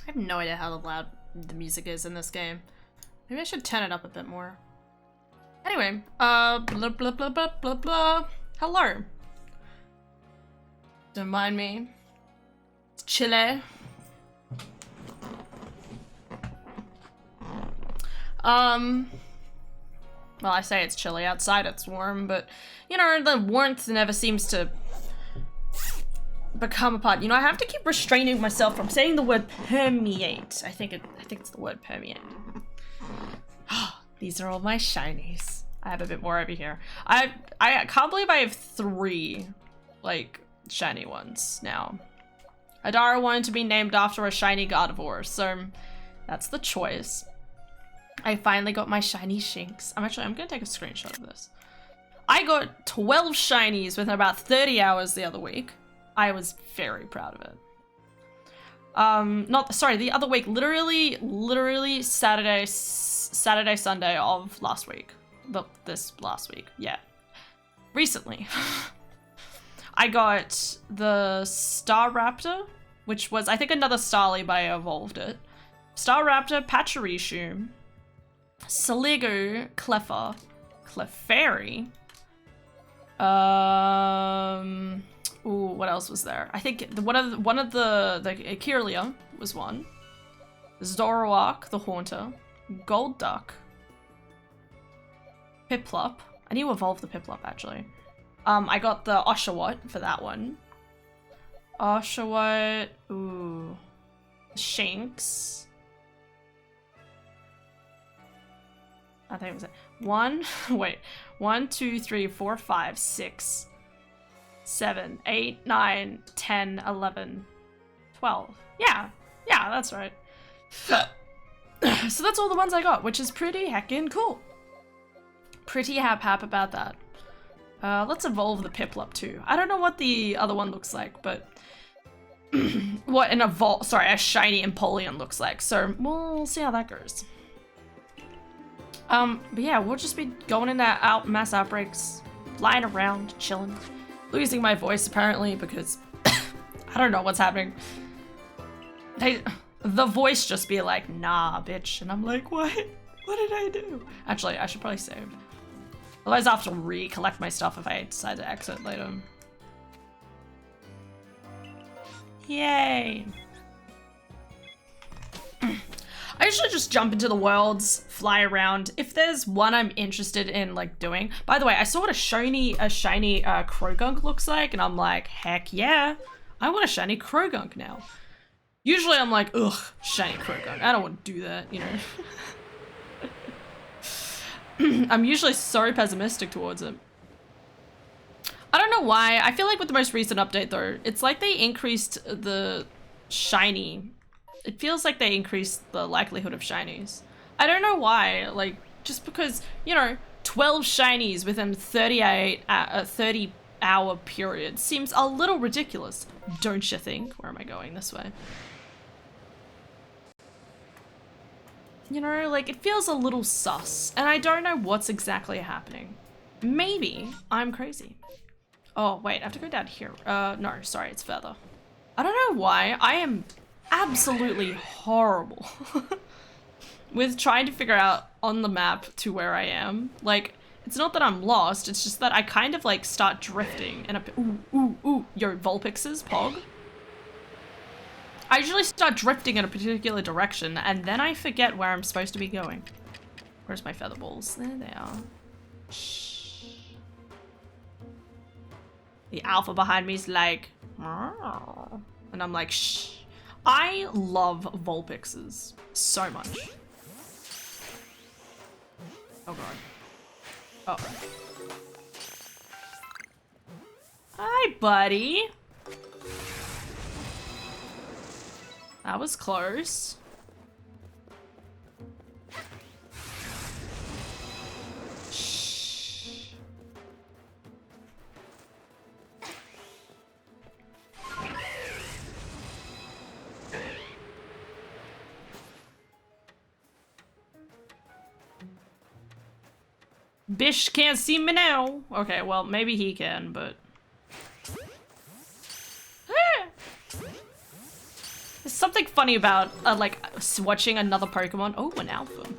I have no idea how loud the music is in this game. Maybe I should turn it up a bit more. Anyway, blah blah blah blah blah blah. Hello. Don't mind me. It's chilly. Well, I say it's chilly outside, it's warm, but you know, the warmth never seems to become a part. You know, I have to keep restraining myself from saying the word permeate. I think it's the word permeate. These are all my shinies. I have a bit more over here. I can't believe I have 3 like shiny ones now. Adara wanted to be named after a shiny Gardevoir, so that's the choice. I finally got my shiny Shinx. I'm gonna take a screenshot of this. I got 12 shinies within about 30 hours the other week. I was very proud of it. The other week, literally Saturday, Sunday of last week. This last week, yeah. Recently. I got the Staraptor, which was, I think, another Starly, but I evolved it. Staraptor, Pachirisu, Saligo, Clefairy. Ooh, what else was there? I think one of the Kirlia was one. Zoroark, the Haunter, Golduck, Piplup. I need to evolve the Piplup actually. I got the Oshawott for that one. Oshawott, ooh, Shinx. I think it was it. 1, 2, 3, 4, 5, 6, 7, 8, 9, 10, 11, 12. Yeah, that's right. So that's all the ones I got, which is pretty heckin' cool. Pretty hap about that. Let's evolve the Piplup too. I don't know what the other one looks like, but what a shiny Empoleon looks like. So we'll see how that goes. But yeah, we'll just be going in that mass outbreaks, flying around, chilling, losing my voice apparently because I don't know what's happening. The voice just be like, nah, bitch, and I'm like, what? What did I do? Actually, I should probably save. Otherwise, I'll have to recollect my stuff if I decide to exit later. Yay! I usually just jump into the worlds, fly around. If there's one I'm interested in like doing. By the way, I saw what a shiny Krogunk looks like, and I'm like, heck yeah, I want a shiny Krogunk now. Usually I'm like, ugh, shiny Krogunk. I don't want to do that, you know. I'm usually so pessimistic towards it. I don't know why. I feel like with the most recent update though, it's like they increased the shiny. It feels like they increased the likelihood of shinies. I don't know why, like, just because, you know, 12 shinies within 30-hour period seems a little ridiculous, don't you think? Where am I going? This way. You know, like, it feels a little sus, and I don't know what's exactly happening. Maybe I'm crazy. Oh, wait, I have to go down here. No, sorry, it's further. I don't know why. I am absolutely horrible with trying to figure out on the map to where I am. Like, it's not that I'm lost, it's just that I kind of like start drifting and ooh, yo, Vulpixes, Pog. I usually start drifting in a particular direction and then I forget where I'm supposed to be going. Where's my feather balls? There they are. Shh. The alpha behind me is like, Meow. And I'm like, shh. I love Vulpixes so much. Oh god. Oh. Hi, buddy. That was close. Shh. Bish can't see me now. Okay, well, maybe he can, but... This something funny about like watching another Pokemon. Oh, an alpha.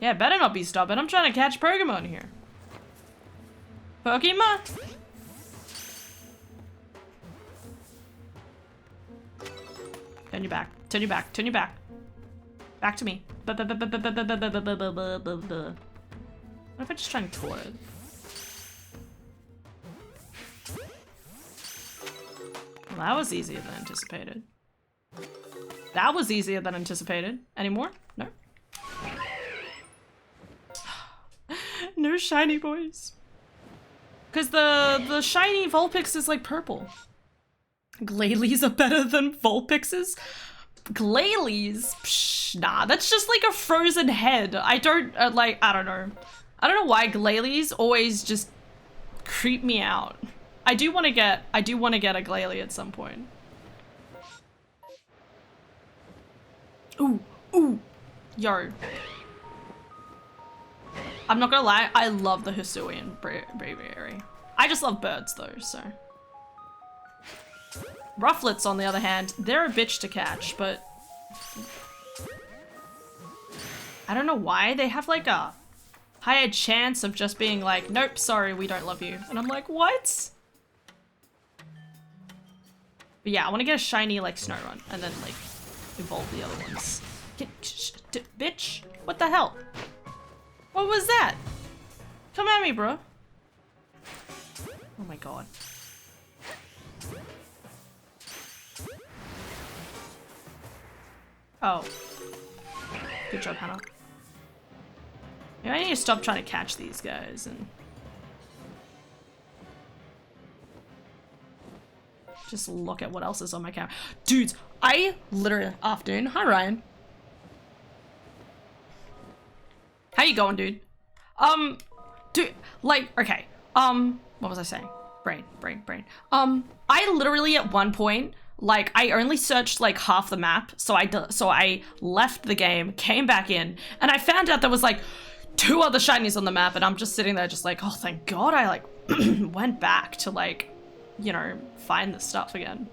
Yeah, better not be stubborn. I'm trying to catch Pokemon here. Pokemon. Turn your back. Turn your back. Turn your back. Back to me. What if I just try and taunt it? Well, that was easier than anticipated. That was easier than anticipated. Any more? No? No shiny boys. Because the shiny Vulpix is like purple. Glaileys are better than Vulpixes? Glaileys? Psh, nah, that's just like a frozen head. I don't, like, I don't know. I don't know why Glaileys always just creep me out. I do want to get a Glalie at some point. Ooh, ooh, yo. I'm not gonna lie, I love the Hisuian Braviary. I just love birds though, so. Rufflets, on the other hand, they're a bitch to catch, but I don't know why they have like a higher chance of just being like, nope, sorry, we don't love you. And I'm like, what? But yeah, I want to get a shiny like Snorunt and then like evolve the other ones. Bitch, what the hell? What was that? Come at me, bro. Oh my god. Oh. Good job, Hannah. Yeah, I need to stop trying to catch these guys and just look at what else is on my camera. Dudes, I literally, afternoon. Hi, Ryan. How you going, dude? Dude, like, okay. What was I saying? Brain. I literally at one point, like, I only searched like half the map, so I left the game, came back in, and I found out there was like 2 other shinies on the map, and I'm just sitting there just like, oh, thank God I like went back to like, you know, find the stuff again.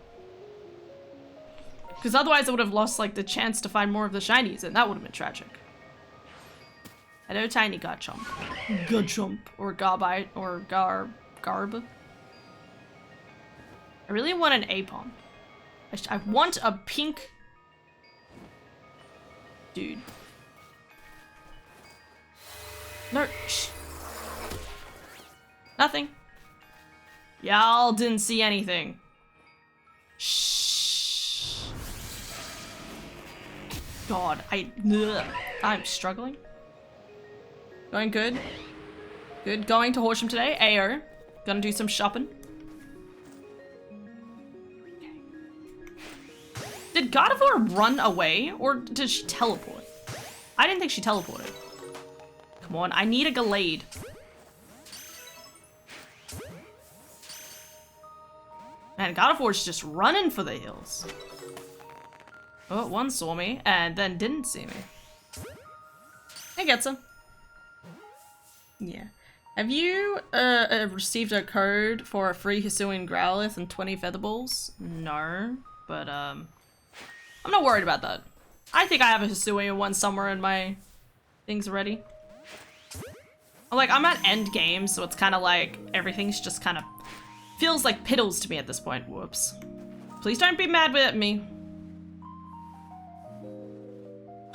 Because otherwise I would have lost like the chance to find more of the shinies, and that would have been tragic. Hello, tiny Garchomp. Garchomp. Or Garbite. Or Garb. I really want an Apom. I want a pink dude. No, shh. Nothing. Y'all didn't see anything. Shh. God, I'm struggling. Going good. Good. Going to Horsham today. Ayo. Gonna do some shopping. Did Gardevoir run away, or did she teleport? I didn't think she teleported. Come on, I need a Gallade. Man, Gardevoir's just running for the hills. Oh, one saw me, and then didn't see me. I get some. Yeah. Have you received a code for a free Hisuian Growlithe and 20 Featherballs? No, but I'm not worried about that. I think I have a Hisuian one somewhere in my things already. Like, I'm at end game, so it's kind of like everything's just kind of feels like piddles to me at this point. Whoops. Please don't be mad at me.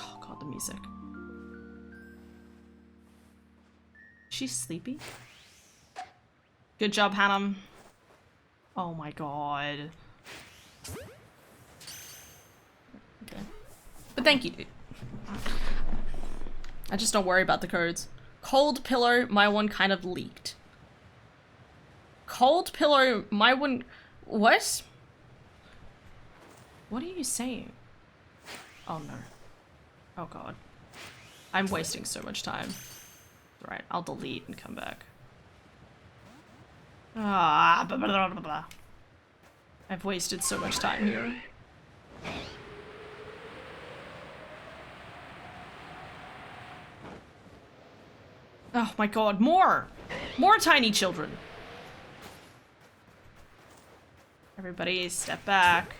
Oh god, the music. She's sleepy. Good job, Hannah. Oh my god. Okay. But thank you, dude. I just don't worry about the codes. Cold Pillow, my one kind of leaked. Cold Pillow, my one... What? What are you saying? Oh no. Oh god. I'm wasting so much time. Right, I'll delete and come back. Ah, blah, blah, blah, blah, blah. I've wasted so much time here. Oh my god, more! More tiny children! Everybody step back.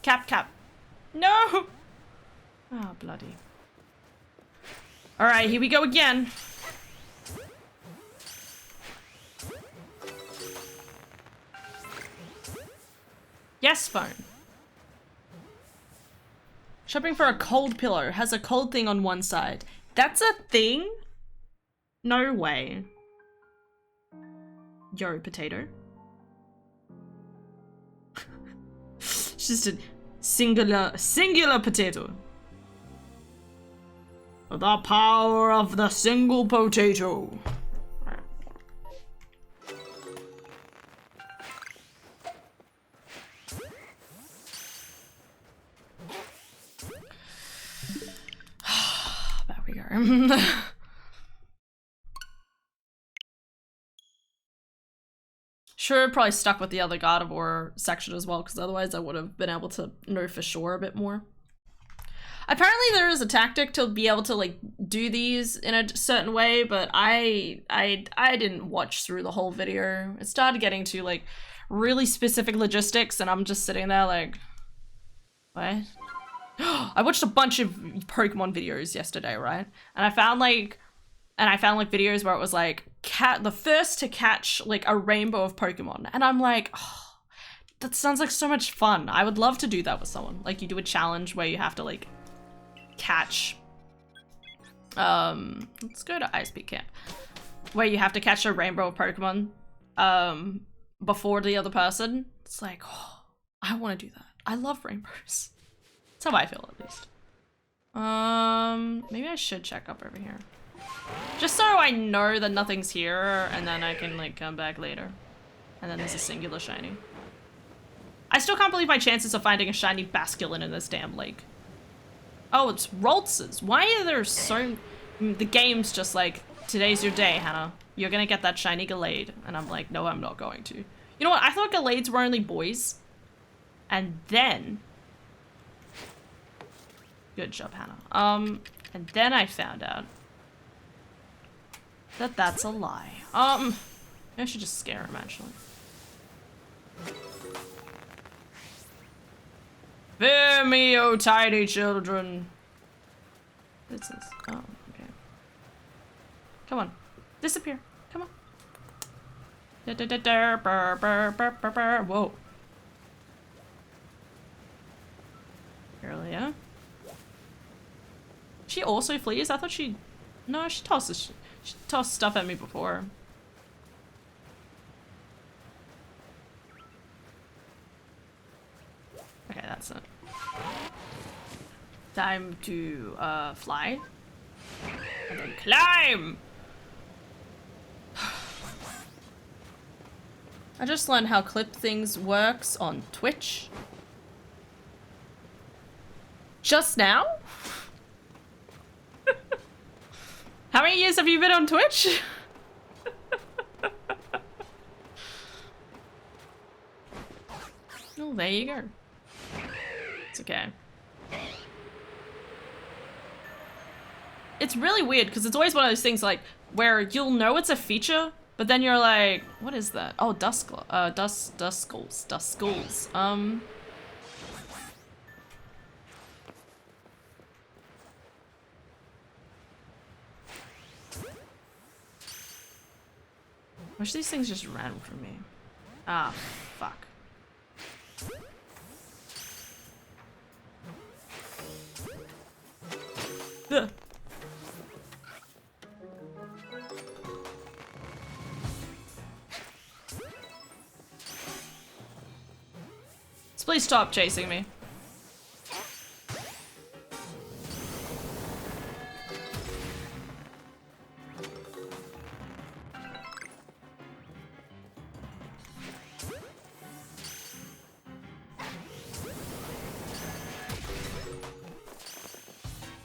Cap. No! Oh, bloody. Alright, here we go again. Yes, phone. Shopping for a cold pillow. Has a cold thing on one side. That's a thing? No way. Yo, potato. Just a singular potato. The power of the single potato. There we go. Sure, probably stuck with the other Gardevoir section as well, because otherwise I would have been able to know for sure a bit more. Apparently there is a tactic to be able to like do these in a certain way, but I didn't watch through the whole video. It started getting to like really specific logistics, and I'm just sitting there like, what? I watched a bunch of Pokemon videos yesterday, right? And I found like videos where it was like the first to catch like a rainbow of Pokemon, and I'm like, oh, that sounds like so much fun. I would love to do that with someone. Like you do a challenge where you have to like catch let's go to Ice Peak Camp, where you have to catch a rainbow of Pokemon before the other person. It's like, oh, I want to do that. I love rainbows. That's how I feel, at least. Maybe I should check up over here. Just so I know that nothing's here, and then I can, like, come back later. And then there's a singular shiny. I still can't believe my chances of finding a shiny Basculin in this damn lake. Oh, it's Roltzes. Why are there so... The game's just like, today's your day, Hannah. You're gonna get that shiny Gallade. And I'm like, no, I'm not going to. You know what? I thought Gallades were only boys. And then... Good job, Hannah. And then I found out that that's a lie. Maybe I should just scare him, actually. Fear me, oh tiny children. What's this? Oh, okay. Come on. Disappear. Come on. Whoa. Earlier. She also flees? I thought she... No, she tosses... She tossed stuff at me before. Okay, that's it. Time to, fly. And then climb! I just learned how clip things works on Twitch. Just now? How many years have you been on Twitch? Oh, there you go. It's okay. It's really weird because it's always one of those things like where you'll know it's a feature, but then you're like, what is that? Oh, Duskulls. Wish these things just ran from me. Ah, fuck. Ugh. Please stop chasing me.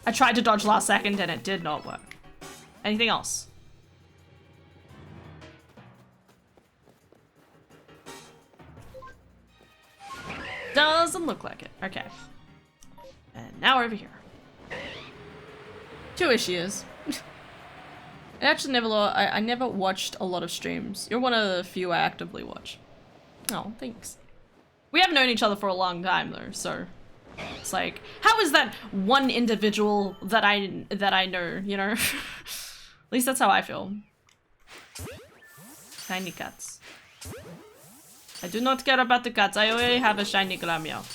I tried to dodge last second and it did not work. Anything else? Doesn't look like it. Okay. And now we're over here. Two issues. I actually never I never watched a lot of streams. You're one of the few I actively watch. Oh, thanks. We have known each other for a long time though, so it's like, how is that one individual that I know, you know? At least that's how I feel. Shiny cats. I do not care about the cats. I already have a shiny Glamio.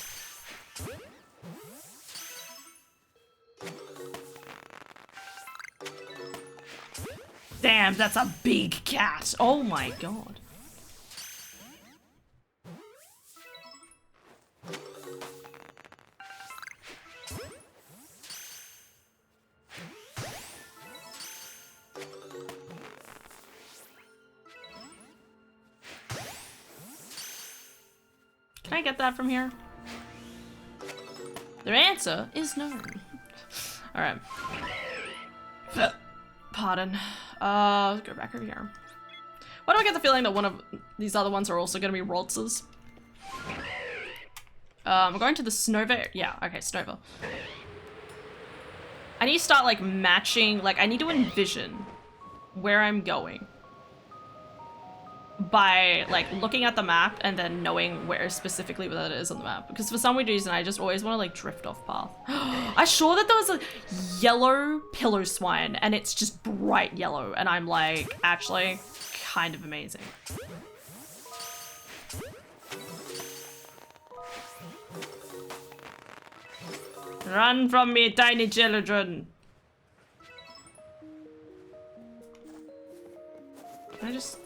Damn, that's a big cat. Oh my god. Can I get that from here? Their answer is no. Alright. Pardon. Let's go back over here. Why do I get the feeling that one of these other ones are also gonna be Roltzers? I'm going to the Snova. Yeah, okay, Snova. I need to start like matching, like I need to envision where I'm going by like looking at the map and then knowing where specifically that it is on the map, because for some weird reason I just always want to like drift off path. I saw that there was a yellow pillow swine and it's just bright yellow and I'm like actually kind of amazing. Run from me, tiny children. Can I just...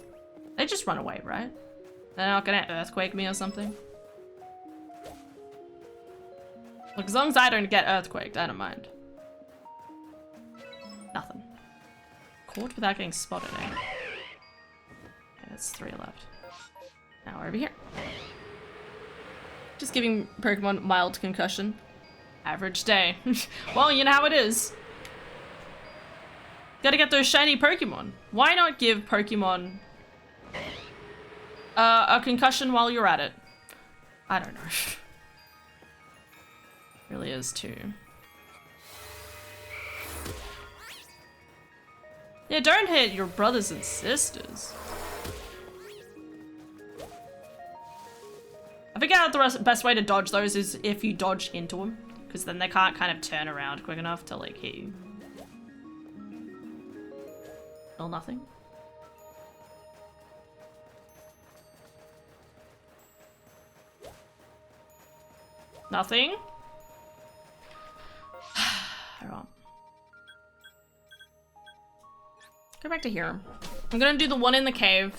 They just run away, right? They're not gonna earthquake me or something? Look, as long as I don't get earthquaked, I don't mind. Nothing. Caught without getting spotted, eh? Okay, that's 3 left. Now we're over here. Just giving Pokemon mild concussion. Average day. Well, you know how it is. Gotta get those shiny Pokemon. Why not give Pokemon a concussion while you're at it? I don't know. Really is too. Yeah, don't hit your brothers and sisters. I figure out the best way to dodge those is if you dodge into them, because then they can't kind of turn around quick enough to like hit you. Still nothing. Nothing. Alright. Go back to here. I'm gonna do the one in the cave.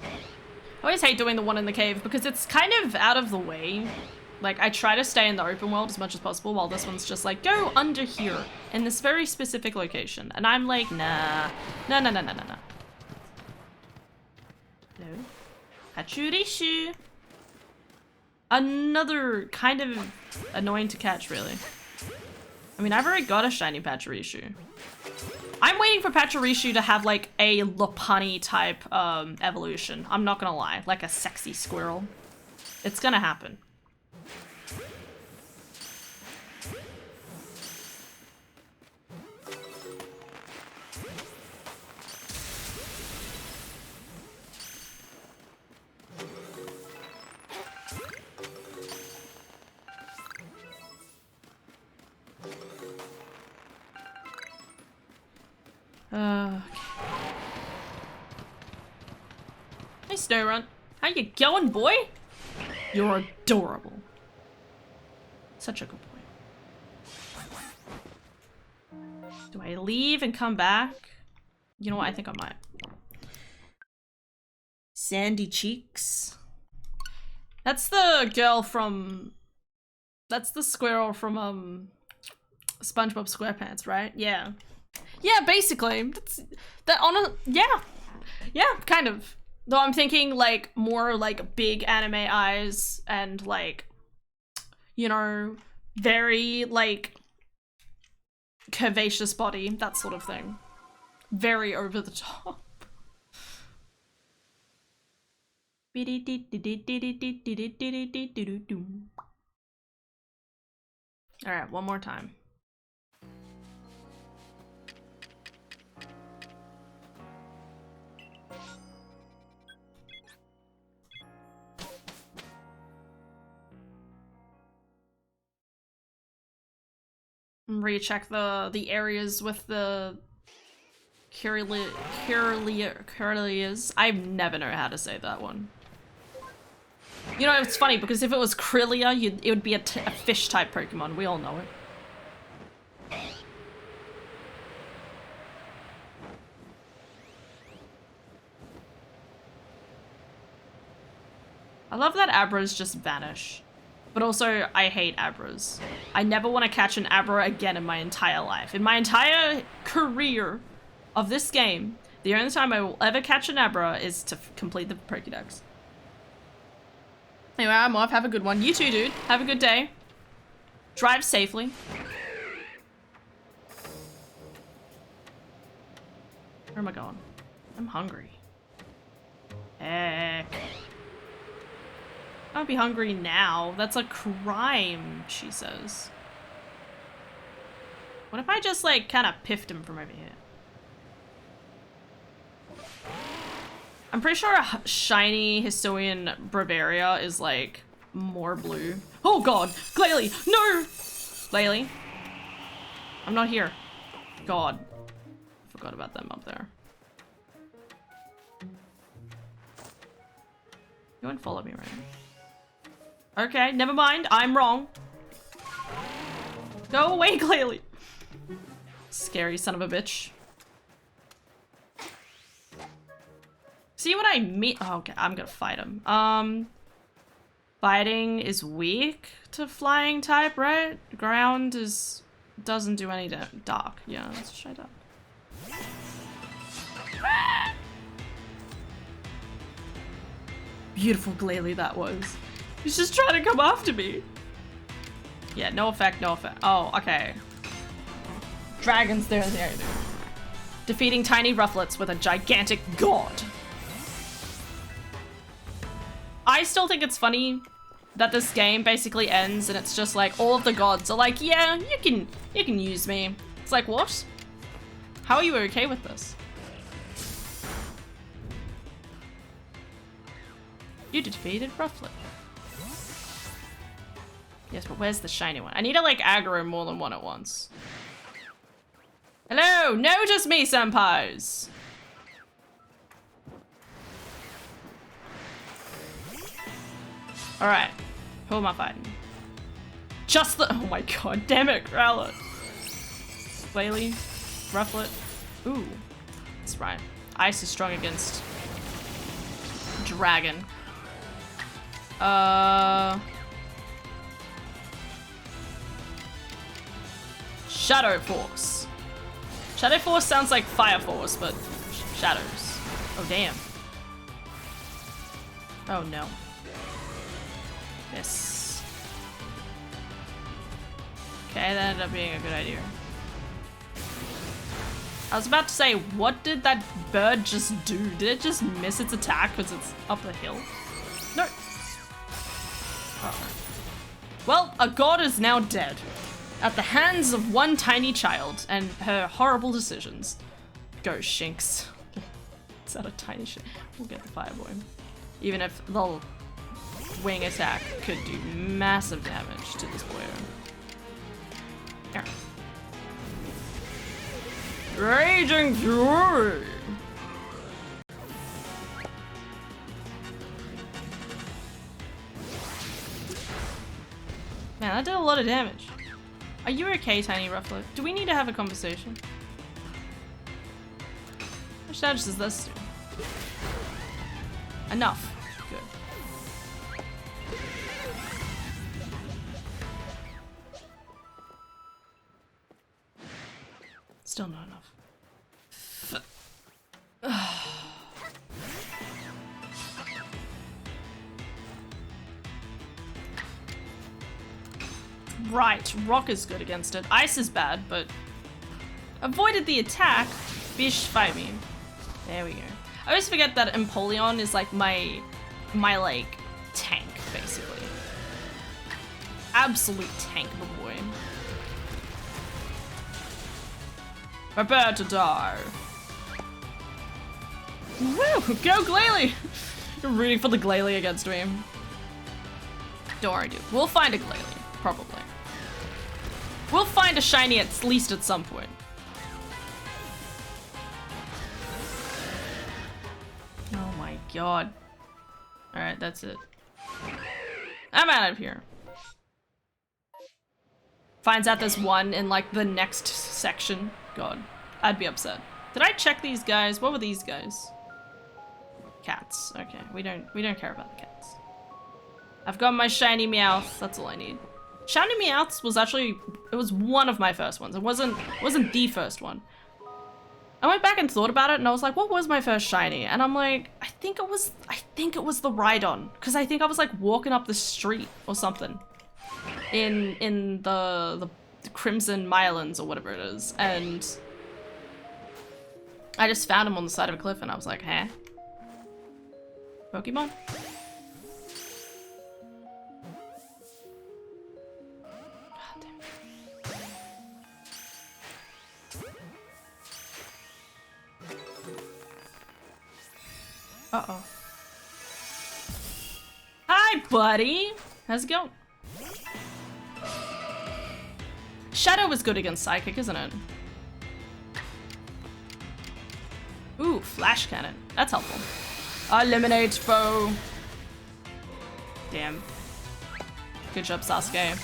I always hate doing the one in the cave because it's kind of out of the way. Like, I try to stay in the open world as much as possible, while this one's just like, go under here in this very specific location. And I'm like, nah. Nah, nah, nah, nah, nah, nah. Hello? Hachurishu. Another kind of annoying to catch, really. I mean, I've already got a shiny Pachirisu. I'm waiting for Pachirisu to have like a Lopunny type evolution. I'm not gonna lie, like a sexy squirrel. It's gonna happen. Okay. Hey Snowrun, how you going, boy? You're adorable. Such a good boy. Do I leave and come back? You know what, I think I might. Sandy Cheeks. That's the girl from... That's the squirrel from, SpongeBob SquarePants, right? Yeah. Yeah, basically. Yeah. Yeah, kind of. Though I'm thinking like more like big anime eyes and like, you know, very like curvaceous body, that sort of thing. Very over the top. Alright, one more time. Recheck the areas with the Kirlias. I never know how to say that one. You know, it's funny because if it was Krillia, it would be a fish type Pokemon. We all know it. I love that Abras just vanish. But also, I hate Abras. I never want to catch an Abra again in my entire life. In my entire career of this game, the only time I will ever catch an Abra is to complete the Pokédex. Anyway, I'm off. Have a good one. You too, dude. Have a good day. Drive safely. Where am I going? I'm hungry. Heck. I'll be hungry now. That's a crime, she says. What if I just, like, kind of piffed him from over here? I'm pretty sure a shiny Hisuian Bravaria is, like, more blue. Oh god! Glalie! No! Glalie. I'm not here. God. Forgot about them up there. You won't follow me, right? Okay, never mind. I'm wrong. Go away, Glalie. Scary son of a bitch. See what I mean? Oh, okay, I'm gonna fight him. Fighting is weak to flying type, right? Ground doesn't do any dark. Yeah, let's try dark. Beautiful Glalie that was. He's just trying to come after me. Yeah, no effect, no effect. Oh, okay. Dragons, there. Defeating tiny rufflets with a gigantic god. I still think it's funny that this game basically ends and it's just like all of the gods are like, yeah, you can use me. It's like, what? How are you okay with this? You defeated Rufflet. Yes, but where's the shiny one? I need to like aggro more than one at once. Hello, notice me, senpais. All right, who am I fighting? Just the, oh my god, damn it, Growlithe. Glalie, Rufflet. Ooh, that's right. Ice is strong against Dragon. Shadow Force. Shadow Force sounds like Fire Force, but shadows. Oh, damn. Oh, no. This. Okay, that ended up being a good idea. I was about to say, what did that bird just do? Did it just miss its attack because it's up the hill? No. Uh-oh. Well, a god is now dead. At the hands of one tiny child and her horrible decisions. Go, Shinx. Is that a tiny shit? We'll get the Fire Boy. Even if the wing attack could do massive damage to this boy. Here. Raging Fury! Man, that did a lot of damage. Are you okay, Tiny Rufflet? Do we need to have a conversation? How much damage does this do? Enough. Good. Still not enough. Right, rock is good against it. Ice is bad, but avoided the attack. Bish, fight me. There we go. I always forget that Empoleon is like my like tank, basically. Absolute tank of a boy. Prepare to die. Woo! Go Glalie! You're rooting for the Glalie against me. Don't worry, dude. We'll find a Glalie, probably. We'll find a shiny at least at some point. Oh my god. Alright, that's it. I'm out of here. Finds out there's one in like the next section. God, I'd be upset. Did I check these guys? What were these guys? Cats. Okay, we don't care about the cats. I've got my shiny Meowth. That's all I need. Shiny Meowth was actually, it was one of my first ones. It wasn't the first one. I went back and thought about it and I was like, what was my first shiny? And I'm like, I think it was the Rhydon. Because I think I was like walking up the street or something. In the Crimson Mylands or whatever it is. And I just found him on the side of a cliff and I was like, huh? Pokemon? Uh-oh. Hi, buddy! How's it going? Shadow is good against Psychic, isn't it? Ooh, Flash Cannon. That's helpful. Eliminate foe. Damn. Good job, Sasuke.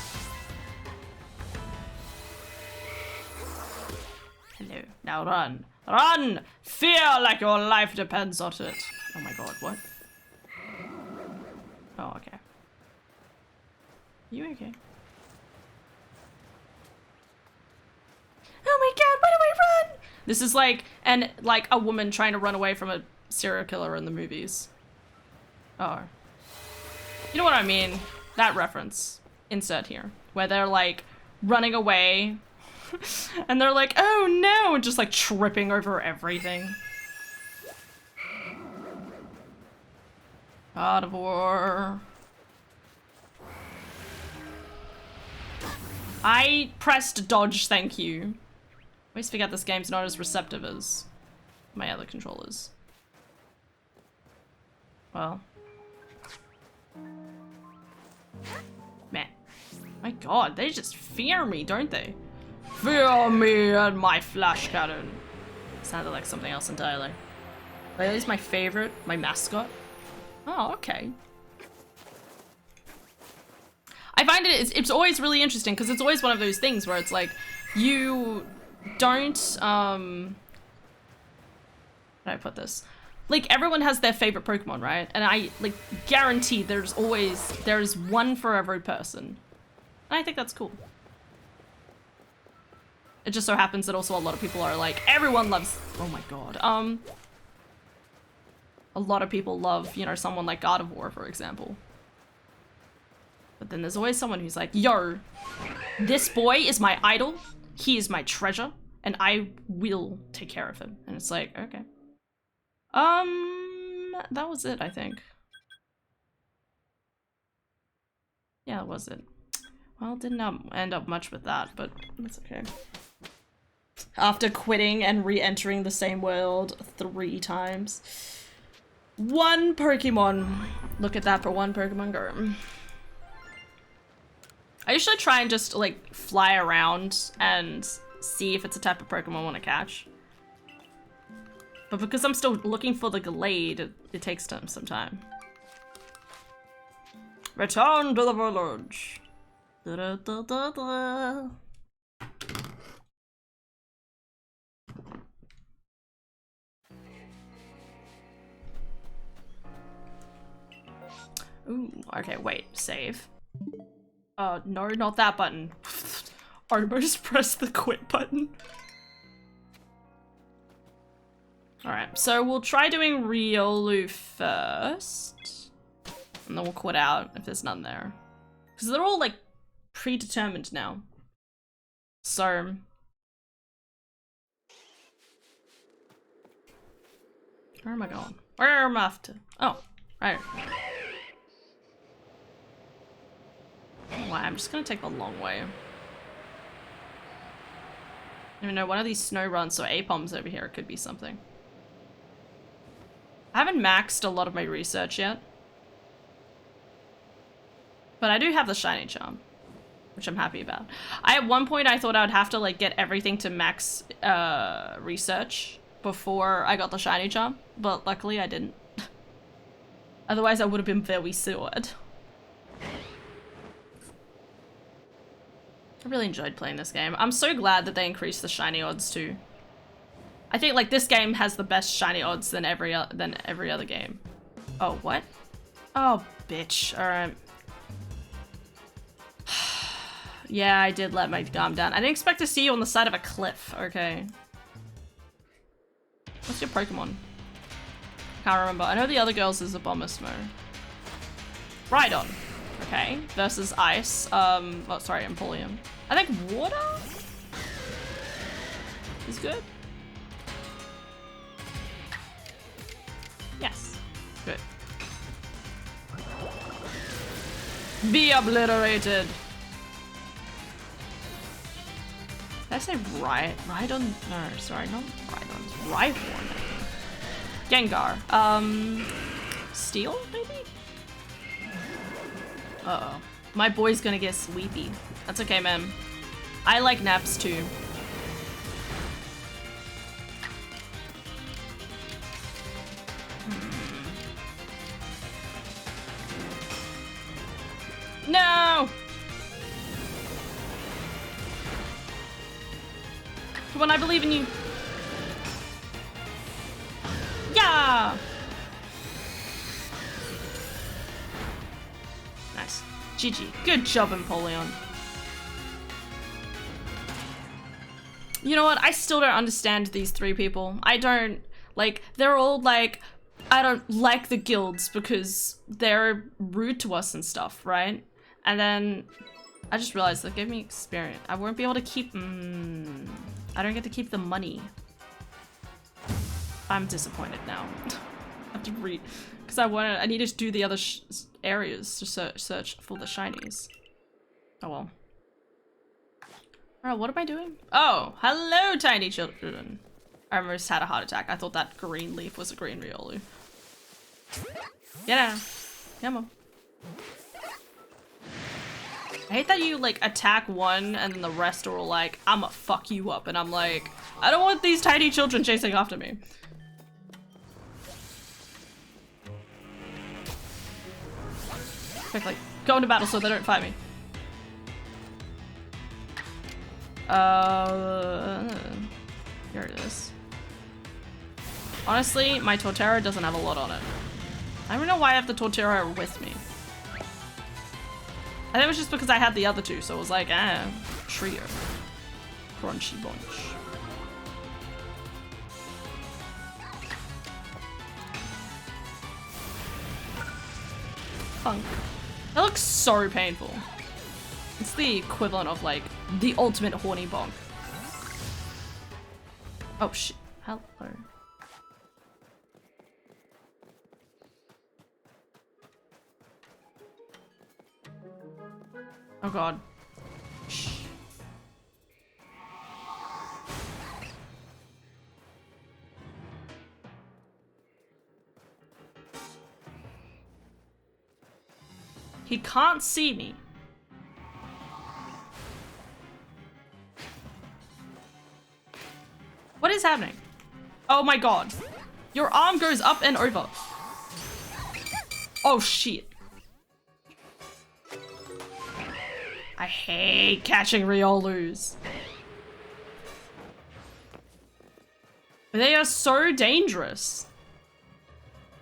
Hello. Now run. Run! Feel like your life depends on it. Oh my god, what? Oh, okay. You okay? Oh my god, why do I run? This is like a woman trying to run away from a serial killer in the movies. Oh. You know what I mean? That reference. Insert here. Where they're like running away and they're like, oh no, and just like tripping over everything. Carnivore. I pressed dodge, thank you. I always forget this game's not as receptive as my other controllers. Well. Man. My god, they just fear me, don't they? Fear me and my flash cannon. Sounded like something else entirely. But is my favorite, my mascot. Oh, okay. I find it's always really interesting because it's always one of those things where it's like you don't how do I put this? Like everyone has their favorite Pokemon, right? And I like guarantee there's one for every person. And I think that's cool. It just so happens that also a lot of people are like, everyone loves, oh my god. A lot of people love, you know, someone like Gardevoir, for example. But then there's always someone who's like, yo, this boy is my idol, he is my treasure, and I will take care of him. And it's like, okay. That was it, I think. Yeah, that was it. Well, it didn't end up much with that, but that's okay. After quitting and re-entering the same world 3 times. 1 Pokemon. Look at that for 1 Pokemon Go. I usually try and just like fly around and see if it's a type of Pokemon I want to catch. But because I'm still looking for the Glade, it takes some time. Return to the village. Da -da -da -da -da. Ooh, okay, wait, save. No, not that button. Almost pressed the quit button. Alright, so we'll try doing Riolu first. And then we'll quit out if there's none there. Because they're all, like, predetermined now. So... where am I going? Where am I off to? Oh, right. Why? I'm just gonna take the long way. I don't even know, one of these snow runs, so Apom's over here, it could be something. I haven't maxed a lot of my research yet. But I do have the shiny charm. which I'm happy about. At one point I thought I would have to like get everything to max research before I got the shiny charm, but luckily I didn't. Otherwise I would have been very sad. I really enjoyed playing this game. I'm so glad that they increased the shiny odds too. I think like this game has the best shiny odds than every other game. Oh, what? Oh, bitch. All right. Yeah, I did let my guard down. I didn't expect to see you on the side of a cliff. Okay. What's your Pokemon? Can't remember. I know the other girls is a Bombasmo. Rhydon. Okay. Versus Ice. Oh, sorry, Empoleon. I think Water is good. Yes. Good. Be obliterated. Did I say Rhydon? No, sorry, not Rhydon. It's Rhyhorn, I think. Gengar. Steel, maybe? Uh-oh. My boy's gonna get sleepy. That's okay, man. I like naps too. No! Come on, I believe in you. Yeah! Nice. GG. Good job, Empoleon. You know what? I still don't understand these three people. I don't, like, they're all like, I don't like the guilds because they're rude to us and stuff, right? And then I just realized they gave me experience. I won't be able to keep, I don't get to keep the money. I'm disappointed now. I have to read, because I need to do the other areas to search for the shinies. Oh well. Alright, what am I doing? Oh, hello tiny children. I almost had a heart attack. I thought that green leaf was a green Riolu. Yeah, come on. I hate that you like attack one and then the rest are all like, I'ma fuck you up, and I'm like, I don't want these tiny children chasing after me. Quickly, go into battle so they don't fight me. Here it is. Honestly, my Torterra doesn't have a lot on it. I don't know why I have the Torterra with me. I think it was just because I had the other two, so it was like, trio. Crunchy bunch. Funk. That looks so painful. It's the equivalent of like the ultimate horny bonk. Oh shit. Hello. Oh god. Shh. He can't see me. What is happening? Oh my god. Your arm goes up and over. Oh shit. I hate catching Riolus. They are so dangerous.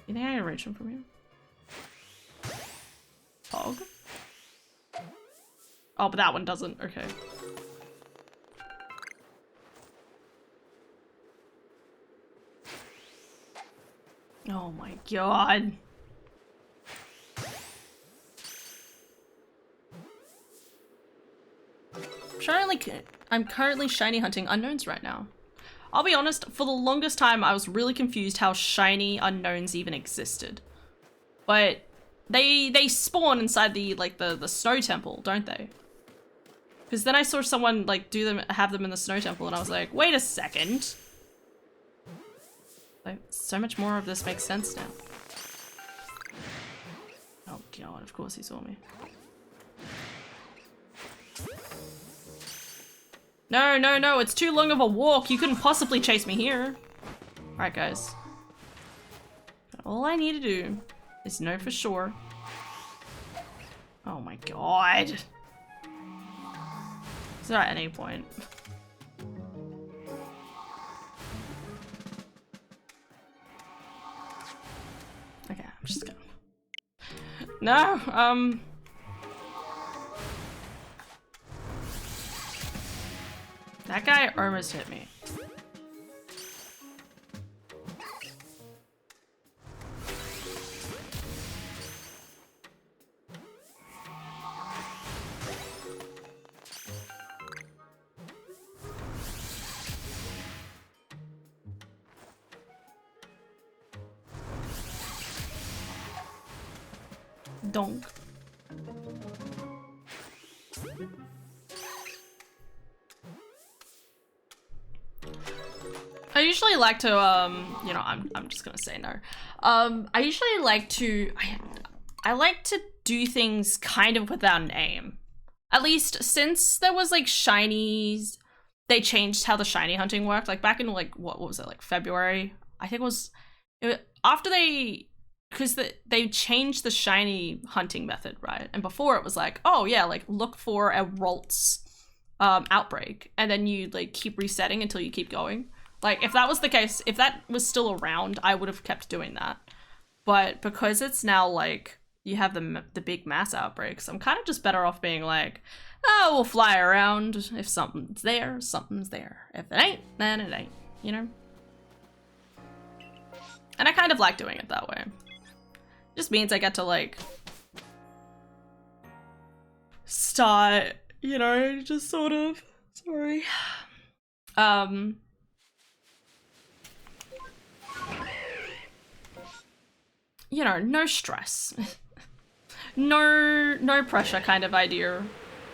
You think I can reach them from here? Hog? Oh, but that one doesn't. Okay. Oh my god. I'm currently shiny hunting unknowns right now. I'll be honest, for the longest time I was really confused how shiny unknowns even existed. But they spawn inside the snow temple, don't they? Because then I saw someone like have them in the snow temple and I was like, wait a second. Like, so much more of this makes sense now. Oh god, of course he saw me. No, no, no, it's too long of a walk. You couldn't possibly chase me here. Alright, guys. All I need to do is know for sure. Oh my god. Is there at any point? Okay, I'm just gonna... No, that guy almost hit me. Donk. I usually like to, you know, I'm just gonna say no. I usually like to, I like to do things kind of without an aim. At least since there was like shinies, they changed how the shiny hunting worked. Like back in like, what was it, like February? I think it was after because they changed the shiny hunting method, right? And before it was like, oh yeah, like look for a Ralts outbreak, and then you like keep resetting until you keep going. Like if that was the case, if that was still around, I would have kept doing that. But because it's now like you have the big mass outbreaks, I'm kind of just better off being like, oh, we'll fly around. If something's there, something's there. If it ain't, then it ain't, you know? And I kind of like doing it that way. It just means I get to like start, you know, just sort of, sorry. You know, no stress. no pressure kind of idea.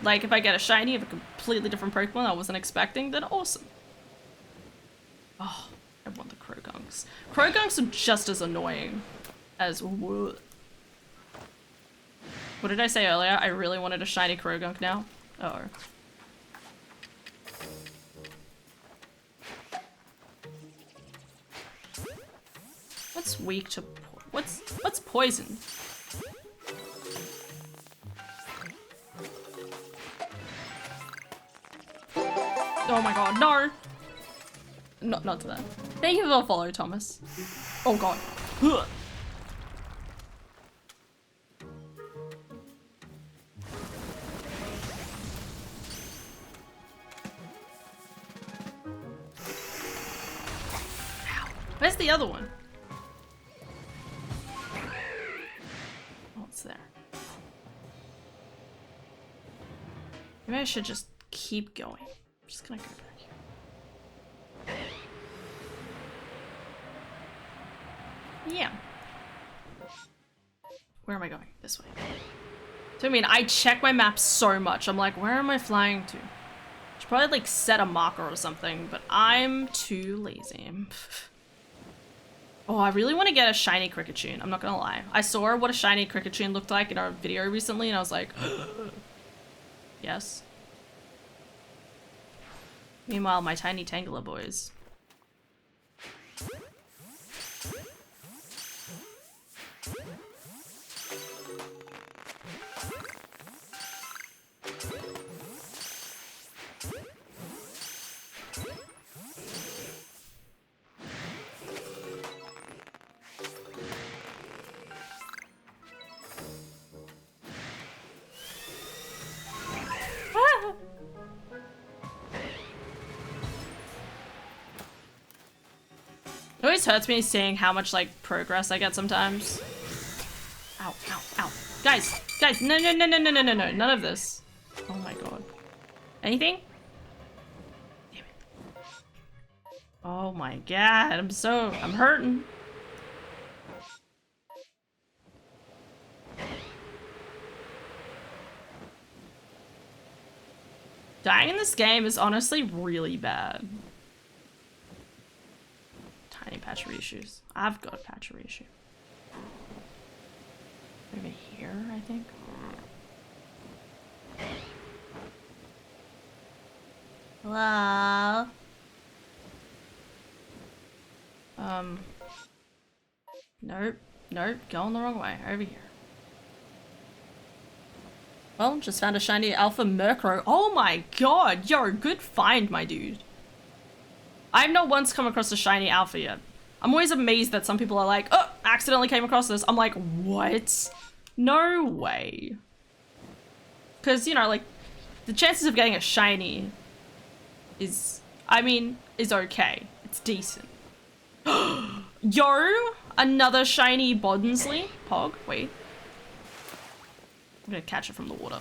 Like if I get a shiny of a completely different Pokemon I wasn't expecting, then awesome. Oh, I want the Crogunks. Crogunks are just as annoying as what did I say earlier? I really wanted a shiny Crogunk now. Oh. What's weak to what's poison? Oh my god, no! Not to that. Thank you for the follow, Thomas. Oh god. Ugh. Where's the other one? Oh, it's there. Maybe I should just keep going. I'm just gonna go back here. Yeah. Where am I going? This way. So I mean, I check my map so much. I'm like, where am I flying to? Should probably like set a marker or something, but I'm too lazy. Oh, I really want to get a shiny Cricketune. I'm not gonna lie. I saw what a shiny Cricketune looked like in our video recently, and I was like, yes. Meanwhile, my tiny Tangela boys. It always hurts me seeing how much, like, progress I get sometimes. Ow, ow, ow. Guys, no, none of this. Oh my god. Anything? Damn it. Oh my god, I'm hurting. Dying in this game is honestly really bad. Tiny patchery issues. I've got a patchery issue. Over here, I think. Hello? Nope. Nope. Going the wrong way. Over here. Well, just found a shiny Alpha Murkrow. Oh my god! Yo, good find, my dude. I've not once come across a shiny Alpha yet. I'm always amazed that some people are like, oh, accidentally came across this. I'm like, what? No way. Because, you know, like, the chances of getting a shiny is, I mean, is okay. It's decent. Yo! Another shiny Boddensley. Pog, wait. I'm gonna catch it from the water.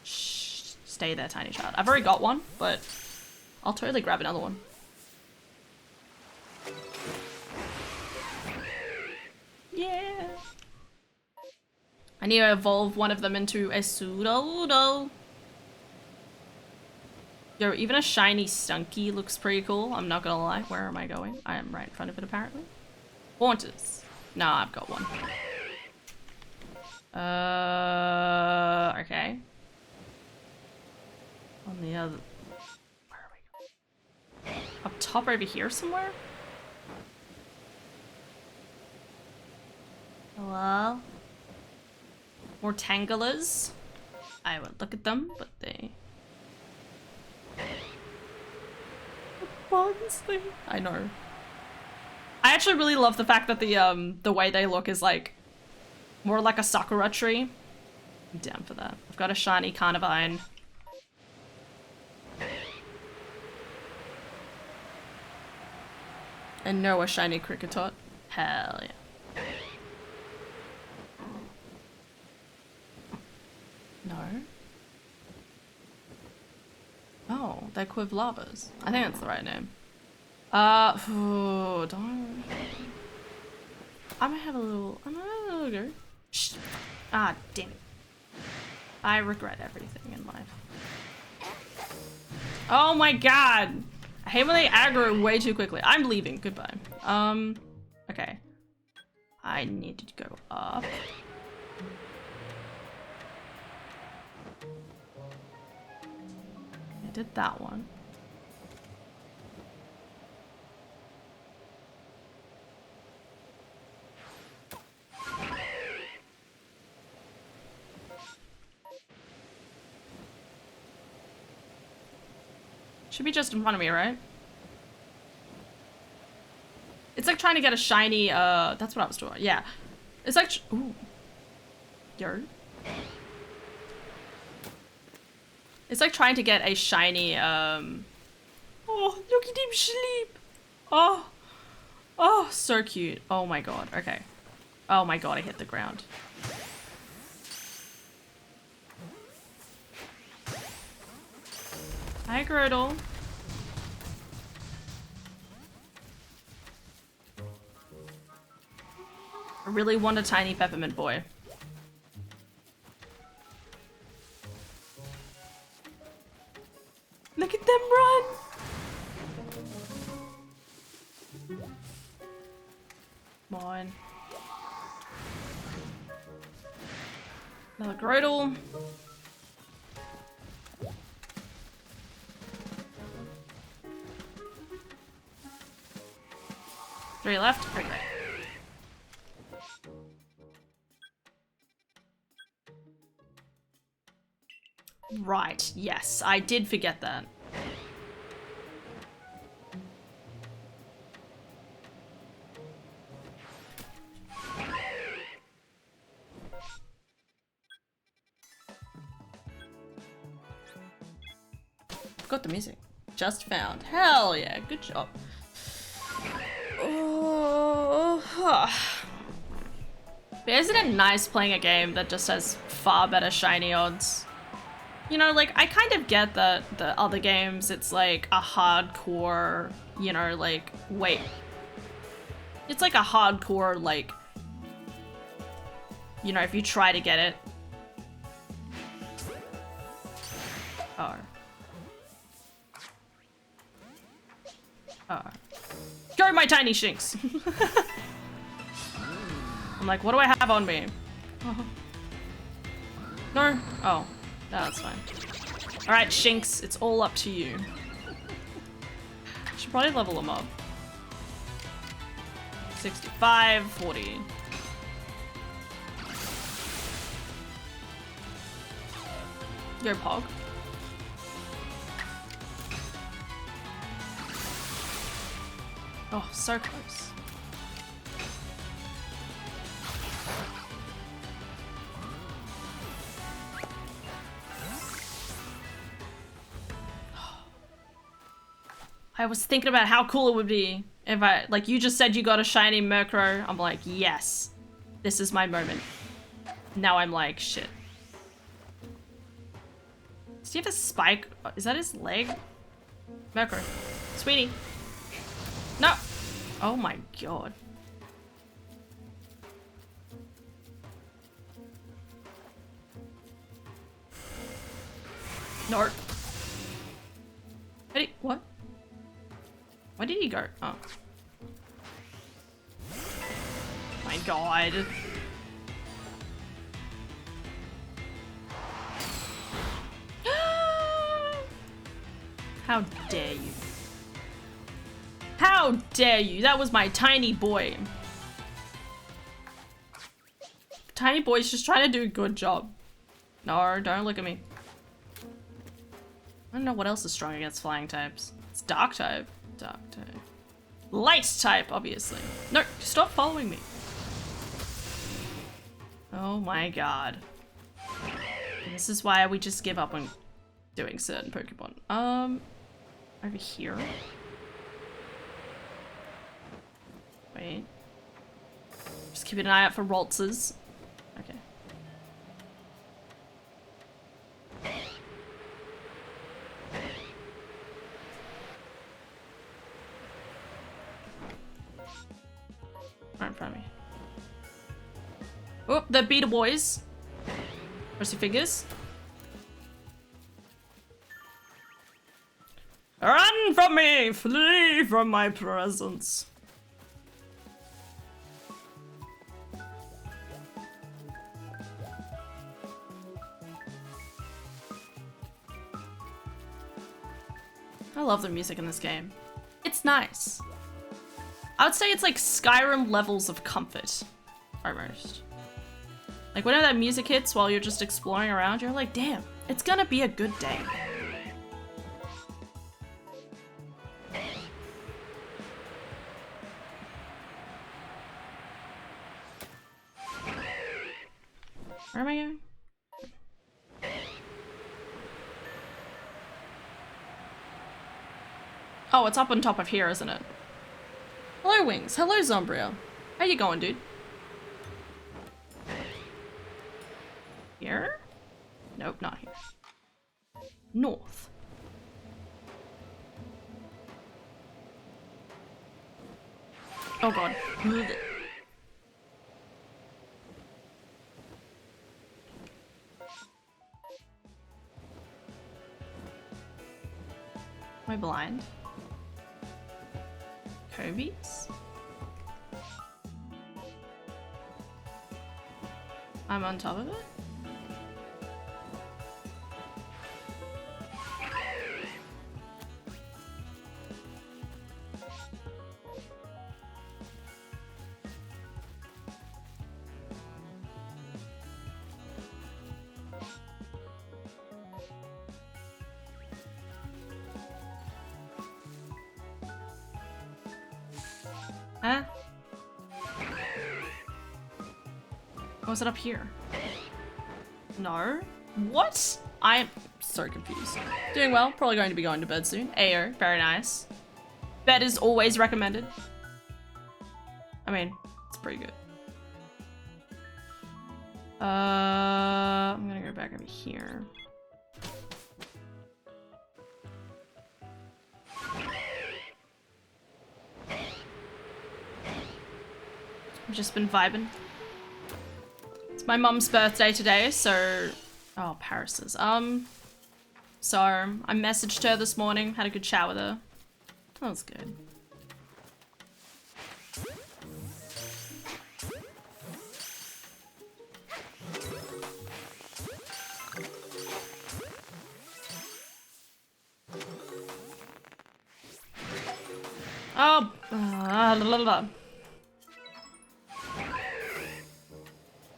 Shh, stay there, tiny child. I've already got one, but I'll totally grab another one. Yeah. I need to evolve one of them into a Sudowoodo. Yo, even a shiny Stunky looks pretty cool. I'm not gonna lie. Where am I going? I am right in front of it, apparently. Haunters. No, I've got one. Okay. On the other... Where are we going? Up top over here somewhere? Hello? More Tanglers? I would look at them, but they... Honestly, I know. I actually really love the fact that the way they look is like more like a Sakura tree. I'm down for that. I've got a shiny Carnivine. And no, a shiny Kricketot. Hell yeah. No. Oh, they're Quivlavas. I think that's the right name. Don't. I might have a little go. Shh. Ah, damn it. I regret everything in life. Oh my god! I hate when they aggro way too quickly. I'm leaving. Goodbye. Okay. I need to go up. I did that one. Should be just in front of me, right? It's like trying to get a shiny, that's what I was doing. Yeah. It's like, ooh. Yo. It's like trying to get a shiny, oh, look at him sleep. Oh. Oh, so cute. Oh my god. Okay. Oh my god, I hit the ground. Hi, Groddle. I really want a tiny peppermint boy. Look at them run! Come on. Another Groddle. 3 left. Okay. Right, yes, I did forget that. Got the music. Just found. Hell yeah, good job. But isn't it nice playing a game that just has far better shiny odds? You know, like, I kind of get that the other games, it's like a hardcore, you know, like, wait. It's like a hardcore, like, you know, if you try to get it. Oh. Oh. Go, my tiny shinks! I'm like, what do I have on me? Oh. No. Oh. No, that's fine. Alright, Shinx, it's all up to you. Should probably level him up. 65, 40. Go Pog. Oh, so close. I was thinking about how cool it would be if I, like, you just said you got a shiny Murkrow. I'm like, yes, this is my moment. Now I'm like, shit. Does he have a spike? Is that his leg? Murkrow. Sweetie. No. Oh my god. No. What? Where did he go? Oh. My god. How dare you? How dare you? That was my tiny boy. Tiny boy's just trying to do a good job. No, don't look at me. I don't know what else is strong against flying types. It's dark type. Dark type. Light type, obviously. No, stop following me. Oh my god. This is why we just give up on doing certain Pokemon. Over here. Wait. Just keeping an eye out for Roltzes. Okay. Right in front of me. Oh, the beta boys. Cross your fingers. Run from me! Flee from my presence. I love the music in this game. It's nice. I would say it's like Skyrim levels of comfort, almost. Like whenever that music hits while you're just exploring around, you're like, damn, it's gonna be a good day. Where am I going? Oh, it's up on top of here, isn't it? Hello, Wings. Hello, Zombria. How you going, dude? Here? Nope, not here. North. Oh god. Am I blind? Kobe's? I'm on top of it? Huh? Oh, is it up here? No? What? I am so confused. Doing well. Probably going to be going to bed soon. Ayo. Very nice. Bed is always recommended. I mean, it's pretty good. I'm gonna go back over here. I've just been vibing. It's my mum's birthday today, so... Oh, Paris's. So, I messaged her this morning, had a good chat with her. That was good.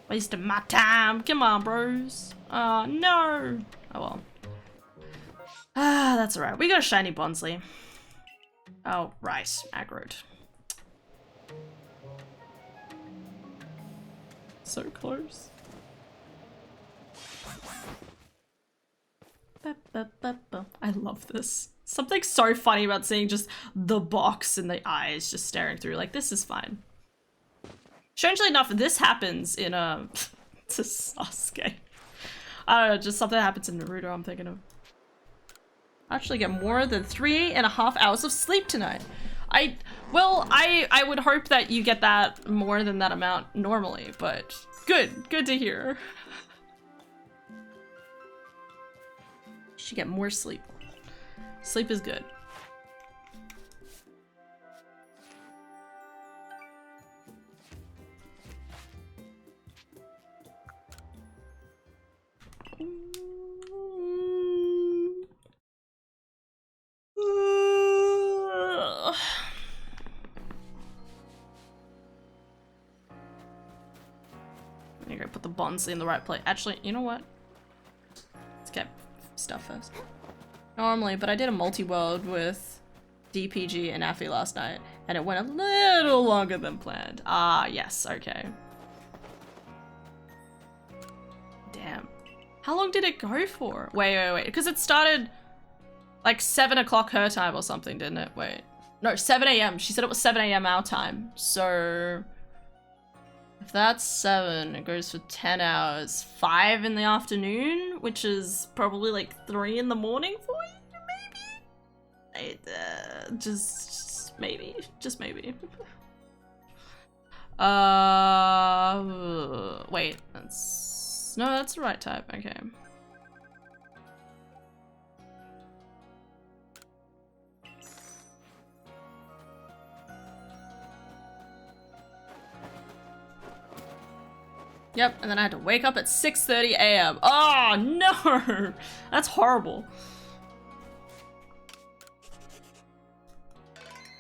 Wasting my time. Come on, bros. Oh, no. Oh, well. Ah, that's alright. We got a shiny Bonsley. Oh, right. Aggroed. So close. I love this. Something so funny about seeing just the box and the eyes just staring through. Like, this is fine. Strangely enough, this happens in a Sasuke. I don't know, just something that happens in Naruto I'm thinking of. I actually get more than 3.5 hours of sleep tonight. I would hope that you get that more than that amount normally, but good to hear. You should get more sleep. Sleep is good. I'm gonna go put the Bonsley in the right place. Actually, you know what? Let's get stuff first. Normally, but I did a multi-world with DPG and Affy last night, and it went a little longer than planned. Ah, yes, okay. Damn. How long did it go for? Wait. Because it started like 7 o'clock her time or something, didn't it? Wait. No, 7 a.m. She said it was 7 a.m. our time. So if that's 7, it goes for 10 hours. 5 in the afternoon, which is probably like 3 in the morning for you, maybe? Just maybe. Just maybe. Wait, no, that's the right type, okay. Yep, and then I had to wake up at 6:30 a.m. Oh, no! That's horrible.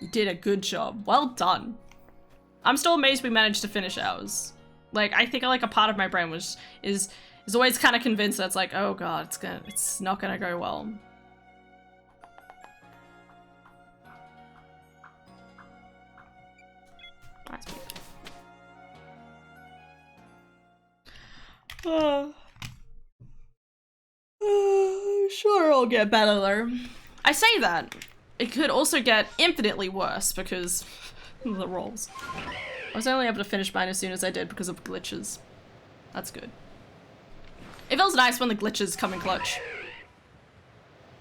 You did a good job. Well done. I'm still amazed we managed to finish ours. Like, I think like a part of my brain is always kind of convinced that it's like, oh god, it's not gonna go well. Nice. Sure, I'll get better though. I say that. It could also get infinitely worse because of the rolls. I was only able to finish mine as soon as I did because of glitches. That's good. It feels nice when the glitches come in clutch.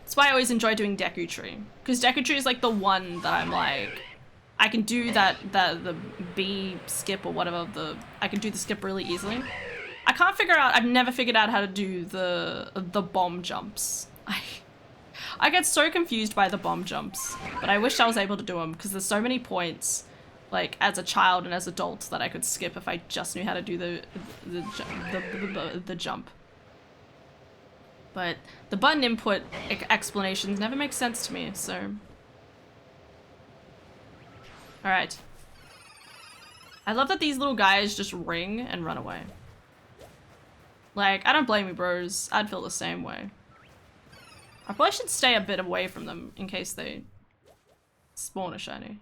That's why I always enjoy doing Deku Tree. Because Deku Tree is like the one that I'm like, I can do the B skip or whatever, I can do the skip really easily. I can't figure out, I've never figured out how to do the bomb jumps. I get so confused by the bomb jumps, but I wish I was able to do them because there's so many points, like as a child and as adults, that I could skip if I just knew how to do the jump. But the button input explanations never make sense to me, so. Alright. I love that these little guys just ring and run away. Like, I don't blame you, bros. I'd feel the same way. I probably should stay a bit away from them in case they spawn a shiny.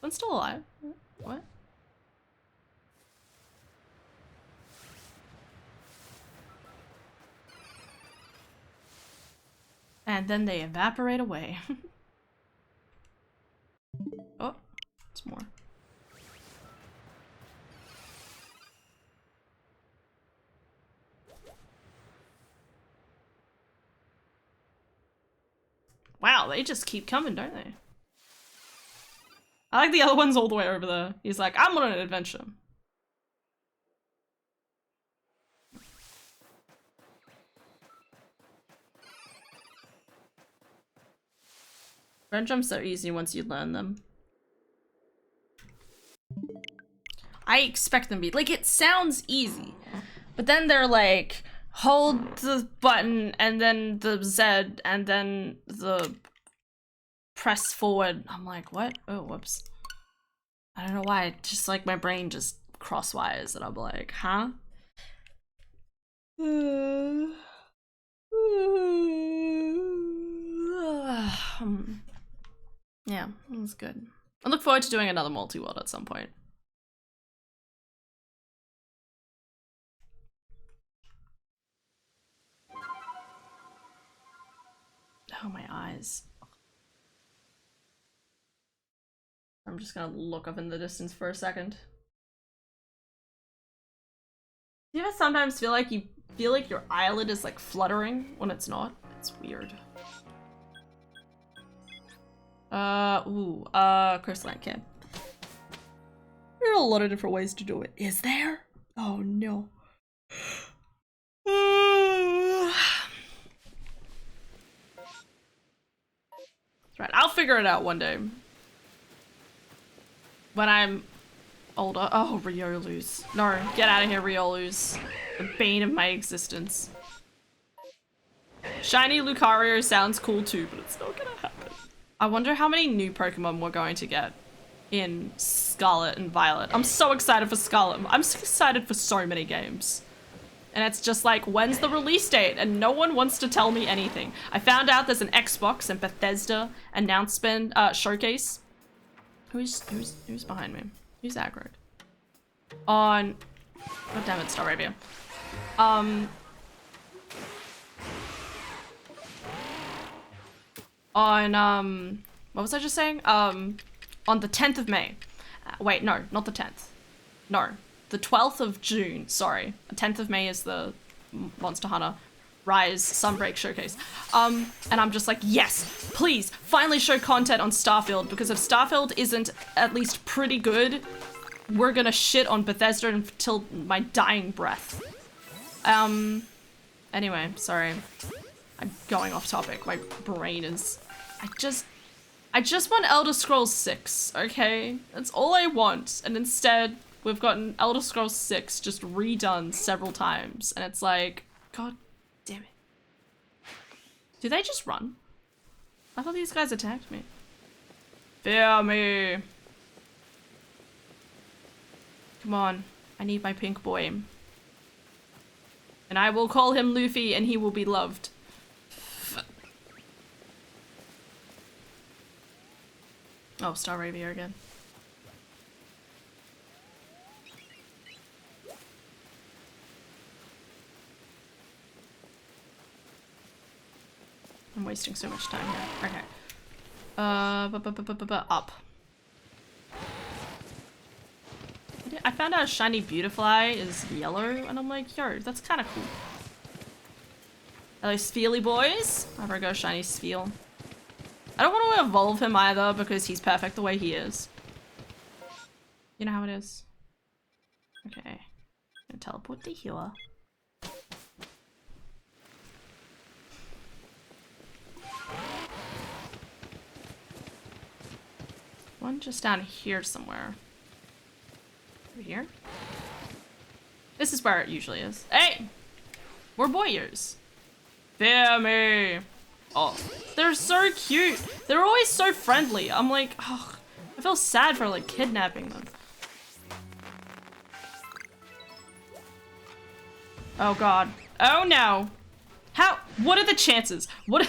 One's still alive. What? And then they evaporate away. Oh, it's more. Wow, they just keep coming, don't they? I like the other one's all the way over there. He's like, I'm on an adventure. Run jumps are easy once you learn them. I expect them to be. Like, it sounds easy. But then they're like, hold the button, and then the Z, and then the press forward. I'm like, what? Oh, whoops. I don't know why. Just like my brain just crosswires and I'm like, huh? Yeah, that was good. I look forward to doing another multi-world at some point. Oh, my eyes. I'm just gonna look up in the distance for a second. Do you ever sometimes feel like your eyelid is like fluttering when it's not? It's weird. Crystalline Camp. There are a lot of different ways to do it. Is there? Oh no. That's right, I'll figure it out one day. When I'm older. Oh, Riolu's. No, get out of here, Riolu's. The bane of my existence. Shiny Lucario sounds cool too, but it's not gonna happen. I wonder how many new Pokemon we're going to get in Scarlet and Violet. I'm so excited for Scarlet. I'm so excited for so many games. And it's just like, when's the release date? And no one wants to tell me anything. I found out there's an Xbox and Bethesda announcement showcase. Who's behind me? Who's aggroed? On, god damn it, Staravia. On what was I just saying? On the 10th of May. Wait, no, not the 10th. No, the 12th of June, sorry. The 10th of May is the Monster Hunter Rise Sunbreak showcase. And I'm just like, yes, please, finally show content on Starfield, because if Starfield isn't at least pretty good, we're gonna shit on Bethesda until my dying breath. Anyway, sorry. I'm going off topic. My brain is... I just want Elder Scrolls 6, okay? That's all I want. And instead, we've gotten Elder Scrolls 6 just redone several times. And it's like, god damn it. Do they just run? I thought these guys attacked me. Fear me. Come on. I need my pink boy. And I will call him Luffy and he will be loved. Oh, Staravia again. I'm wasting so much time here. Okay. Up. I found out shiny Beautifly is yellow, and I'm like, yo, that's kind of cool. Are those Spheely boys? I'll ever go shiny Spheal. I don't want to evolve him either because he's perfect the way he is. You know how it is. Okay. I'm gonna teleport to here. One just down here somewhere. Over here? This is where it usually is. Hey! We're boyers. Fear me! Oh, they're so cute. They're always so friendly. I'm like, oh, I feel sad for like kidnapping them. Oh god. Oh no. How? What are the chances? What?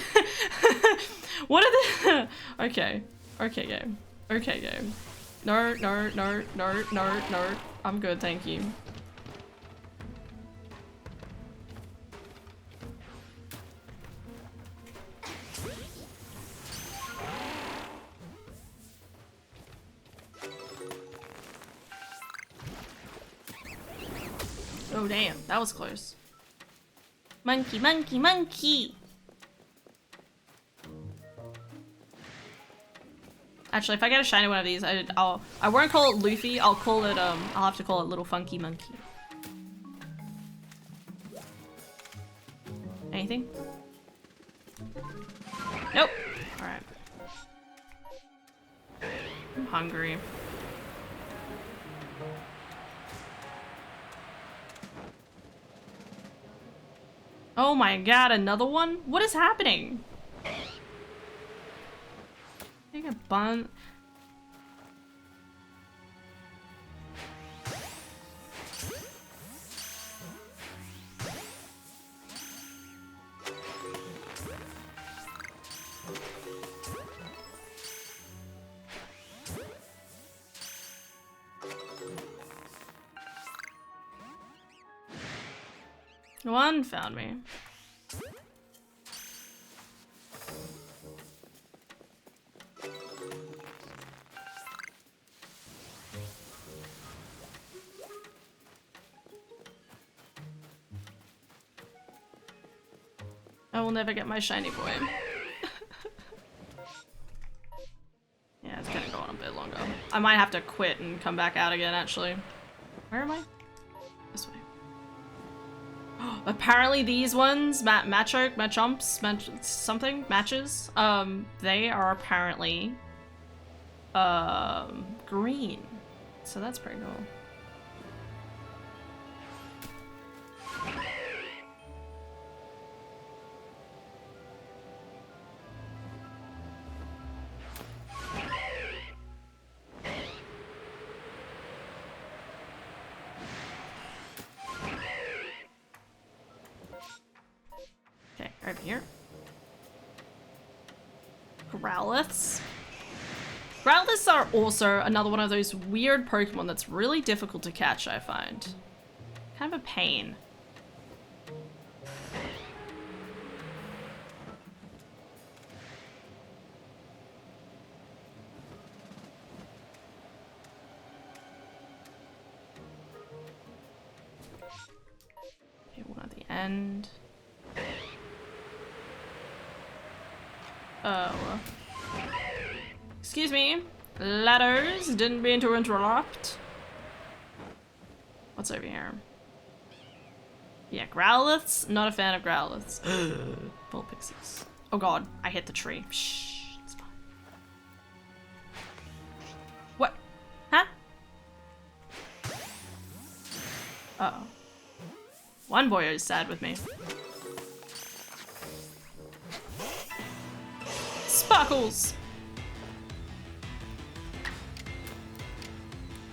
What are the? Okay. Okay, game. Okay, game. No, no, no, no, no, no. I'm good, thank you. Oh damn, that was close. Monkey, monkey, monkey! Actually, if I get a shiny one of these, I won't call it Luffy, I'll call it, I'll have to call it Little Funky Monkey. Anything? Nope. Alright. I'm hungry. Oh my god, another one? What is happening? bun. One found me. I will never get my shiny boy. Yeah, it's gonna go on a bit longer. I might have to quit and come back out again, actually. Where am I? This way. Apparently these ones, Machumps, something, matches, they are apparently, green. So that's pretty cool. Over here. Growliths. Growliths are also another one of those weird Pokemon that's really difficult to catch, I find. Kind of a pain. Okay, one at the end. Oh. Excuse me. Ladders, didn't mean to interrupt. What's over here? Yeah, Growliths. Not a fan of Growliths. Full pixies. Oh god, I hit the tree. Shh, it's fine. What? Huh? Uh-oh. One boy is sad with me. Sparkles!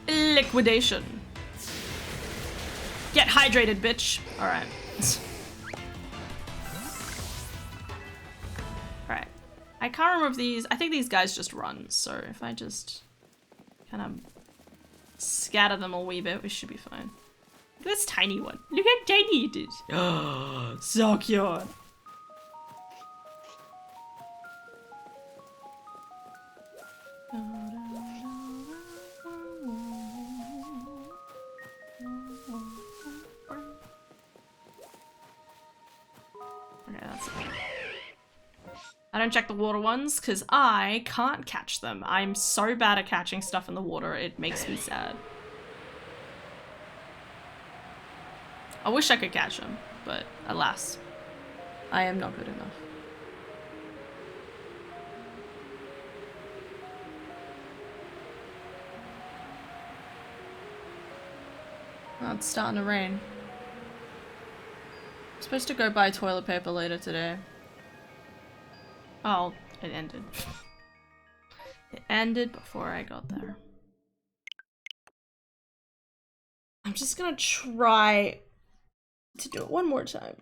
Liquidation. Get hydrated, bitch. Alright. Alright. I can't remember if these... I think these guys just run, so if I just kind of scatter them a wee bit, we should be fine. Look at this tiny one. Look how tiny it is. Oh, so cute. I don't check the water ones because I can't catch them. I'm so bad at catching stuff in the water, it makes me sad. I wish I could catch them, but alas, I am not good enough. Oh, it's starting to rain. I'm supposed to go buy toilet paper later today. Oh, it ended. It ended before I got there. I'm just gonna try to do it one more time.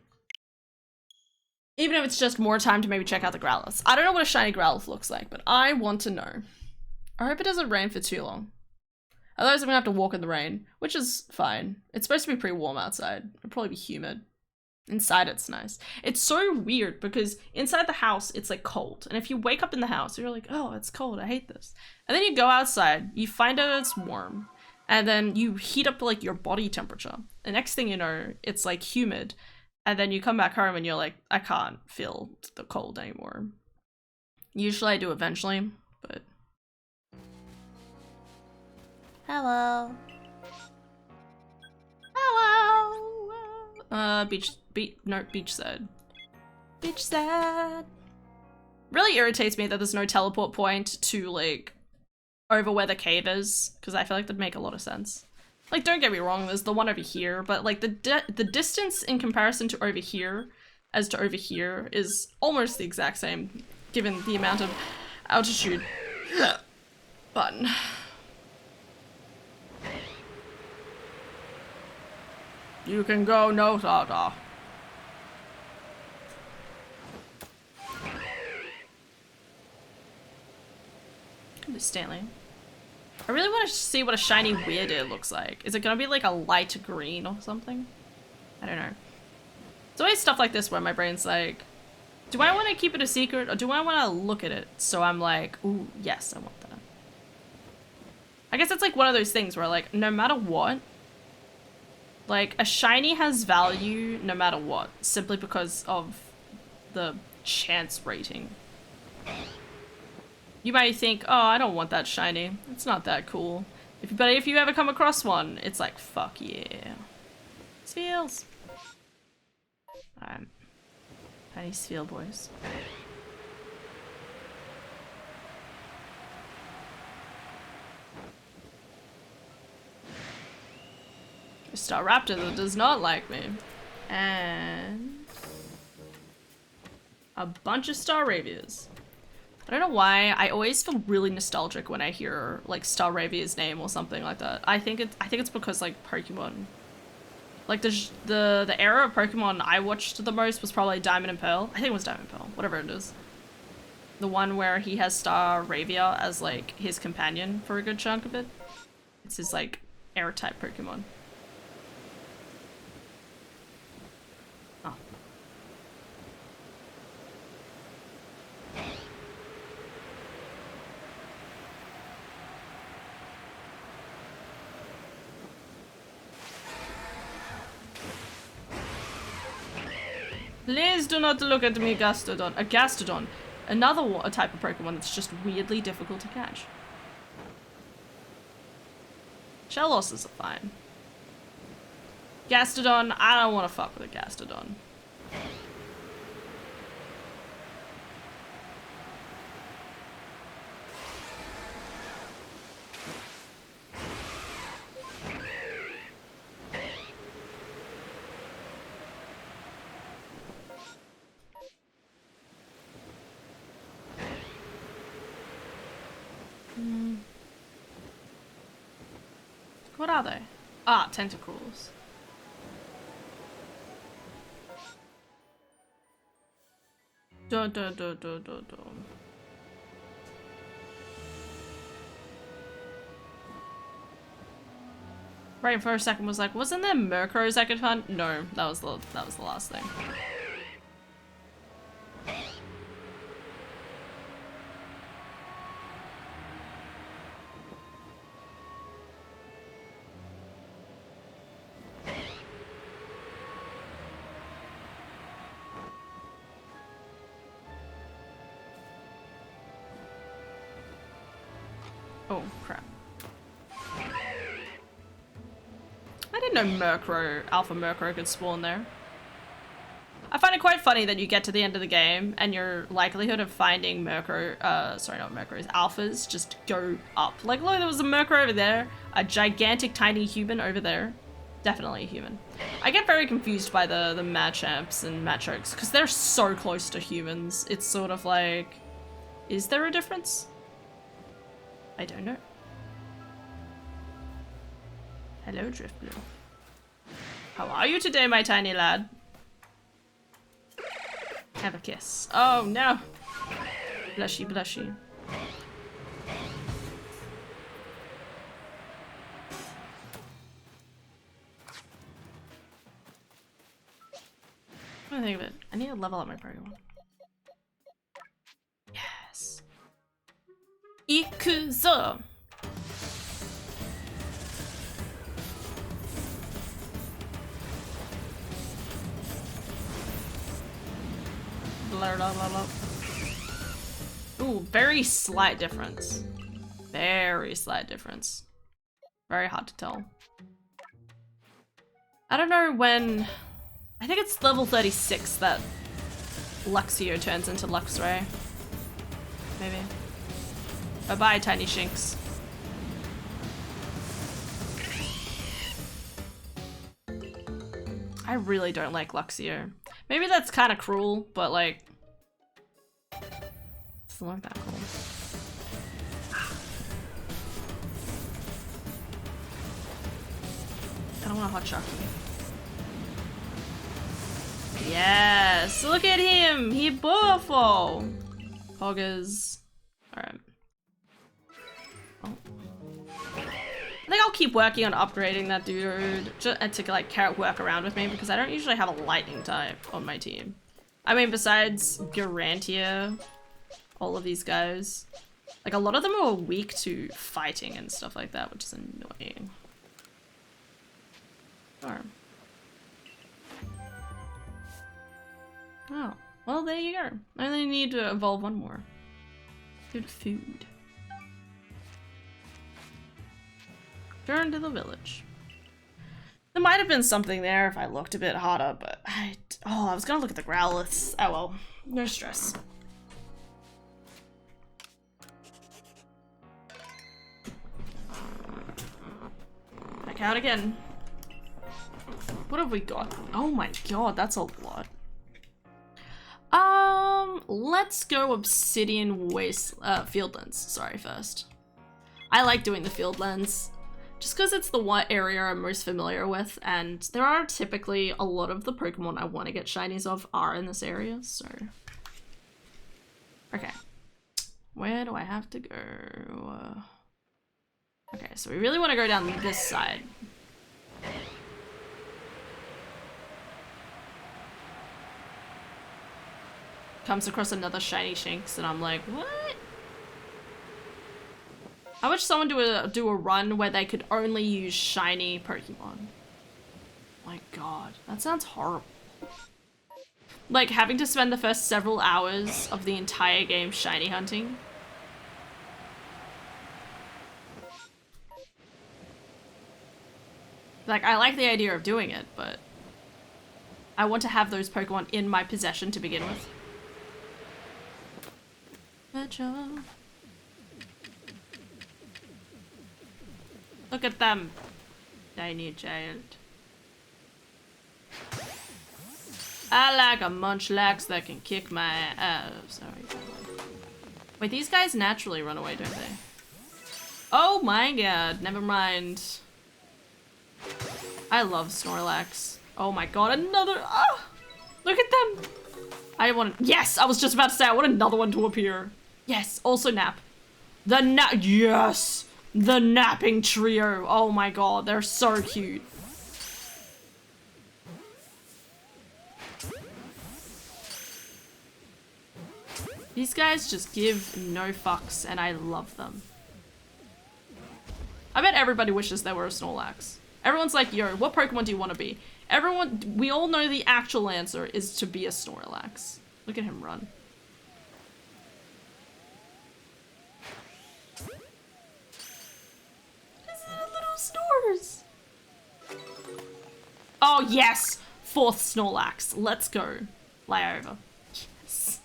Even if it's just more time to maybe check out the Growliths. I don't know what a shiny Growlith looks like, but I want to know. I hope it doesn't rain for too long. Otherwise I'm gonna have to walk in the rain, which is fine. It's supposed to be pretty warm outside. It'll probably be humid. Inside it's nice. It's so weird because inside the house it's like cold, and if you wake up in the house you're like, oh, it's cold, I hate this. And then you go outside, you find out it's warm, and then you heat up like your body temperature. The next thing you know, it's like humid, and then you come back home and you're like, I can't feel the cold anymore. Usually I do eventually, but... Hello. Hello. Beachside. Beachside. Really irritates me that there's no teleport point to like over where the cave is, because I feel like that'd make a lot of sense. Like, don't get me wrong, there's the one over here, but like the distance in comparison to over here as to over here is almost the exact same, given the amount of altitude Button. You can go, no Zada. Stanley. I really want to see what a shiny Weirdo looks like. Is it gonna be like a light green or something? I don't know. It's always stuff like this where my brain's like, do I want to keep it a secret or do I want to look at it? So I'm like, ooh, yes, I want that. I guess it's like one of those things where like, no matter what, like a shiny has value no matter what, simply because of the chance rating. You might think, oh, I don't want that shiny. It's not that cool. But if you ever come across one, it's like, fuck yeah. Spheels. Alright. Tiny Spheal boys. A Staraptor that does not like me. And a bunch of Staravias. I don't know why, I always feel really nostalgic when I hear like Staravia's name or something like that. I think it's because like Pokemon. Like the era of Pokemon I watched the most was probably Diamond and Pearl. I think it was Diamond and Pearl, whatever it is. The one where he has Staravia as like his companion for a good chunk of it. It's his like air type Pokemon. Oh. Please do not look at me, Gastrodon. A Gastrodon. Another type of Pokemon that's just weirdly difficult to catch. Shellos are fine. Gastrodon, I don't want to fuck with a Gastrodon. What are they? Ah, tentacles. Dun dun dun dun dun dun. Right, for a second was like, wasn't there Murkrows I could hunt? No, that was the last thing. Oh, crap. I didn't know Murkrow, Alpha Murkrow could spawn there. I find it quite funny that you get to the end of the game and your likelihood of finding Murkrow, sorry, not Murkrows, Alphas just go up. Like, look, there was a Murkrow over there, a gigantic tiny human over there. Definitely a human. I get very confused by the Machamps and Machoks because they're so close to humans. It's sort of like, is there a difference? I don't know. Hello, Driftblue. How are you today, my tiny lad? Have a kiss. Oh, no. Blushy, blushy. What do I think of it? I need to level up my Pokemon. Yes. Ikuzo! Blah, blah, blah, blah. Ooh, very slight difference. Very slight difference. Very hard to tell. I don't know when... I think it's level 36 that Luxio turns into Luxray. Maybe. Bye-bye, tiny Shinx. I really don't like Luxio. Maybe that's kind of cruel, but like... It's not that cool. kinda want a hot Chucky. Yes! Look at him! He beautiful! Poggers. Alright. Oh. I think I'll keep working on upgrading that dude to like work around with me because I don't usually have a lightning type on my team. I mean, besides Garantia, all of these guys, like a lot of them are weak to fighting and stuff like that, which is annoying. Oh, well there you go. I only need to evolve one more. Good food. Turn to the village. There might have been something there if I looked a bit harder, but I was gonna look at the Growliths. Oh well, no stress. Back out again. What have we got? Oh my god, that's a lot. Let's go Obsidian Waste, Fieldlands, sorry, first. I like doing the Fieldlands, just because it's the one area I'm most familiar with, and there are typically a lot of the Pokemon I want to get shinies of are in this area, so. Okay. Where do I have to go? Okay, so we really want to go down this side. Comes across another shiny Shinx and I'm like, what? I wish someone do a run where they could only use shiny Pokemon. My god, that sounds horrible. Like having to spend the first several hours of the entire game shiny hunting. Like, I like the idea of doing it, but I want to have those Pokemon in my possession to begin with. Look at them, tiny child. I like a munchlax that can kick my ass. Sorry. Wait, these guys naturally run away, don't they? Oh my god, never mind. I love Snorlax. Oh my god, another. Oh, look at them. I want. Yes, I was just about to say I want another one to appear. Yes, also nap. The nap. Yes, the napping trio. Oh my god, they're so cute. These guys just give no fucks, and I love them. I bet everybody wishes they were a Snorlax. Everyone's like, yo, what Pokemon do you want to be? Everyone, we all know the actual answer is to be a Snorlax. Look at him run. Little snores. Oh yes, fourth Snorlax. Let's go. Fly over. Yes.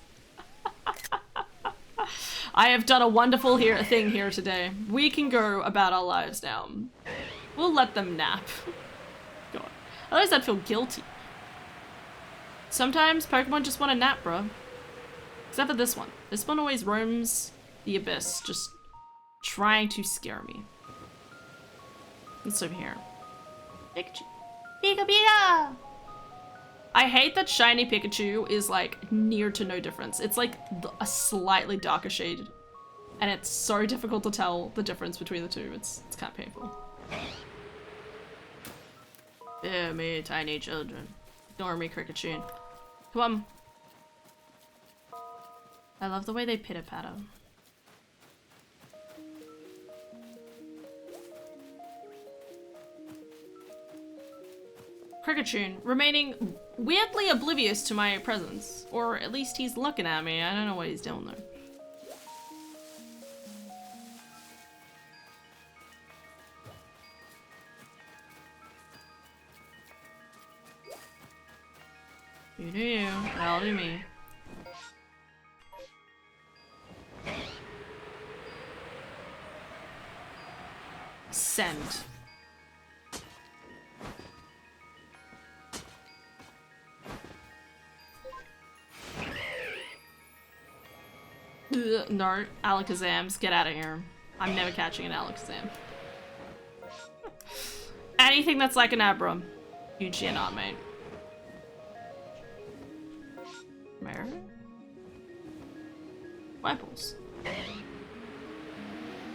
I have done a wonderful thing here today. We can go about our lives now. We'll let them nap. God, otherwise I'd feel guilty. Sometimes Pokemon just want to nap, bro. Except for this one. This one always roams the abyss, just trying to scare me. What's over here? Pikachu. Pika Pika! I hate that shiny Pikachu is like near to no difference. It's like a slightly darker shade. And it's so difficult to tell the difference between the two. It's kind of painful. Hear me, tiny children. Ignore me, Cricketune. Come on. I love the way they pitter-patter. Cricketune, remaining weirdly oblivious to my presence. Or at least he's looking at me. I don't know what he's doing though. You do you, I'll do me. Send. Ugh, no, Alakazams, get out of here. I'm never catching an Alakazam. Anything that's like an Abra. Huge not, mate. Where? Wurmples.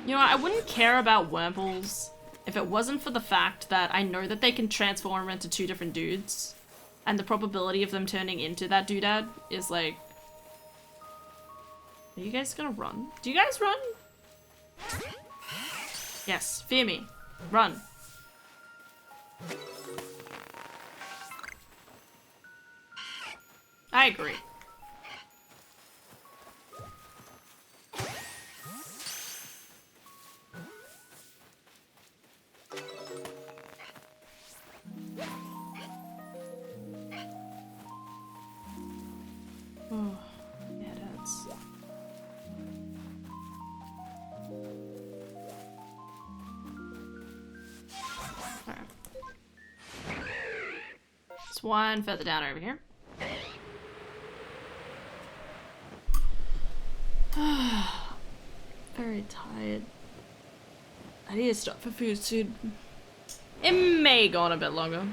You know what, I wouldn't care about Wurmples if it wasn't for the fact that I know that they can transform into 2 different dudes. And the probability of them turning into that doodad is like... Are you guys gonna run? Do you guys run? Yes, fear me. Run. I agree. Oh, yeah, it hurts. Alright. There's one further down over here. Very tired. I need to stop for food soon. It may go on a bit longer.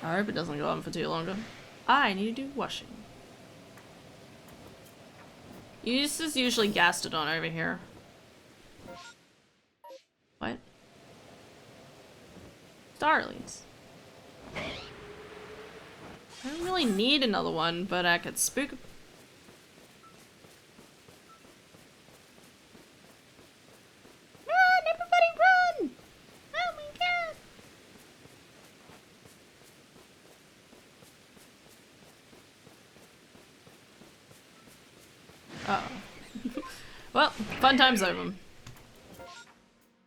I hope it doesn't go on for too longer. I need to do washing. This is usually Gastrodon over here. What? Starlies. I don't really need another one, but I could spook. Run! Everybody run! Oh my god! Uh-oh. Well, fun time's over.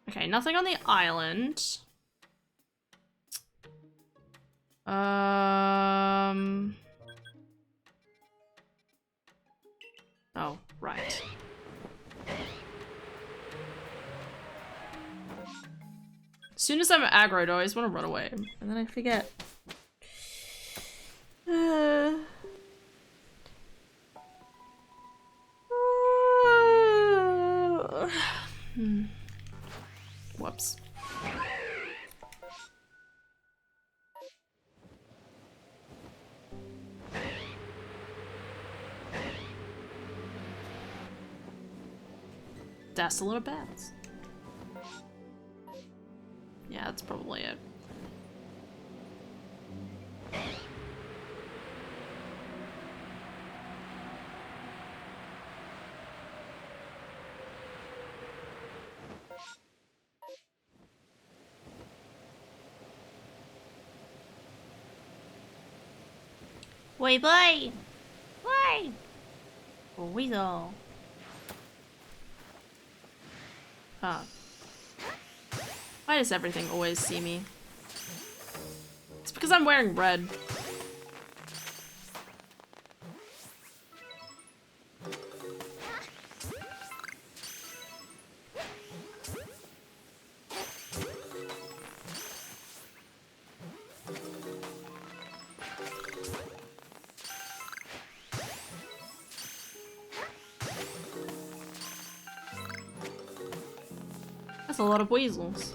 Okay, nothing on the island. Oh, right. As soon as I'm aggroed, I always want to run away, and then I forget. Whoops. That's a lot of bats. Yeah, that's probably it. Wait, boy! Why? Weasel. Huh. Why does everything always see me? It's because I'm wearing red. That's a lot of weasels.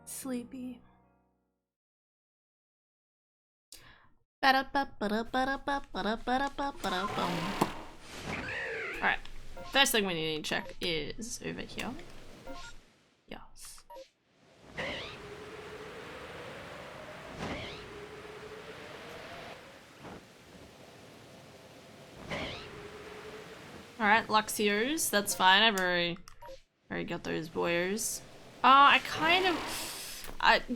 Sleepy. Alright, first thing we need to check is over here. Yes. Alright, Luxios. That's fine. I've already got those boyers. You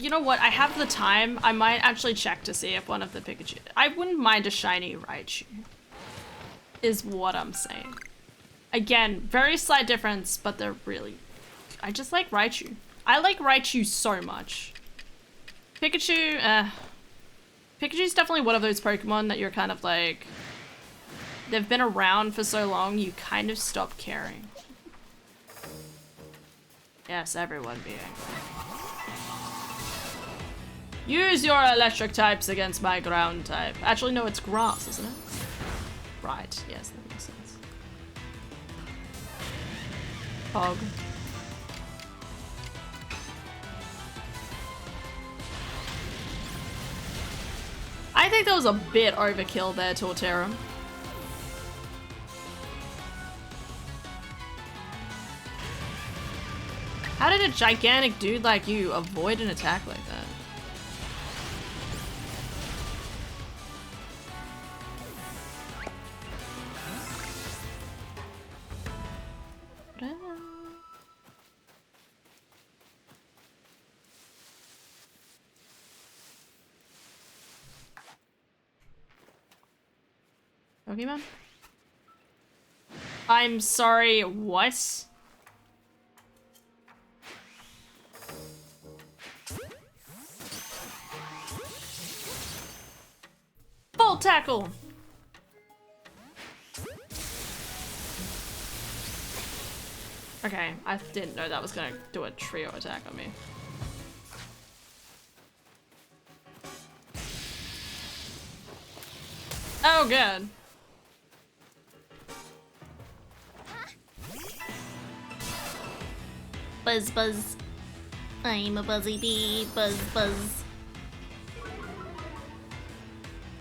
know what? I have the time. I might actually check to see if one of the Pikachu... I wouldn't mind a shiny Raichu. Is what I'm saying. Again, very slight difference, but they're really... I just like Raichu. I like Raichu so much. Pikachu, Pikachu's definitely one of those Pokemon that you're kind of like... They've been around for so long, you kind of stop caring. Yes, everyone be angry. Use your electric types against my ground type. Actually, no, it's grass, isn't it? Right, yes, that makes sense. Pog. I think that was a bit overkill there, Torterra. How did a gigantic dude like you avoid an attack like that? Pokemon? I'm sorry, what? Full tackle! Okay, I didn't know that was gonna do a trio attack on me. Oh, good. Buzz buzz. I'm a buzzy bee. Buzz buzz.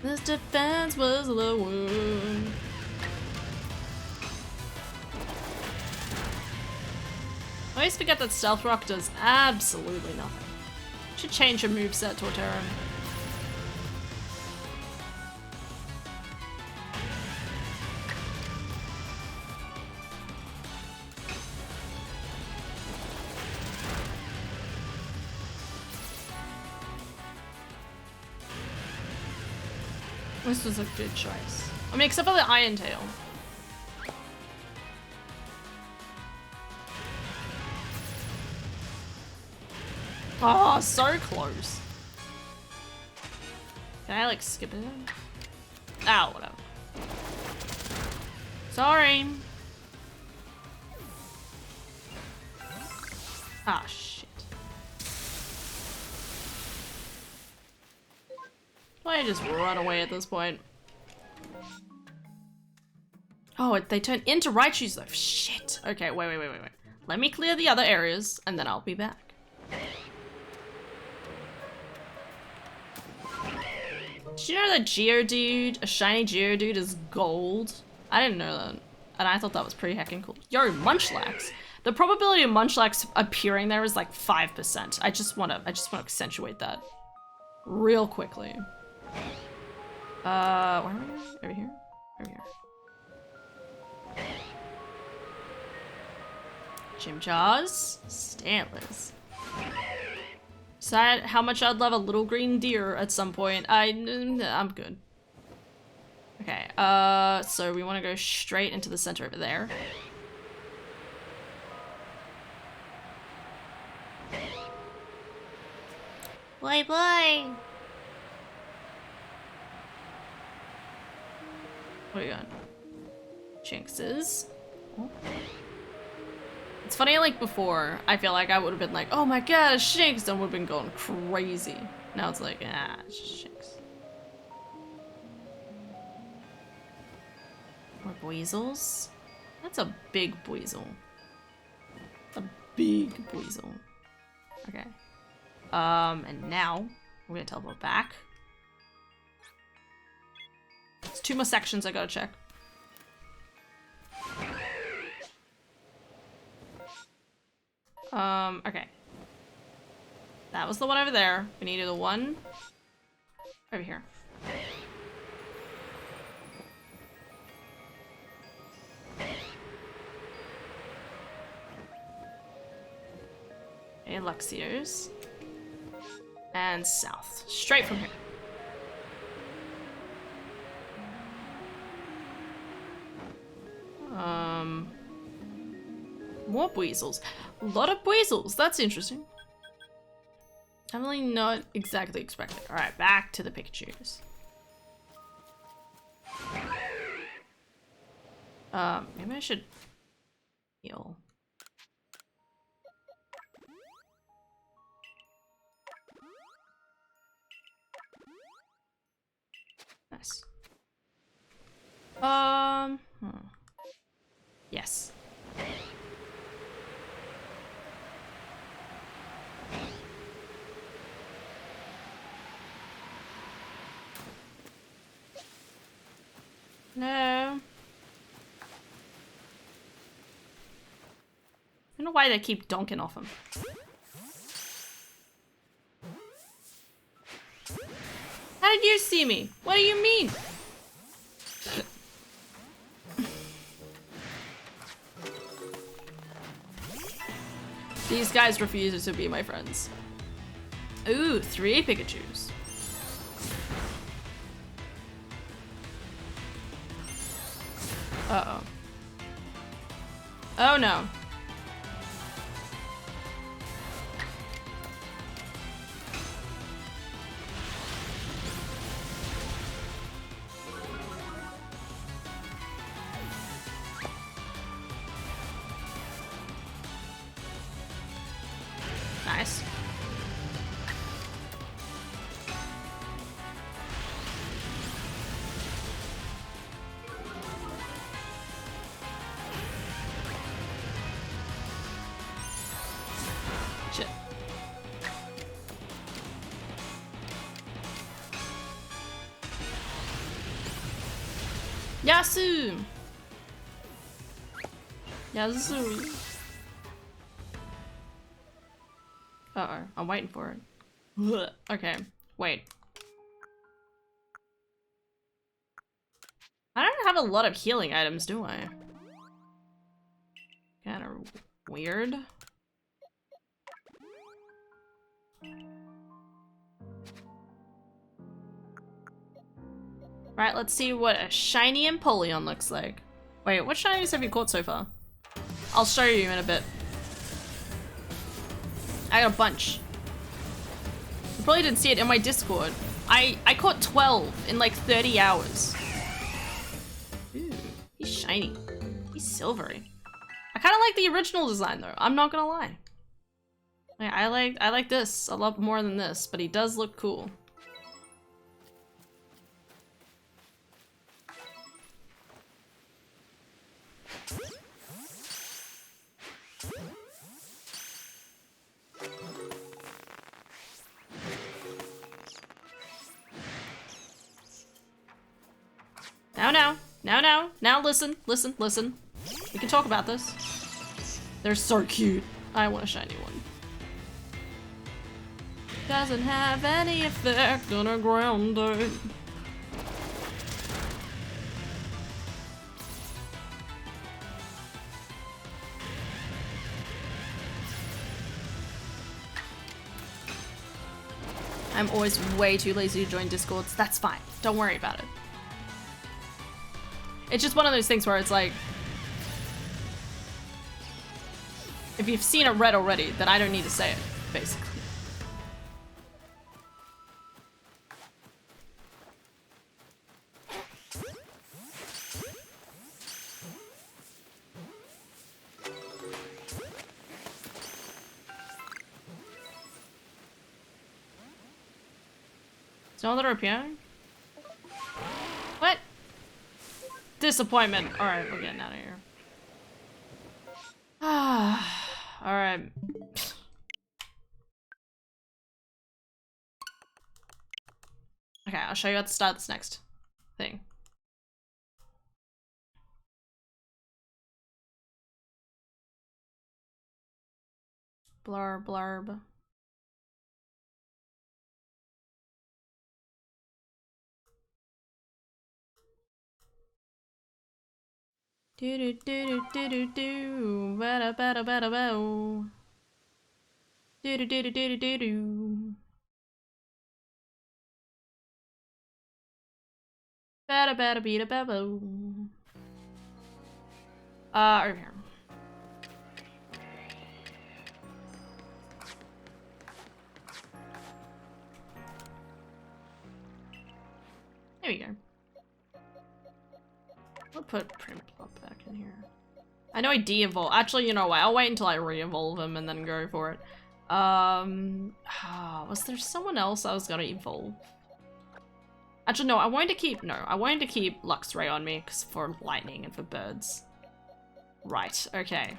This defense was the wound. I always forget that Stealth Rock does absolutely nothing. Should change your moveset, Torterra. This was a good choice. I mean, except for the Iron Tail. Oh, so close. Can I, like, skip it? Ow, whatever. Sorry. Ah, shit. Why just run away at this point? Oh, they turn into Raichus though. Shit. Okay, wait. Let me clear the other areas and then I'll be back. Did you know that Geodude, a shiny Geodude, is gold? I didn't know that. And I thought that was pretty heckin' cool. Yo, Munchlax. The probability of Munchlax appearing there is like 5%. I just wanna accentuate that real quickly. Where are we? Over here? Over here. Chimchars. Stantlers. Decide how much I'd love a little green deer at some point. I'm good. Okay, so we want to go straight into the center over there. Boy, boy. What do you got? Jinxes. Oh. It's funny, like before, I feel like I would have been like, oh my god, a Shinx, and would have been going crazy. Now it's like, ah, it's just Shinx. More Buizels? That's a big Buizel. A big Buizel. Okay. And now, we're gonna teleport back. There's 2 more sections I gotta check. Okay. That was the one over there. We needed the one over here. Luxio's. And south. Straight from here. More Buizels. A lot of Buizels. That's interesting. Definitely not exactly expected. Alright, back to the Pikachus. Maybe I should heal. Nice. Yes. No. I don't know why they keep donking off him. How did you see me? What do you mean? These guys refuse to be my friends. Ooh, 3 Pikachus. Uh-oh. Oh no. Nice. Shit. Yasu! Yasu! Uh-oh, I'm waiting for it. Okay, wait. I don't have a lot of healing items, do I? Kinda weird. Right, let's see what a shiny Empoleon looks like. Wait, what shinies have you caught so far? I'll show you in a bit. I got a bunch. You probably didn't see it in my Discord. I caught 12 in like 30 hours. Ooh, he's shiny. He's silvery. I kind of like the original design though. I'm not gonna lie. Like, I like this a lot more than this, but he does look cool. Now listen. We can talk about this. They're so cute. I want a shiny one. Doesn't have any effect on a grounder. I'm always way too lazy to join Discords. That's fine. Don't worry about it. It's just one of those things where it's like, if you've seen it read already, then I don't need to say it, basically. Is no other appearing? What? Disappointment. Alright, we're getting out of here. Alright. Okay, I'll show you how to start this next thing. Blurb, blurb. Do do do do do do do. Bada bada bada bow. Do do do do do do do. Bada bada beada babo. Over here. There we go. I'll put Primplop back in here. I know I de-evolve. Actually, you know what? I'll wait until I re-evolve him and then go for it. Was there someone else I was gonna evolve? Actually, no, I wanted to keep Luxray on me for lightning and for birds. Right, okay.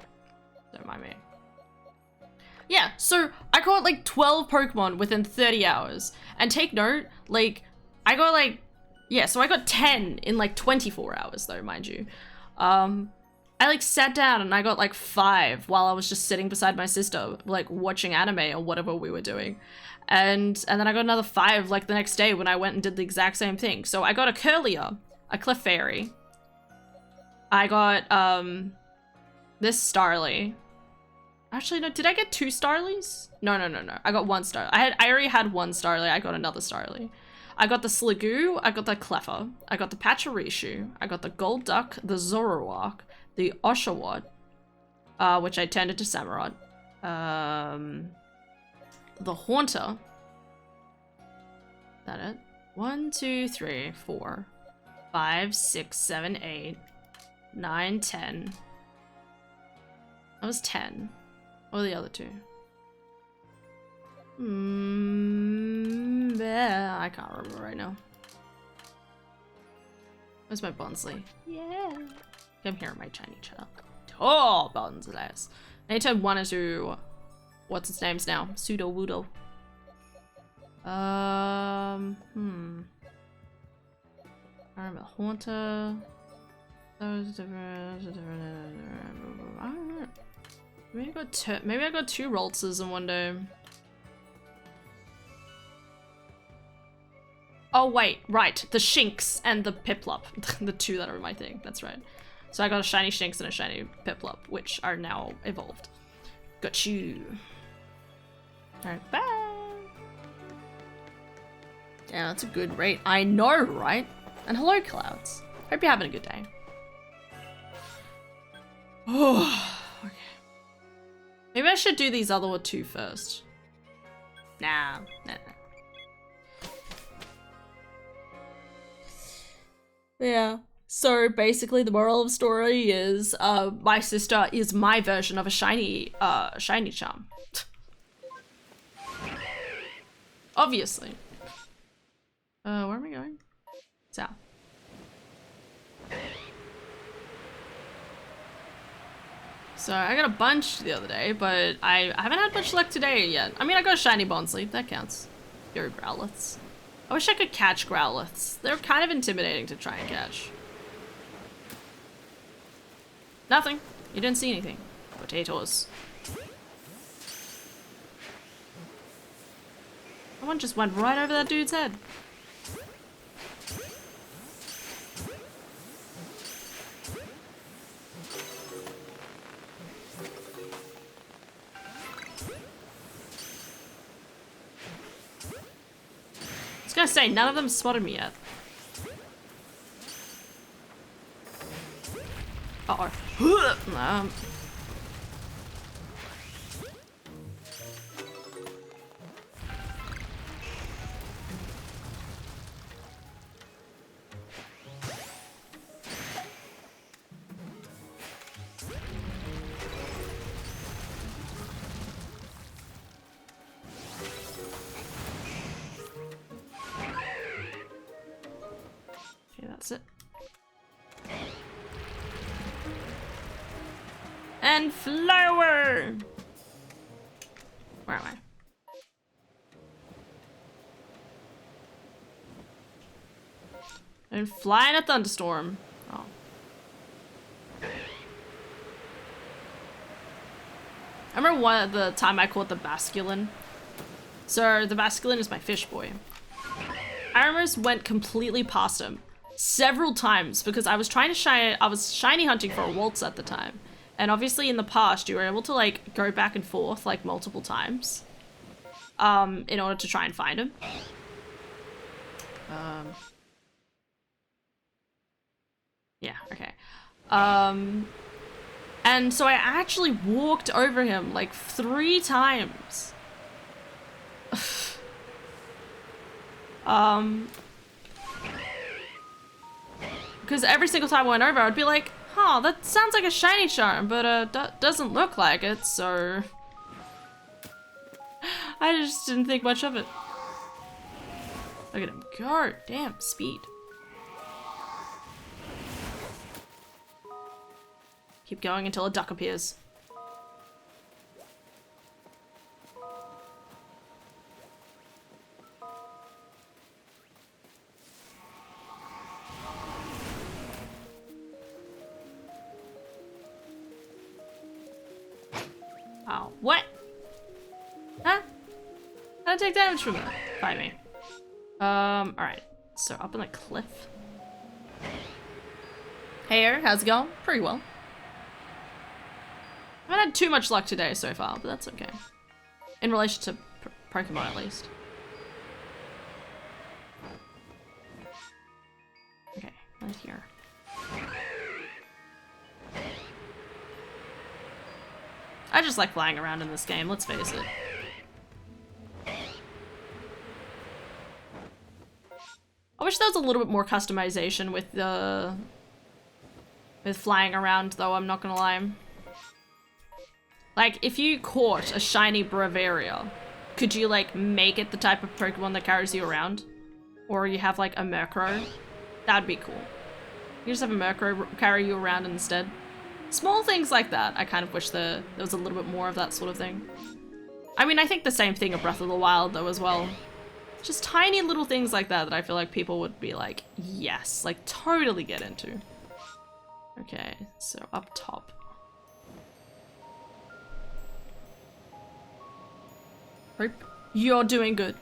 Don't mind me. Yeah, so I caught like 12 Pokemon within 30 hours. And take note, like, I got like, yeah, so I got 10 in like 24 hours though, mind you. I like sat down and I got like 5 while I was just sitting beside my sister, like watching anime or whatever we were doing. And then I got another 5 like the next day when I went and did the exact same thing. So I got a Curlier, a Clefairy. I got this Starly. Actually, no, did I get 2 Starlies? No. I got 1 Starly. I already had 1 Starly, I got another Starly. I got the Sliggoo, I got the Cleffa, I got the Pachirisu, I got the Golduck, the Zoroark, the Oshawott, which I turned into Samurott, the Haunter. Is that it? 1, 2, 3, 4, 5, 6, 7, 8, 9, 10. That was 10. What were the other 2? Yeah, I can't remember right now. Where's my Bonsley? Yeah. Come here, my shiny child. Oh, Bonsless. I need to turn 1 into what's its names now? Pseudo Woodle. I remember Haunter. Maybe I got 2 Roltzes in one day. Oh wait, right. The Shinx and the Piplup. The 2 that are my thing, that's right. So I got a shiny Shinx and a shiny Piplup, which are now evolved. Got you. Alright, bye! Yeah, that's a good rate. I know, right? And hello, Clouds. Hope you're having a good day. Oh, okay. Maybe I should do these other 2 first. Nah. Yeah. So basically the moral of the story is my sister is my version of a shiny charm. Obviously. Where am I going? South. So I got a bunch the other day, but I haven't had much luck today yet. I mean, I got a shiny Bonsley, that counts. You're Growliths. I wish I could catch Growliths. They're kind of intimidating to try and catch. Nothing. You didn't see anything. Potatoes. That one just went right over that dude's head. I was gonna say, none of them spotted me yet. Uh-oh. Okay, that's it. And flower! Where am I? And fly in a thunderstorm. Oh. I remember the time I caught the Basculin. So the Basculin is my fish boy. I almost went completely past him several times because I was trying to I was shiny hunting for a Waltz at the time. And obviously in the past you were able to like go back and forth like multiple times. in order to try and find him. Yeah, okay. And so I actually walked over him like 3 times. Because every single time I went over, I'd be like, huh, that sounds like a shiny charm, but doesn't look like it, so... I just didn't think much of it. Look at him go, damn, speed. Keep going until a duck appears. Oh, what? Huh? How did I take damage from that? Fight me. Alright. So up on the cliff. Hey, Eric, how's it going? Pretty well. I haven't had too much luck today so far, but that's okay. In relation to Pokemon, at least. Okay, right here. I just like flying around in this game, let's face it. I wish there was a little bit more customization with the... with flying around, though, I'm not gonna lie. Like, if you caught a shiny Bravaria, could you, like, make it the type of Pokemon that carries you around? Or you have, like, a Murkrow? That'd be cool. You just have a Murkrow carry you around instead. Small things like that, I kind of wish there was a little bit more of that sort of thing. I mean, I think the same thing of Breath of the Wild, though, as well. Just tiny little things like that I feel like people would be like, yes, like, totally get into. Okay, so up top. Hope. You're doing good.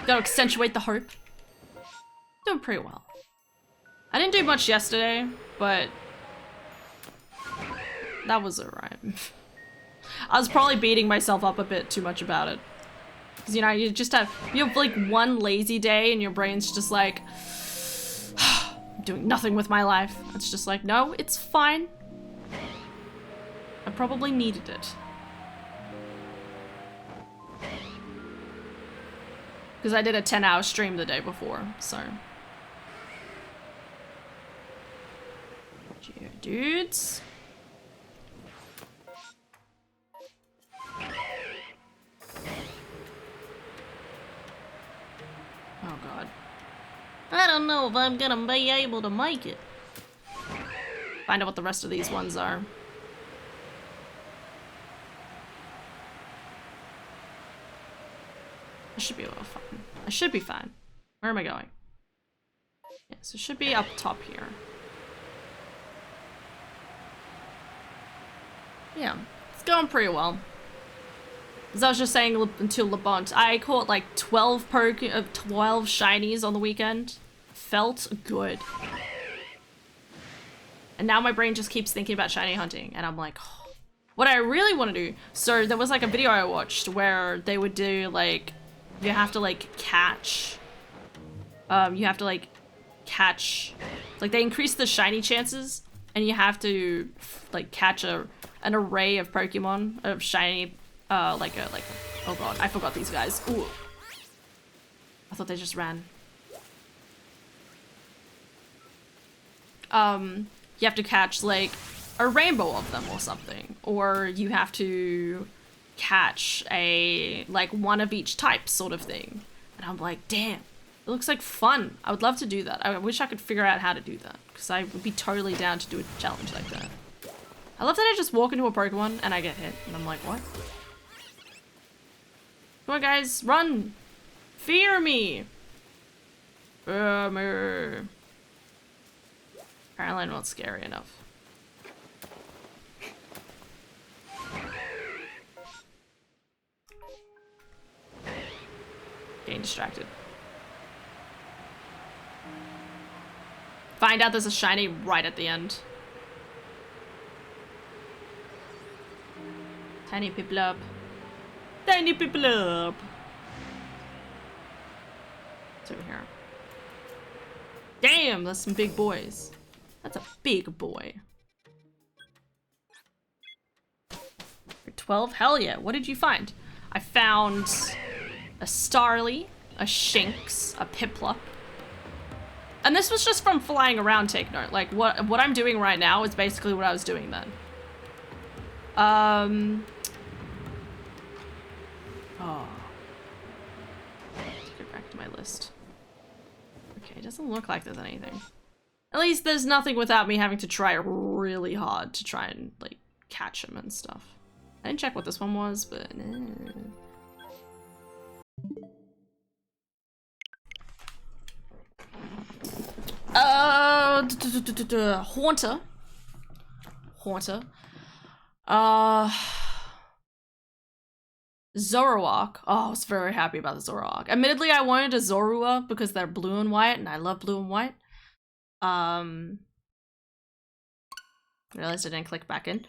Gotta accentuate the hope. Doing pretty well. I didn't do much yesterday, but that was alright. I was probably beating myself up a bit too much about it. Because, you know, you have like one lazy day and your brain's just like, I'm doing nothing with my life. It's just like, no, it's fine. I probably needed it. Because I did a 10-hour stream the day before, so. Dudes. Oh god. I don't know if I'm gonna be able to make it. Find out what the rest of these ones are. I should be able to find. I should be fine. Where am I going? Yes, it should be up top here. Yeah, it's going pretty well. As I was just saying to Labont, I caught like 12 shinies on the weekend. Felt good. And now my brain just keeps thinking about shiny hunting, and I'm like, oh. What I really want to do. So there was like a video I watched where they would do like, you have to like catch. Like they increase the shiny chances, and you have to like catch an array of Pokemon of shiny. Oh god, I forgot these guys. Ooh. I thought they just ran. You have to catch like a rainbow of them or something. Or you have to catch like one of each type sort of thing. And I'm like, damn, it looks like fun. I would love to do that. I wish I could figure out how to do that, because I would be totally down to do a challenge like that. I love that I just walk into a Pokemon and I get hit. And I'm like, what? Come on, guys, run! Fear me! Apparently I'm not scary enough. Getting distracted. Find out there's a shiny right at the end. Tiny people up. Tiny people up. What's over here? Damn, that's some big boys. That's a big boy. 12? Hell yeah. What did you find? I found a Starly, a Shinx, a Piplup. And this was just from flying around, take note. Like, what I'm doing right now is basically what I was doing then. Oh. Let's go back to my list. Okay, it doesn't look like there's anything. At least there's nothing without me having to try really hard to try and, like, catch him and stuff. I didn't check what this one was, but... Haunter. Haunter. Zoroark. Oh, I was very happy about the Zoroark. Admittedly, I wanted a Zorua because they're blue and white, and I love blue and white. Realized I didn't click back in.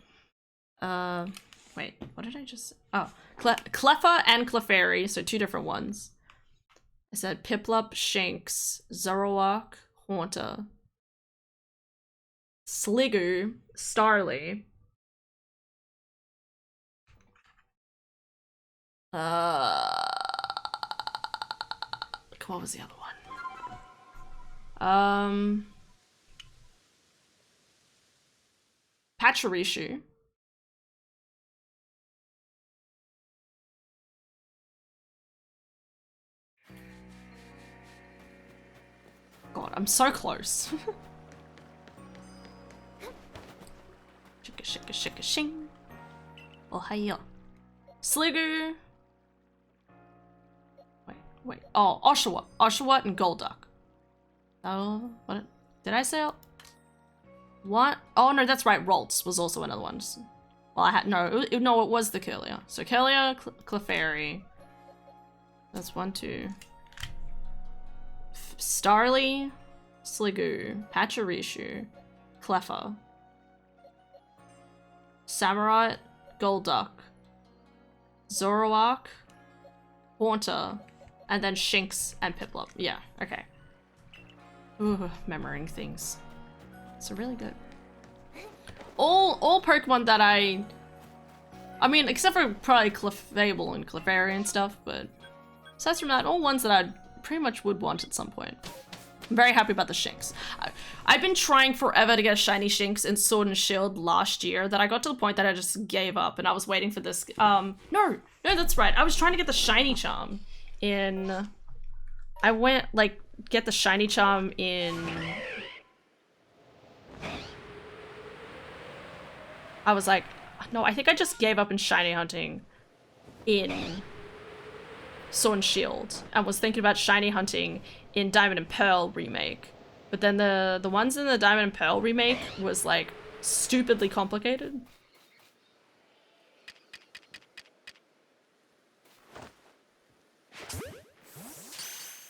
Wait, what did I just... Oh, Cleffa and Clefairy, so two different ones. I said Piplup, Shinx, Zoroark, Haunter, Sliggoo, Starly. What was the other one? Pachirisu. God, I'm so close. Shika shika shika shing. Ohio. Sliggoo. Wait. Oh, Oshawott. Oshawott and Golduck. Oh, what did I say? What? Oh no, that's right. Ralts was also another one. Well, I had no. It was the Kirlia. So Kirlia, Clefairy. That's 1, 2. Starly, Sliggoo, Pachirisu, Cleffa, Samurott, Golduck, Zoroark, Haunter, and then Shinx and Piplup. Yeah, okay. Ooh, remembering things. So really good. All Pokemon that I mean, except for probably Clefable and Clefairy and stuff, but aside from that, all ones that I pretty much would want at some point. I'm very happy about the Shinx. I've been trying forever to get a shiny Shinx in Sword and Shield last year that I got to the point that I just gave up and I was waiting for this. No, that's right. I was trying to get the shiny charm in... I went, like, get the shiny charm in... I was like, no, I think I just gave up in shiny hunting in Sword and Shield and was thinking about shiny hunting in Diamond and Pearl remake. But then the ones in the Diamond and Pearl remake was like stupidly complicated.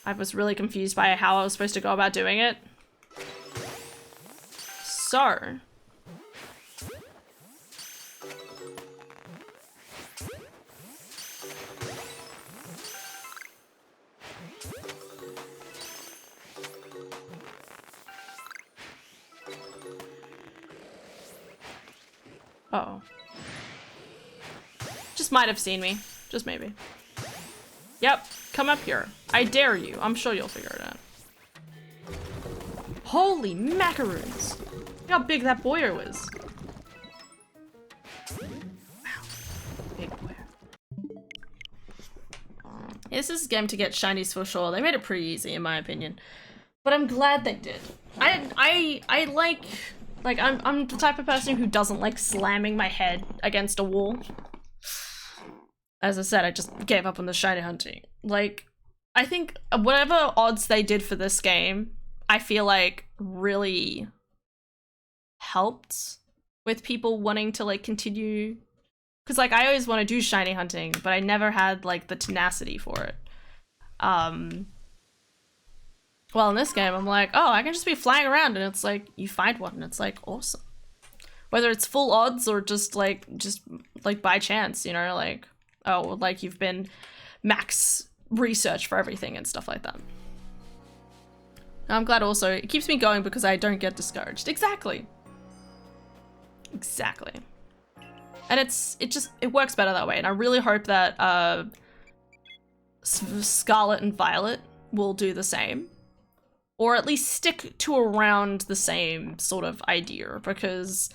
I was really confused by how I was supposed to go about doing it. So uh-oh. Just might have seen me. Just maybe. Yep, come up here. I dare you. I'm sure you'll figure it out. Holy macaroons! Look how big that boyer was. Wow. Big boyer. This is a game to get shinies for sure. They made it pretty easy in my opinion. But I'm glad they did. I like I'm the type of person who doesn't like slamming my head against a wall. As I said, I just gave up on the shiny hunting. Like, I think whatever odds they did for this game, I feel like really helped with people wanting to like continue. Because like I always want to do shiny hunting, but I never had like the tenacity for it. Well, in this game, I'm like, oh, I can just be flying around, and it's like, you find one, and it's like, awesome. Whether it's full odds or just like by chance, you know, like, oh, like you've been max research for everything and stuff like that. I'm glad also it keeps me going because I don't get discouraged. Exactly. Exactly. And it works better that way. And I really hope that Scarlet and Violet will do the same. Or at least stick to around the same sort of idea, because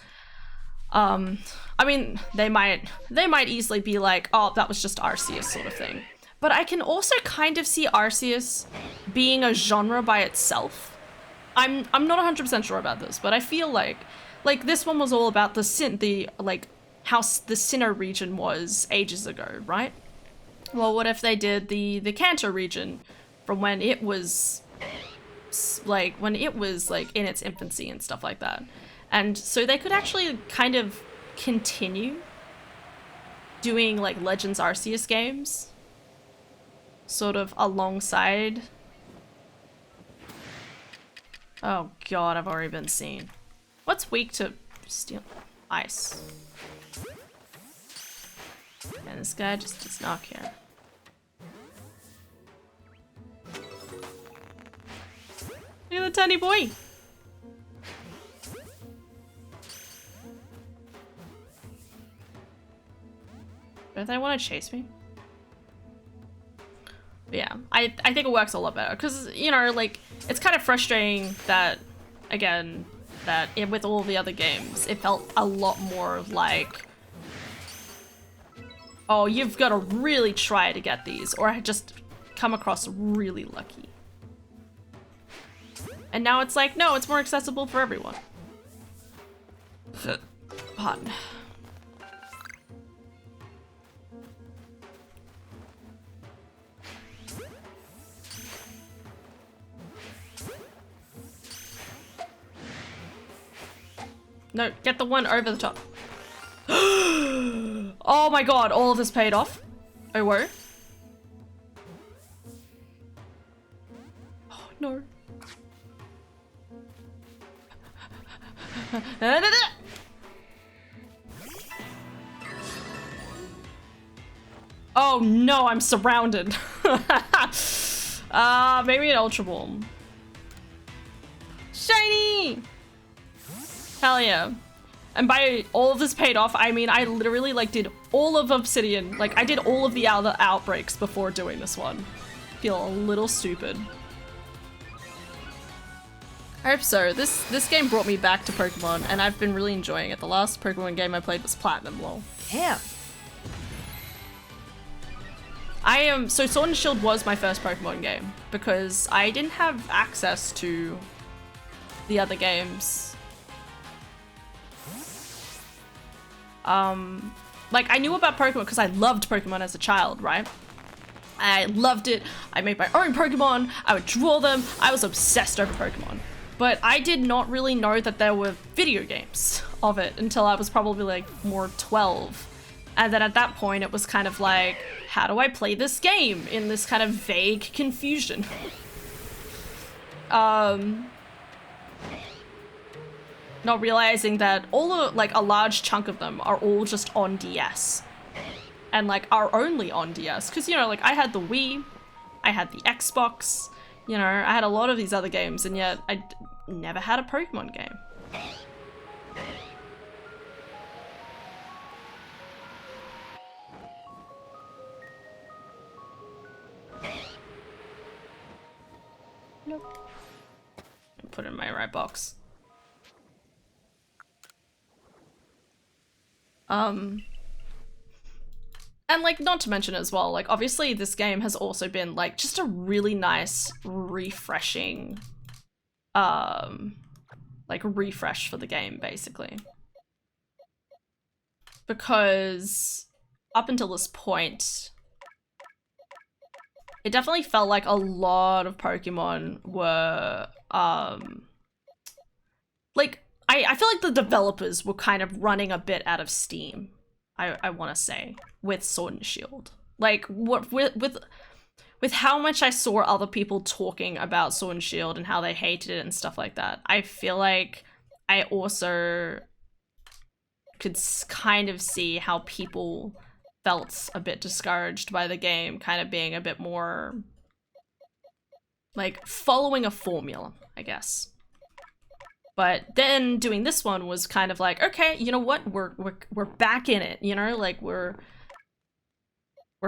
I mean, they might easily be like, oh, that was just Arceus sort of thing. But I can also kind of see Arceus being a genre by itself. I'm not 100% sure about this, but I feel like this one was all about the how the Sinnoh region was ages ago, right? Well, what if they did the Kanto region from when it was in its infancy and stuff like that. And so they could actually kind of continue doing like Legends Arceus games sort of alongside. Oh god, I've already been seen. What's weak to steel? Ice. And this guy just does not care. Look at the tiny boy! Don't they want to chase me? But yeah, I think it works a lot better because, you know, like, it's kind of frustrating that, again, with all the other games, it felt a lot more like, oh, you've got to really try to get these, or I just come across really lucky. And now it's like, no, it's more accessible for everyone. Pardon. No, get the one over the top. Oh my god, all of this paid off. Oh, whoa. Oh, no. Oh no, I'm surrounded. Maybe an Ultra Ball. Shiny! Hell yeah. And by all of this paid off, I mean I literally like did all of Obsidian. Like I did all of the other outbreaks before doing this one. Feel a little stupid. I hope so. This game brought me back to Pokemon and I've been really enjoying it. The last Pokemon game I played was Platinum, lol. Damn. So Sword and Shield was my first Pokemon game because I didn't have access to the other games. Like I knew about Pokemon because I loved Pokemon as a child, right? I loved it. I made my own Pokemon. I would draw them. I was obsessed over Pokemon. But I did not really know that there were video games of it until I was probably like more 12. And then at that point it was kind of like, how do I play this game in this kind of vague confusion? Not realizing that a large chunk of them are all just on DS. And like are only on DS. Cause you know, like I had the Wii, I had the Xbox, you know, I had a lot of these other games and yet I never had a Pokemon game. Nope. Put it in my right box. And like, not to mention as well, like obviously this game has also been like just a really nice refreshing like refresh for the game basically. Because up until this point it definitely felt like a lot of Pokemon were like I feel like the developers were kind of running a bit out of steam, I want to say, with Sword and Shield. Like, what with how much I saw other people talking about Sword and Shield and how they hated it and stuff like that, I feel like I also could kind of see how people felt a bit discouraged by the game kind of being a bit more like following a formula, I guess. But then doing this one was kind of like, okay, you know what? We're back in it, you know? Like we're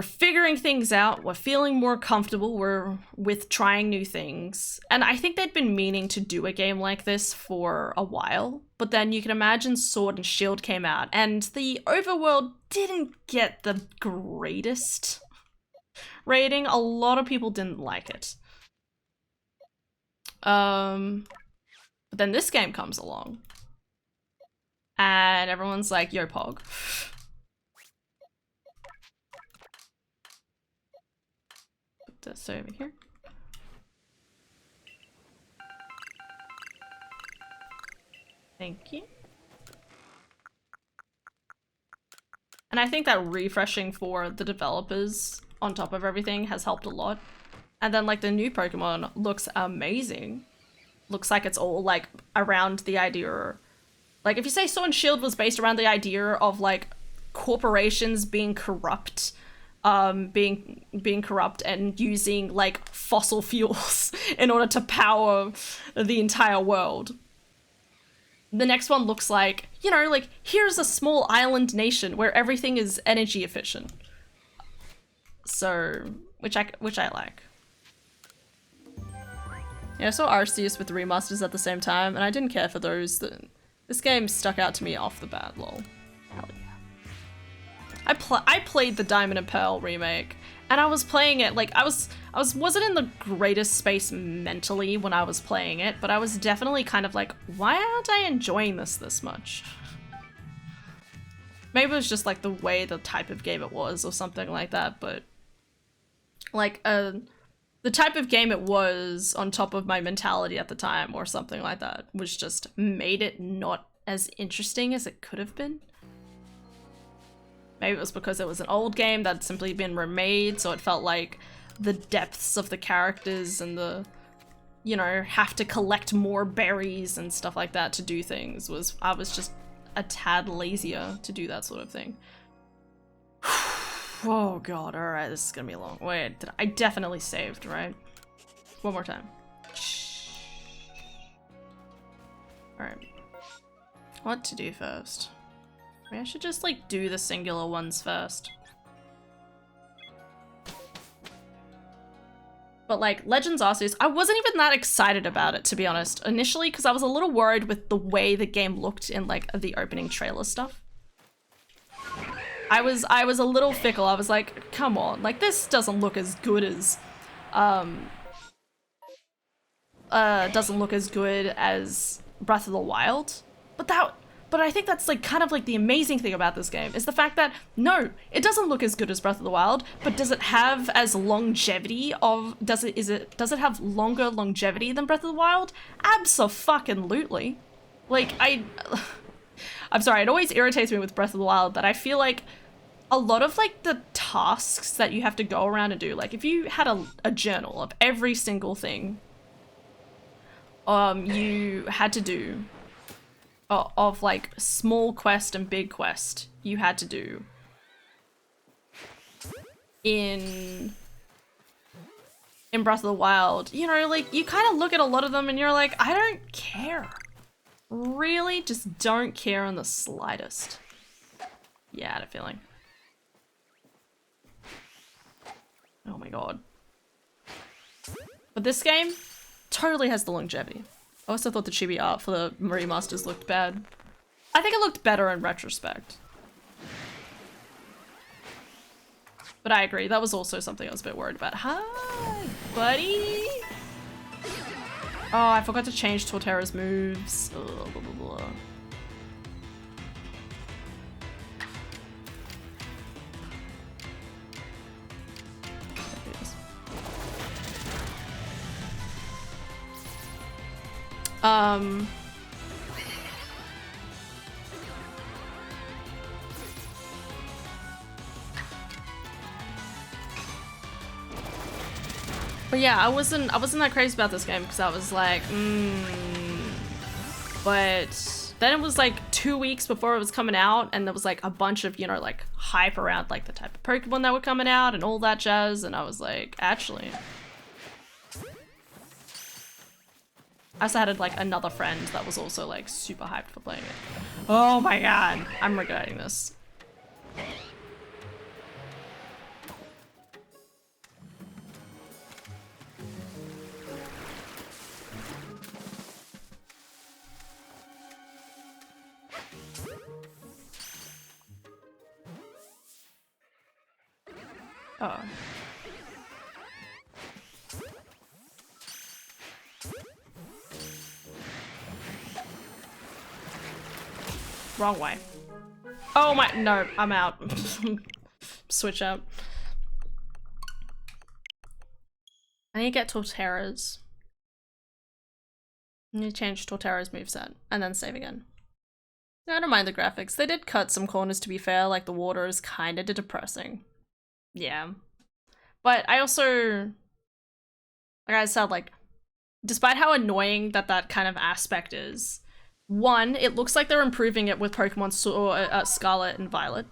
figuring things out. We're feeling more comfortable. We're with trying new things. And I think they'd been meaning to do a game like this for a while. But then you can imagine Sword and Shield came out and the overworld didn't get the greatest rating. A lot of people didn't like it. But then this game comes along. And everyone's like, yo, Pog. Put this over here. Thank you. And I think that refreshing for the developers on top of everything has helped a lot. And then like the new Pokemon looks amazing. Looks like it's all like around the idea, like if you say Sword and Shield was based around the idea of like corporations being corrupt, being corrupt and using like fossil fuels in order to power the entire world. The next one looks like, you know, like here's a small island nation where everything is energy efficient. So, which I like. Yeah, I saw Arceus with the remasters at the same time, and I didn't care for those. This game stuck out to me off the bat, lol. Hell yeah. I played the Diamond and Pearl remake, and I was playing it, like, I wasn't in the greatest space mentally when I was playing it, but I was definitely kind of like, why aren't I enjoying this much? Maybe it was just, like, the way, the type of game it was, or something like that, but... Like, the type of game it was on top of my mentality at the time or something like that was just made it not as interesting as it could have been. Maybe it was because it was an old game that had simply been remade, so it felt like the depths of the characters and the, you know, have to collect more berries and stuff like that to do things I was just a tad lazier to do that sort of thing. Oh god, alright, this is gonna be long. Wait, I definitely saved, right? One more time. Alright. What to do first? Maybe I should just, like, do the singular ones first. But, like, Legends Arceus, I wasn't even that excited about it, to be honest. Initially, because I was a little worried with the way the game looked in, like, the opening trailer stuff. I was a little fickle. I was like, come on, like this doesn't look as good as Breath of the Wild. But I think that's like kind of like the amazing thing about this game is the fact that no, it doesn't look as good as Breath of the Wild, but does it have as longevity of does it have longer longevity than Breath of the Wild? Abso-fucking-lutely. Like I'm sorry, it always irritates me with Breath of the Wild that I feel like a lot of like the tasks that you have to go around and do, like if you had a journal of every single thing you had to do of like small quest and big quest you had to do in Breath of the Wild, you know, like you kind of look at a lot of them and you're like, I don't care. Really just don't care in the slightest. Yeah, I had a feeling. Oh my god. But this game totally has the longevity. I also thought the chibi art for the remasters looked bad. I think it looked better in retrospect. But I agree, that was also something I was a bit worried about. Hi, buddy! Oh, I forgot to change Torterra's moves. Ugh, blah, blah, blah. But yeah, I wasn't that crazy about this game because I was like, But then it was like 2 weeks before it was coming out, and there was like a bunch of, you know, like hype around like the type of Pokemon that were coming out and all that jazz, and I was like, actually, I also had like another friend that was also like super hyped for playing it. Oh my god, I'm regretting this. Oh. Wrong way. Oh my, no, I'm out. Switch out. I need to get Torterra's. I need to change Torterra's moveset and then save again. I don't mind the graphics. They did cut some corners, to be fair, like the water is kind of depressing. Yeah. But I also, like I said, like, despite how annoying that kind of aspect is, one, it looks like they're improving it with Pokemon Scarlet and Violet.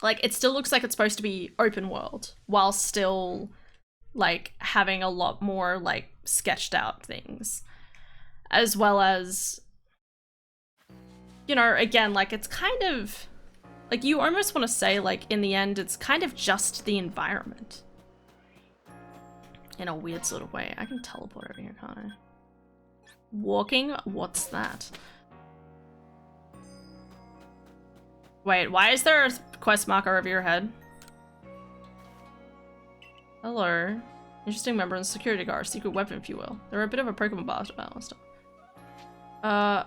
Like, it still looks like it's supposed to be open world, while still, like, having a lot more, like, sketched out things. As well as, you know, again, like, it's kind of, like, you almost want to say, like, in the end, it's kind of just the environment. In a weird sort of way. I can teleport over here, can't I? Walking? What's that? Wait, why is there a quest marker over your head? Hello. Interesting member in the security guard. Secret weapon, if you will. They're a bit of a Pokemon battle stuff.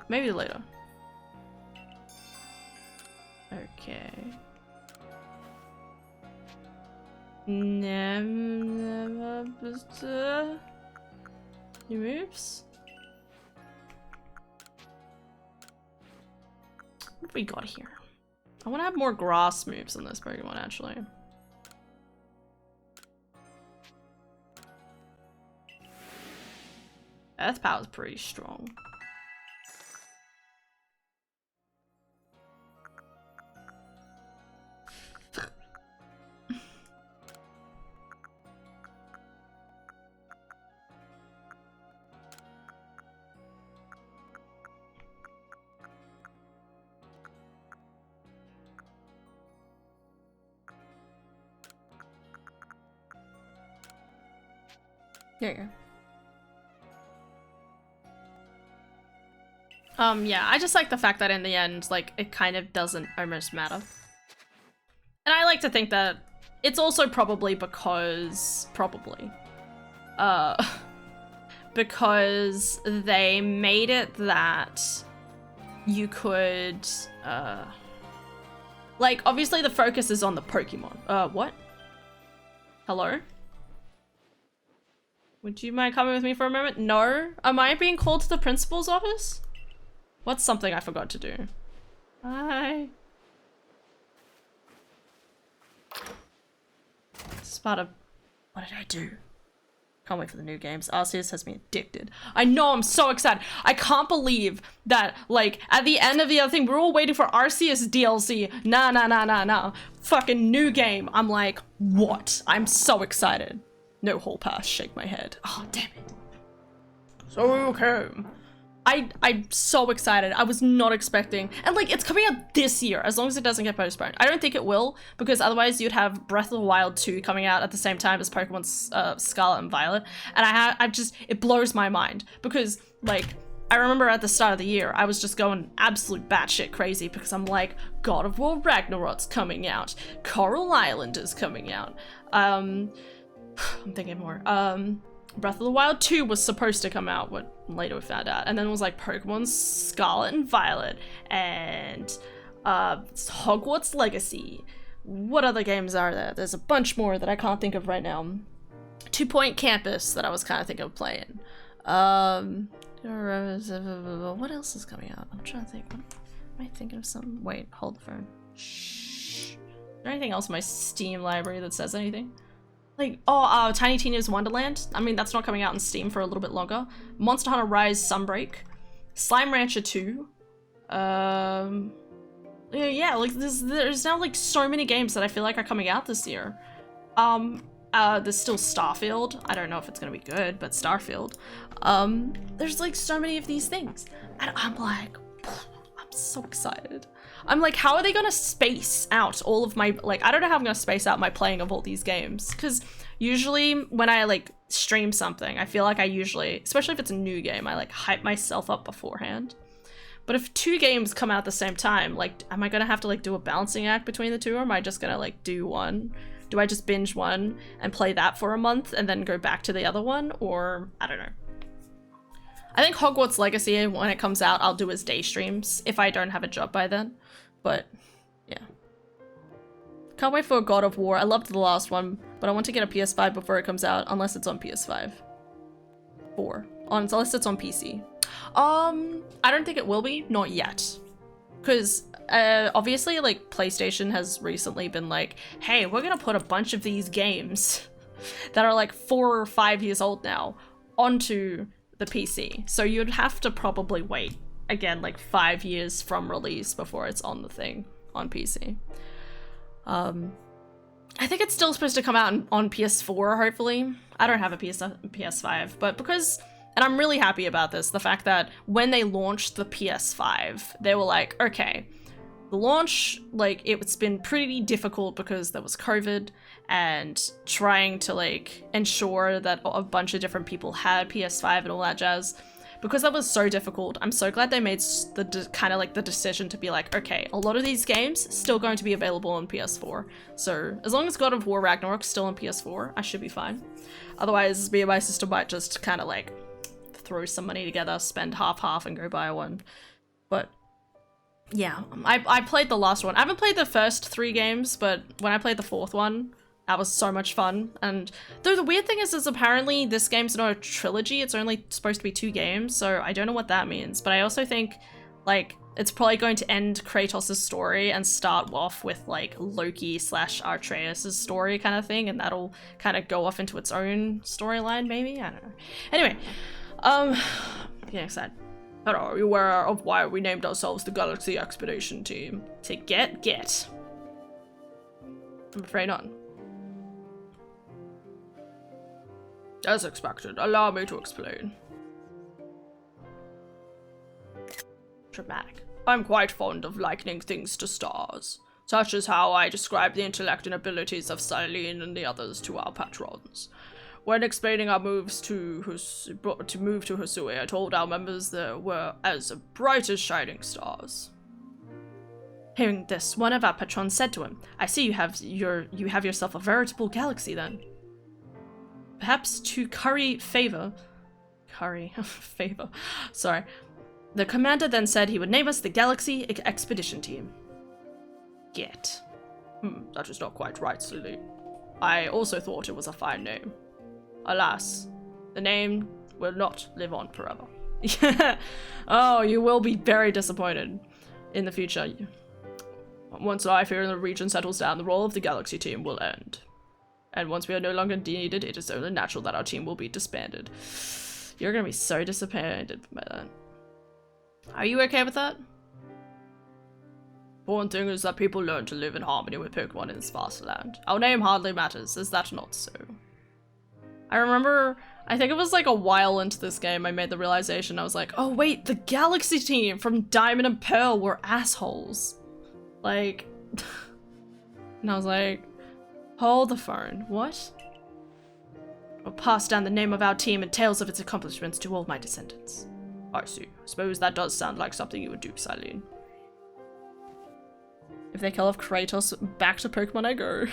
Maybe later. Okay. He moves. What have we got here? I want to have more grass moves in this Pokemon, actually. Earth Power is pretty strong. There you go. Yeah, I just like the fact that in the end, like, it kind of doesn't almost matter. And I like to think that it's also probably because, because they made it that you could, like, obviously the focus is on the Pokemon. What? Hello? Would you mind coming with me for a moment? No? Am I being called to the principal's office? What's something I forgot to do? Hi. Sparta. What did I do? Can't wait for the new games. Arceus has me addicted. I know, I'm so excited. I can't believe that, like, at the end of the other thing, we're all waiting for Arceus DLC. Nah. Fucking new game. I'm like, what? I'm so excited. No hall pass, shake my head. Oh, damn it. So okay. I'm so excited. I was not expecting, and like, it's coming out this year, as long as it doesn't get postponed. I don't think it will, because otherwise you'd have Breath of the Wild 2 coming out at the same time as Pokemon Scarlet and Violet, and it blows my mind, because, like, I remember at the start of the year, I was just going absolute batshit crazy, because I'm like, God of War Ragnarok's coming out, Coral Island is coming out, I'm thinking more, Breath of the Wild 2 was supposed to come out, what later we found out, and then it was like Pokemon Scarlet and Violet, and Hogwarts Legacy. What other games are there? There's a bunch more that I can't think of right now. 2 Point Campus that I was kind of thinking of playing. What else is coming out? I'm trying to think. Am I thinking of something? Wait, hold the phone. Shh. Is there anything else in my Steam library that says anything? Like, Tiny Tina's Wonderland. I mean, that's not coming out on Steam for a little bit longer. Monster Hunter Rise Sunbreak. Slime Rancher 2. Yeah, like, there's now, like, so many games that I feel like are coming out this year. And there's still Starfield. I don't know if it's gonna be good, but Starfield. There's like so many of these things. And I'm like, I'm so excited. I'm like, how are they gonna space out all of my, like, I don't know how I'm gonna space out my playing of all these games. Because usually when I like stream something, I feel like I usually, especially if it's a new game, I like hype myself up beforehand. But if 2 games come out at the same time, like, am I gonna have to like do a balancing act between the 2, or am I just gonna like do one? Do I just binge one and play that for a month and then go back to the other one? Or, I don't know. I think Hogwarts Legacy, when it comes out, I'll do as day streams if I don't have a job by then. But, yeah. Can't wait for God of War. I loved the last one, but I want to get a PS5 before it comes out, unless it's on PS5. Unless it's on PC. I don't think it will be. Not yet. Because, obviously, like, PlayStation has recently been like, hey, we're gonna put a bunch of these games that are like 4 or 5 years old now onto the PC. So you'd have to probably wait, again, like 5 years from release before it's on the thing on PC. I think it's still supposed to come out on PS4, hopefully. I don't have a PS5, but because, and I'm really happy about this, the fact that when they launched the PS5, they were like, okay, the launch, like, it's been pretty difficult because there was COVID and trying to, like, ensure that a bunch of different people had PS5 and all that jazz. Because that was so difficult, I'm so glad they made the kind of like the decision to be like, okay, a lot of these games still going to be available on PS4. So as long as God of War Ragnarok's still on PS4, I should be fine. Otherwise, me and my sister might just kind of like throw some money together, spend half and go buy one. But yeah, I played the last one. I haven't played the first 3 games, but when I played the 4th one, that was so much fun. And though the weird thing is apparently this game's not a trilogy, it's only supposed to be 2 games, so I don't know what that means. But I also think, like, it's probably going to end Kratos' story and start off with, like, Loki / Arceus' story kind of thing, and that'll kind of go off into its own storyline, maybe? I don't know. Anyway, getting excited. But are you aware of why we named ourselves the Galaxy Expedition Team? To get. I'm afraid not. As expected, allow me to explain. Dramatic. I'm quite fond of likening things to stars, such as how I describe the intellect and abilities of Silene and the others to our patrons. When explaining our moves to move to Hisui, I told our members they were as bright as shining stars. Hearing this, one of our patrons said to him, "I see you have yourself a veritable galaxy then." Perhaps to curry favor, sorry. The commander then said he would name us the Galaxy Expedition Team. Get. That is not quite right, Silly. I also thought it was a fine name. Alas, the name will not live on forever. Oh, you will be very disappointed in the future. Once life here in the region settles down, the role of the Galaxy Team will end. And once we are no longer needed, it is only natural that our team will be disbanded. You're gonna be so disappointed by that. Are you okay with that? Important thing is that people learn to live in harmony with Pokemon in this vast land. Our name hardly matters, is that not so? I remember, I think it was like a while into this game, I made the realization, I was like, oh wait, the Galaxy Team from Diamond and Pearl were assholes. Like, and I was like, hold the phone, what? I'll pass down the name of our team and tales of its accomplishments to all my descendants. I see. I suppose that does sound like something you would do, Silene. If they kill off Kratos, back to Pokemon I go.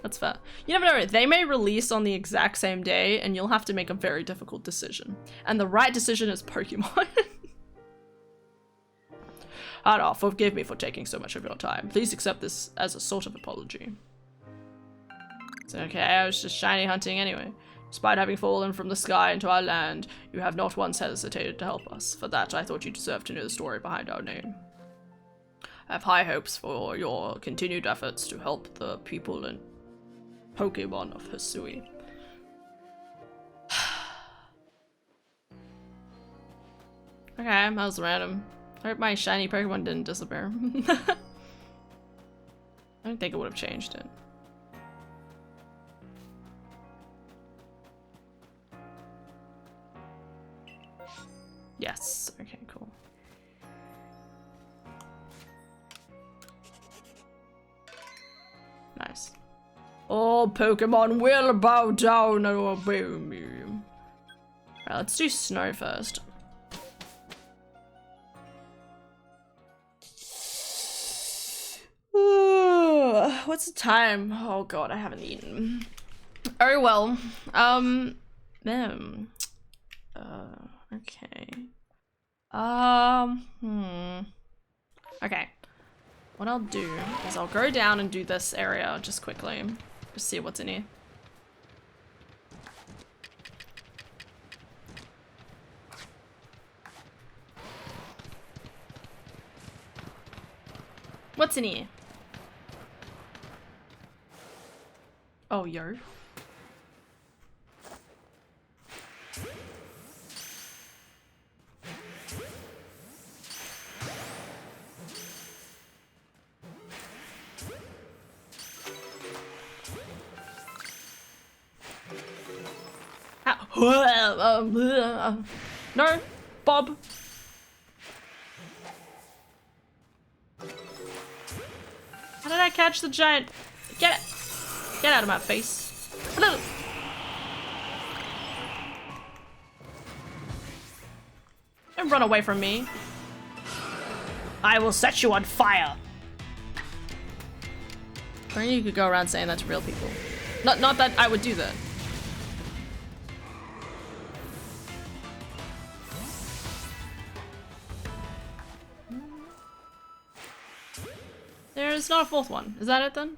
That's fair. You never know, they may release on the exact same day and you'll have to make a very difficult decision. And the right decision is Pokemon. Hada, forgive me for taking so much of your time. Please accept this as a sort of apology. It's okay, I was just shiny hunting anyway. Despite having fallen from the sky into our land, you have not once hesitated to help us. For that, I thought you deserved to know the story behind our name. I have high hopes for your continued efforts to help the people and Pokemon of Hisui. Okay, that was random. I hope my shiny Pokemon didn't disappear. I don't think it would have changed it. Yes. Okay, cool. Nice. All Pokemon will bow down and obey me. Alright, let's do snow first. What's the time? Oh god, I haven't eaten. Oh well. Okay. Okay. What I'll do is I'll go down and do this area just quickly. Just see what's in here. What's in here? Oh, yo. No, Bob. How did I catch the giant? Get out of my face. Don't run away from me. I will set you on fire. I think you could go around saying that to real people. Not that I would do that. There's not a fourth one. Is that it then?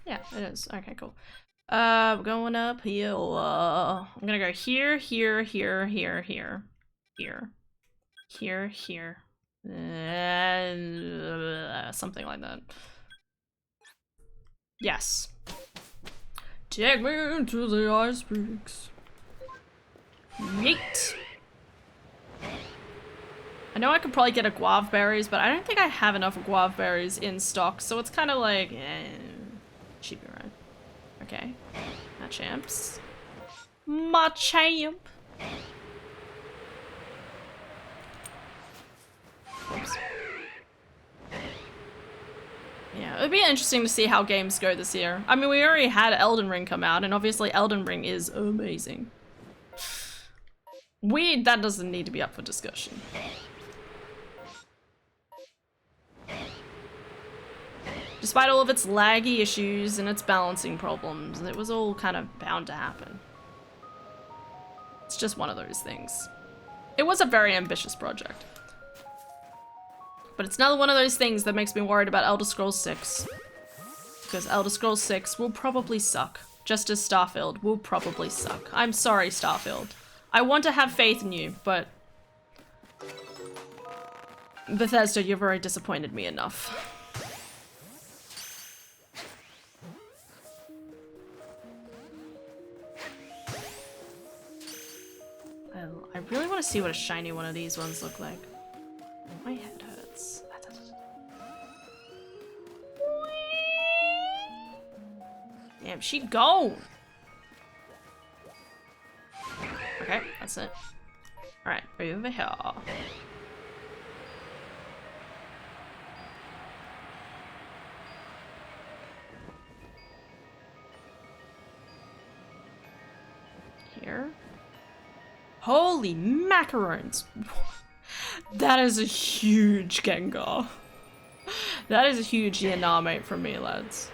Yeah, it is. Okay, cool. We're going up here. I'm gonna go here, here, here, here, here, here, here, here. Something like that. Yes. Take me into the ice peaks. Yeet. I know I could probably get a guava berries, but I don't think I have enough guava berries in stock, so it's kind of like, should be right. Okay, my champs. My champ. Oops. Yeah, it'd be interesting to see how games go this year. I mean, we already had Elden Ring come out, and obviously Elden Ring is amazing. That doesn't need to be up for discussion. Despite all of its laggy issues and its balancing problems, it was all kind of bound to happen. It's just one of those things. It was a very ambitious project. But it's another one of those things that makes me worried about Elder Scrolls 6. Because Elder Scrolls 6 will probably suck. Just as Starfield will probably suck. I'm sorry, Starfield. I want to have faith in you, but... Bethesda, you've already disappointed me enough. I really want to see what a shiny one of these ones look like. My head hurts. Damn, she gone. Okay, that's it. Alright, over here. Here. Holy macarons! That is a huge Gengar. That is a huge Yaname from me, lads.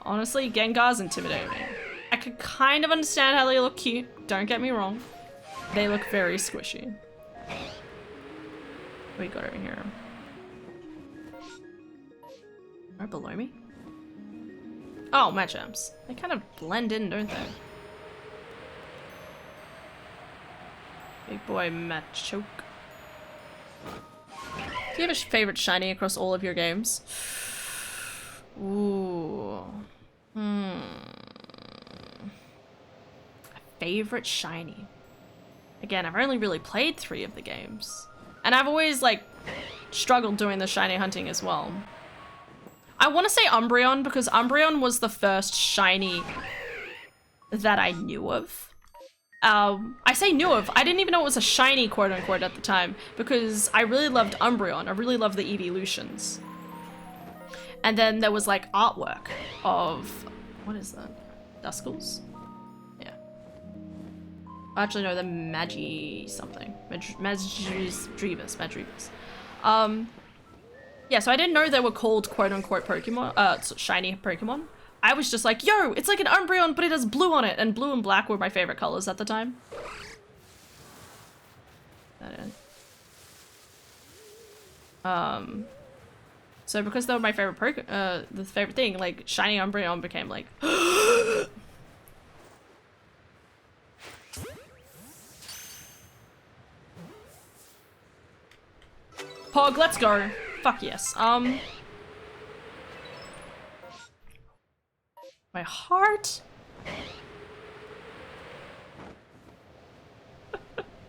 Honestly, Gengar's intimidating. I could kind of understand how they look cute, don't get me wrong. They look very squishy. What we got over here? Right below me? Oh, Machamps. They kind of blend in, don't they? Big boy Machoke. Do you have a favorite shiny across all of your games? Ooh. A favorite shiny. Again, I've only really played 3 of the games. And I've always, like, struggled doing the shiny hunting as well. I want to say Umbreon because Umbreon was the first shiny that I knew of. I say knew of, I didn't even know it was a shiny quote unquote at the time because I really loved Umbreon, I really loved the evolutions. And then there was like artwork of, what is that? Duskulls? Yeah. Actually no, they're Magi something. Madrivas. Yeah, so I didn't know they were called quote unquote Pokemon, shiny Pokemon. I was just like, yo, it's like an Umbreon, but it has blue on it, and blue and black were my favorite colors at the time. So because they were my favorite the favorite thing, like shiny Umbreon became like Pog, let's go. Fuck yes. My heart.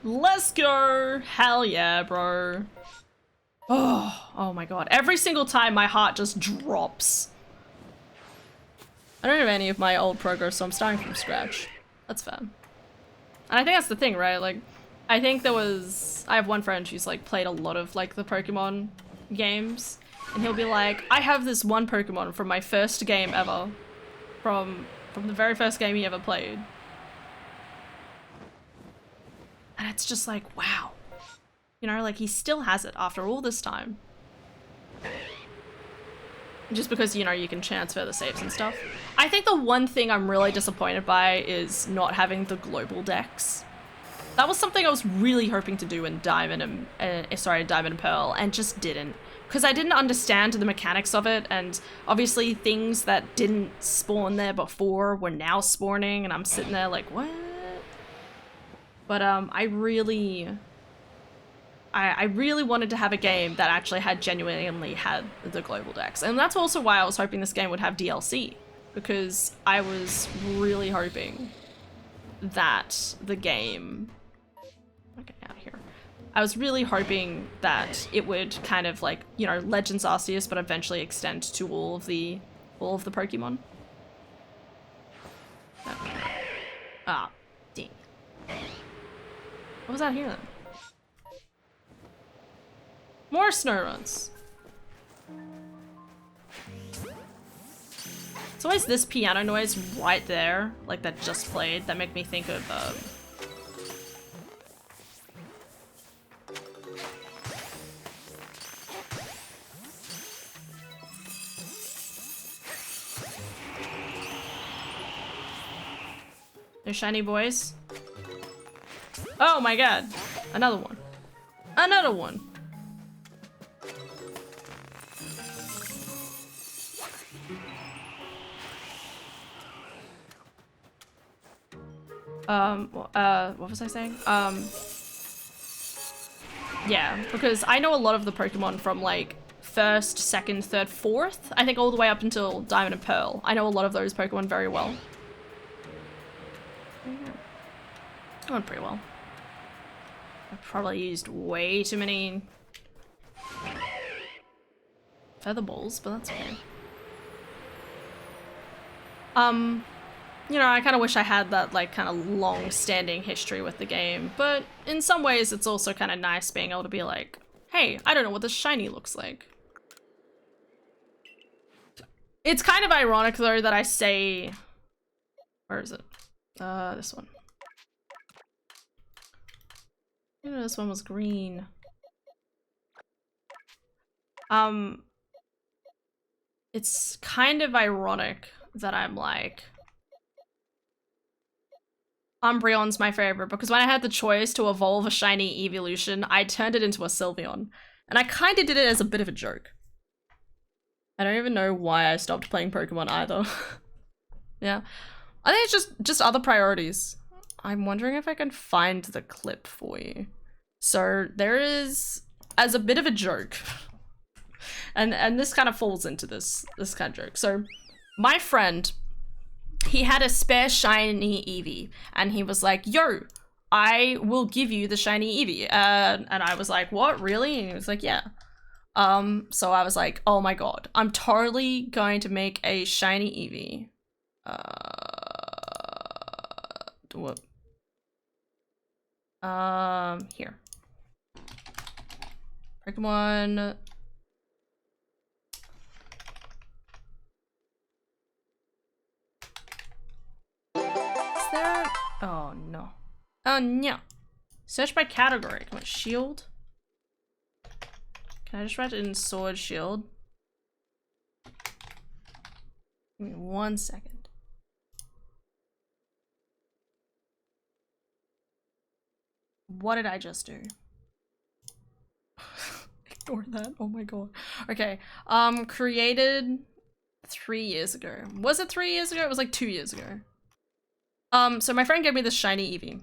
Let's go. Hell yeah, bro. Oh my god. Every single time my heart just drops. I don't have any of my old progress, so I'm starting from scratch. That's fair. And I think that's the thing, right? Like, I think I have one friend who's like played a lot of like the Pokemon games, and he'll be like, I have this one Pokemon from my first game ever. From the very first game he ever played. And it's just like, wow. You know, like he still has it after all this time. Just because, you know, you can transfer the saves and stuff. I think the one thing I'm really disappointed by is not having the global decks. That was something I was really hoping to do in Diamond and Pearl, and just didn't. Because I didn't understand the mechanics of it, and obviously things that didn't spawn there before were now spawning, and I'm sitting there like, what? But I really wanted to have a game that actually genuinely had the global decks. And that's also why I was hoping this game would have DLC, because I was really hoping that the game... Okay, out of here. I was really hoping that it would kind of like, you know, Legends Arceus, but eventually extend to all of the Pokemon. Ah, dang. What was out here then? More snow runs. It's always this piano noise right there, like that just played, that make me think of no shiny boys. Oh my god. Another one. Another one. What was I saying? Yeah, because I know a lot of the Pokemon from like 1st, 2nd, 3rd, 4th. I think all the way up until Diamond and Pearl. I know a lot of those Pokemon very well. Going pretty well. I've probably used way too many feather balls, but that's okay. You know, I kind of wish I had that like kind of long-standing history with the game, but in some ways it's also kind of nice being able to be like, hey, I don't know what this shiny looks like. It's kind of ironic though that I say, where is it? This one. You know, this one was green. It's kind of ironic that I'm like, Umbreon's my favorite, because when I had the choice to evolve a shiny evolution, I turned it into a Sylveon. And I kind of did it as a bit of a joke. I don't even know why I stopped playing Pokemon either. Yeah. I think it's just other priorities. I'm wondering if I can find the clip for you. So there is, as a bit of a joke, and this kind of falls into this kind of joke. So my friend, he had a spare shiny Eevee, and he was like, yo, I will give you the shiny Eevee. And I was like, what, really? And he was like, yeah. So I was like, oh my god, I'm totally going to make a shiny Eevee. Whoop. Here. Pokemon. Is there? Oh no. Oh no. Search by category. Come on, shield. Can I just write it in sword shield? Give me 1 second. What did I just do? Ignore that. Oh my god. Okay. Created 3 years ago. Was it 3 years ago? It was like 2 years ago. So my friend gave me this shiny Eevee.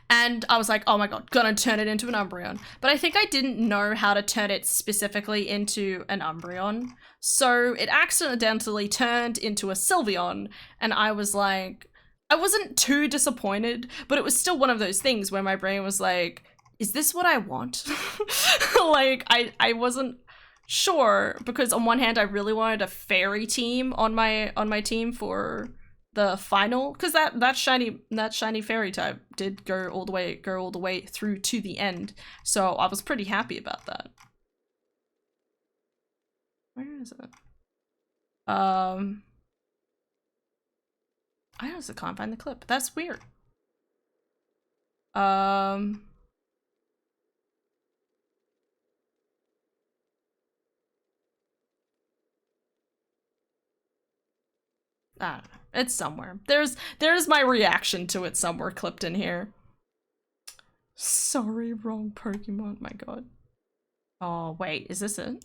And I was like, oh my god, gonna turn it into an Umbreon. But I think I didn't know how to turn it specifically into an Umbreon. So it accidentally turned into a Sylveon. And I was like, I wasn't too disappointed, but it was still one of those things where my brain was like, is this what I want? Like, I wasn't sure, because on one hand, I really wanted a fairy team on my team for the final, because that shiny fairy type did go all the way through to the end, so I was pretty happy about that. Where is it? I honestly can't find the clip. That's weird. I don't know. It's somewhere. There's my reaction to it somewhere clipped in here. Sorry, wrong Pokemon. My god. Oh, wait. Is this it?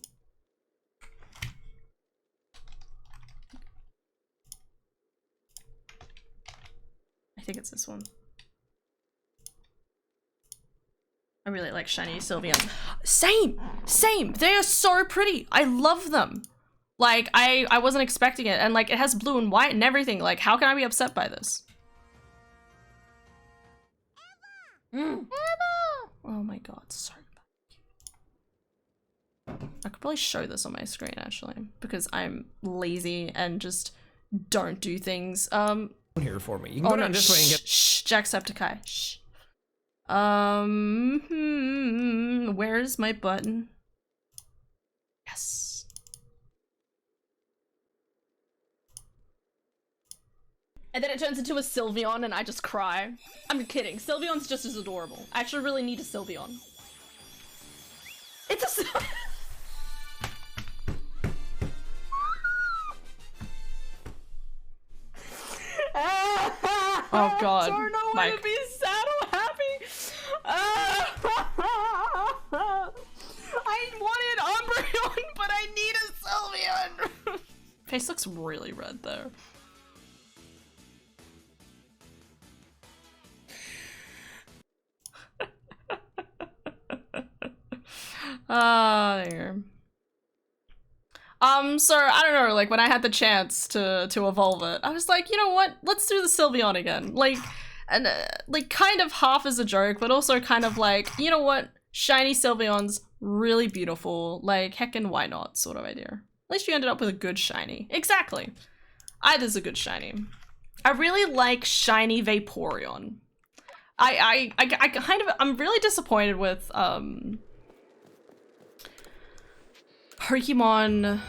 I think it's this one. I really like shiny Sylveon. Same! They are so pretty! I love them! Like, I wasn't expecting it, and like, it has blue and white and everything. Like, how can I be upset by this? Emma! Oh my god, so bad. I could probably show this on my screen, actually, because I'm lazy and just don't do things. Here for me. You can go down this way and get. Shh, Jacksepticeye. Shh. Where's my button? Yes. And then it turns into a Sylveon and I just cry. I'm kidding. Sylveon's just as adorable. I actually really need a Sylveon. It's a Oh god. I don't know whether to be sad or happy. I wanted Umbreon, but I need a Sylveon. Face looks really red there. There. So I don't know, like when I had the chance to evolve it, I was like, you know what? Let's do the Sylveon again. Like, and like kind of half as a joke, but also kind of like, you know what? Shiny Sylveon's really beautiful. Like, heckin' why not? Sort of idea. At least you ended up with a good shiny. Exactly. Either's a good shiny. I really like shiny Vaporeon. I kind of, I'm really disappointed with Pokemon.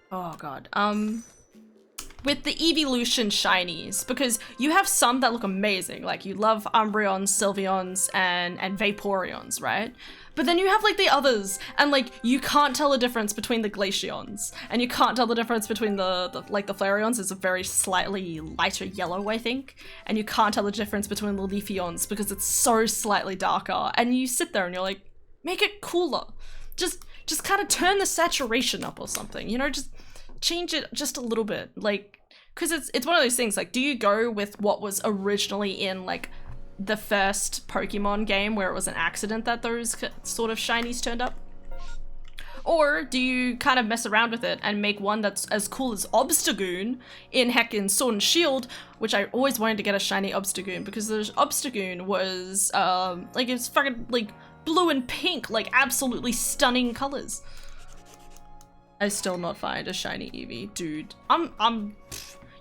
Oh god. With the evolution shinies, because you have some that look amazing, like you love Umbreons, Sylveons, and Vaporeons, right? But then you have like the others, and like you can't tell the difference between the Glaceons, and you can't tell the difference between the Flareons is a very slightly lighter yellow, I think, and you can't tell the difference between the Leafeons because it's so slightly darker, and you sit there and you're like, make it cooler. Just kind of turn the saturation up or something, you know, just change it just a little bit, like, because it's one of those things, like, do you go with what was originally in like the first Pokemon game where it was an accident that those sort of shinies turned up? Or do you kind of mess around with it and make one that's as cool as Obstagoon in heckin' Sword and Shield, which I always wanted to get a shiny Obstagoon because the Obstagoon was like, it's fucking like blue and pink, like absolutely stunning colors. I still not find a shiny Eevee, dude.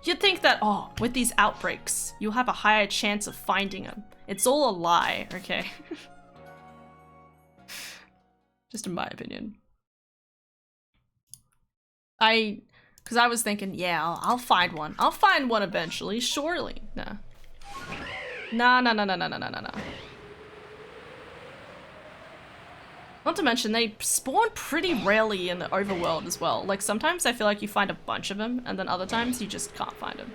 You'd think that, oh, with these outbreaks, you'll have a higher chance of finding them. It's all a lie, okay? Just in my opinion. Because I was thinking, yeah, I'll find one. I'll find one eventually, surely. Nah. Nah. Not to mention, they spawn pretty rarely in the overworld as well. Like, sometimes I feel like you find a bunch of them, and then other times you just can't find them.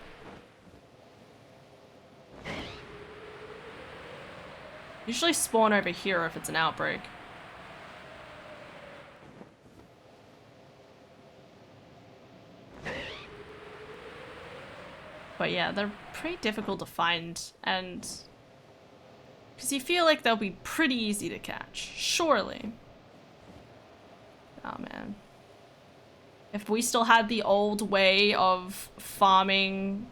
Usually spawn over here if it's an outbreak. But yeah, they're pretty difficult to find, and because you feel like they'll be pretty easy to catch, surely. Oh man. If we still had the old way of farming,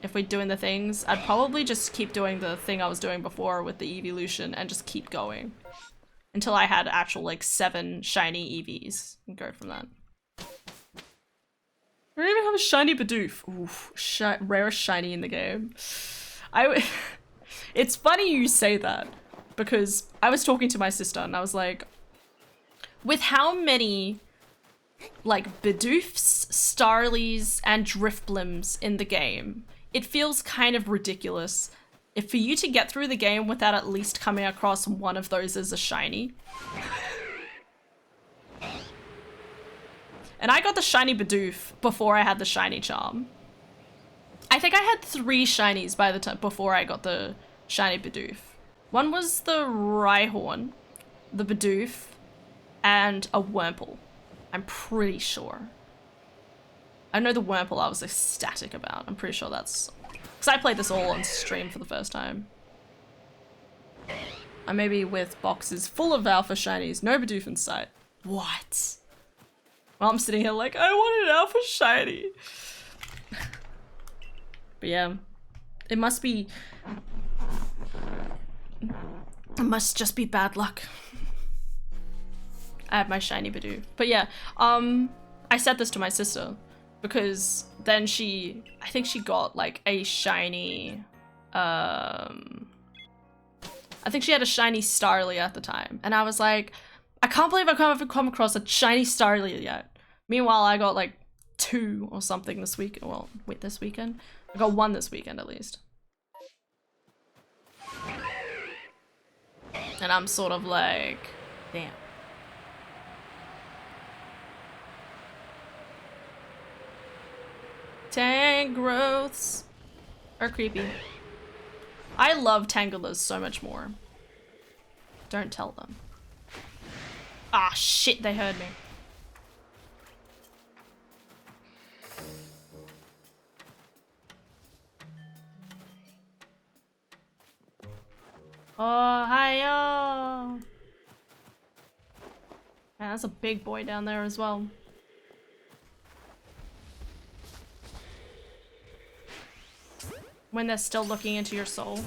if we're doing the things, I'd probably just keep doing the thing I was doing before with the evolution and just keep going. Until I had actual like 7 shiny EVs and go from that. I don't even have a shiny Bidoof. Oof, rarest shiny in the game. It's funny you say that, because I was talking to my sister and I was like, with how many like Bidoofs, Starlies, and Drifblims in the game, it feels kind of ridiculous if for you to get through the game without at least coming across one of those as a shiny. And I got the shiny Bidoof before I had the shiny charm. I think I had 3 shinies by the time before I got the shiny Bidoof. One was the Rhyhorn, the Bidoof, and a Wurmple. I'm pretty sure. I know the Wurmple I was ecstatic about. I'm pretty sure that's... because I played this all on stream for the first time. I maybe with boxes full of alpha shinies, no Bidoof in sight. What? Well, I'm sitting here like, I want an alpha shiny. But yeah, it must be... it must just be bad luck. I have my shiny Bidoof. But yeah, I said this to my sister because then I think she got like a shiny, I think she had a shiny Starly at the time. And I was like, I can't believe I haven't come across a shiny Starly yet. Meanwhile, I got like 2 or something this week. Well, wait, this weekend? I got 1 this weekend at least. And I'm sort of like, damn. Tangrowths are creepy. I love Tanglers so much more. Don't tell them. Ah, shit, they heard me. Oh, hi-yo! Man, that's a big boy down there as well. When they're still looking into your soul.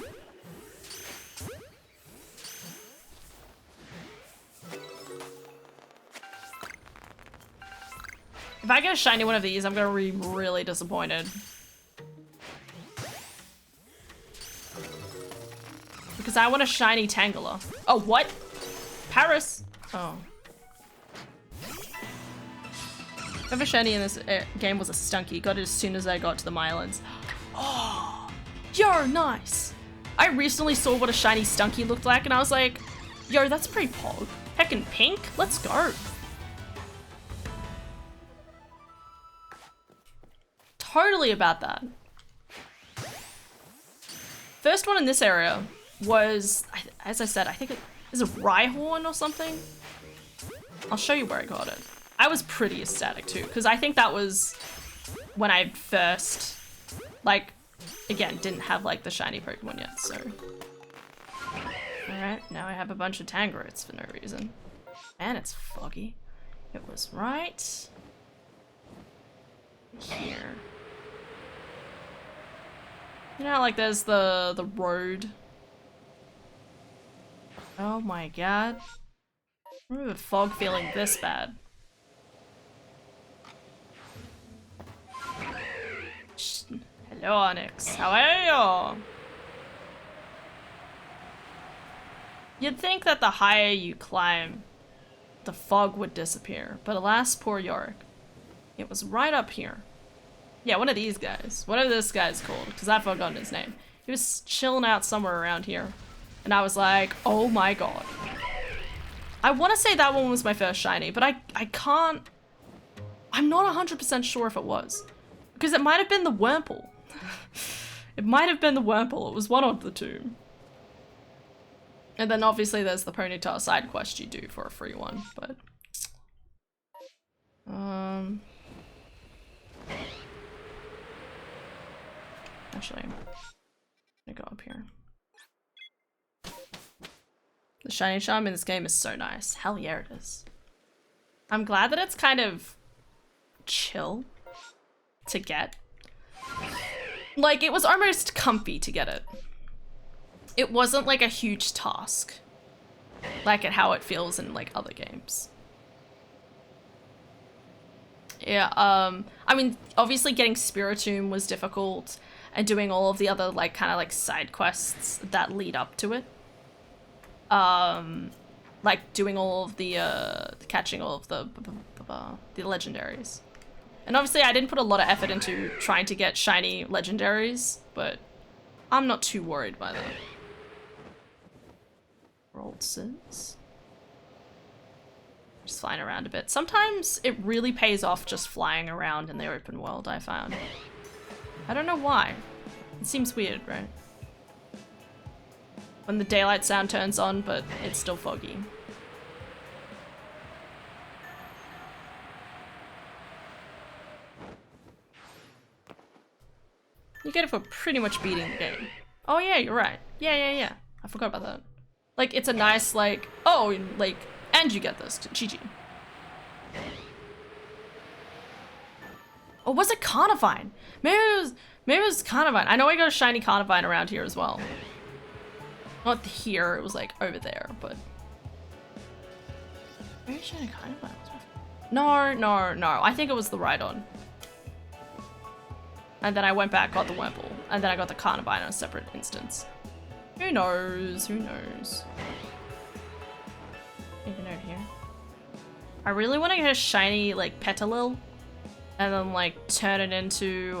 If I get a shiny one of these, I'm gonna be really disappointed. Because I want a shiny Tangela. Oh, what? Paris? Oh. Ever shiny in this game was a Stunky. Got it as soon as I got to the Mylands. Oh. Yo, nice. I recently saw what a shiny Stunky looked like and I was like, yo, that's pretty pog. Heckin' pink? Let's go. Totally about that. First one in this area was, as I said, I think it is a Rhyhorn or something. I'll show you where I got it. I was pretty ecstatic too, because I think that was when I first, like, again, didn't have like the shiny Pokemon yet, so. Alright, now I have a bunch of Tangrowths for no reason. Man, it's foggy. It was right here. You know how like there's the road? Oh my god. I remember the fog feeling this bad. Hello, Onyx. How are you? You'd think that the higher you climb, the fog would disappear, but alas, poor Yorick. It was right up here. Yeah, one of these guys. Whatever this guy's called, because I've forgotten his name. He was chilling out somewhere around here. And I was like, oh my god. I want to say that one was my first shiny, but I can't... I'm not 100% sure if it was. Because it might have been the Wurmple. It might have been the Wurmple. It was one of the two. And then obviously there's the Ponyta side quest you do for a free one, but... Actually, I'm gonna go up here. The shiny charm in this game is so nice. Hell yeah, it is. I'm glad that it's kind of chill to get. Like, it was almost comfy to get it. It wasn't like a huge task, like how it feels in like other games. Yeah, I mean, obviously getting Spiritomb was difficult, and doing all of the other like kind of like side quests that lead up to it. Like doing all of the catching all of the legendaries. And obviously I didn't put a lot of effort into trying to get shiny legendaries, but I'm not too worried by that. Arceus. Just flying around a bit. Sometimes it really pays off just flying around in the open world, I found. I don't know why. It seems weird, right? When the daylight sound turns on, but it's still foggy. You get it for pretty much beating the game. Oh yeah, you're right. Yeah. I forgot about that. Like, it's a nice, like, oh, like, and you get this. GG. Or was it Carnivine? Maybe it was Carnivine. I know I got a shiny Carnivine around here as well. Not here, it was like over there, but... Where's shiny Carnivine? No. I think it was the Rhydon. And then I went back, got the Wurmple, and then I got the Carnivine on a separate instance. Who knows? Who knows? Anything out here? I really want to get a shiny, like, Petalil, and then, like, turn it into,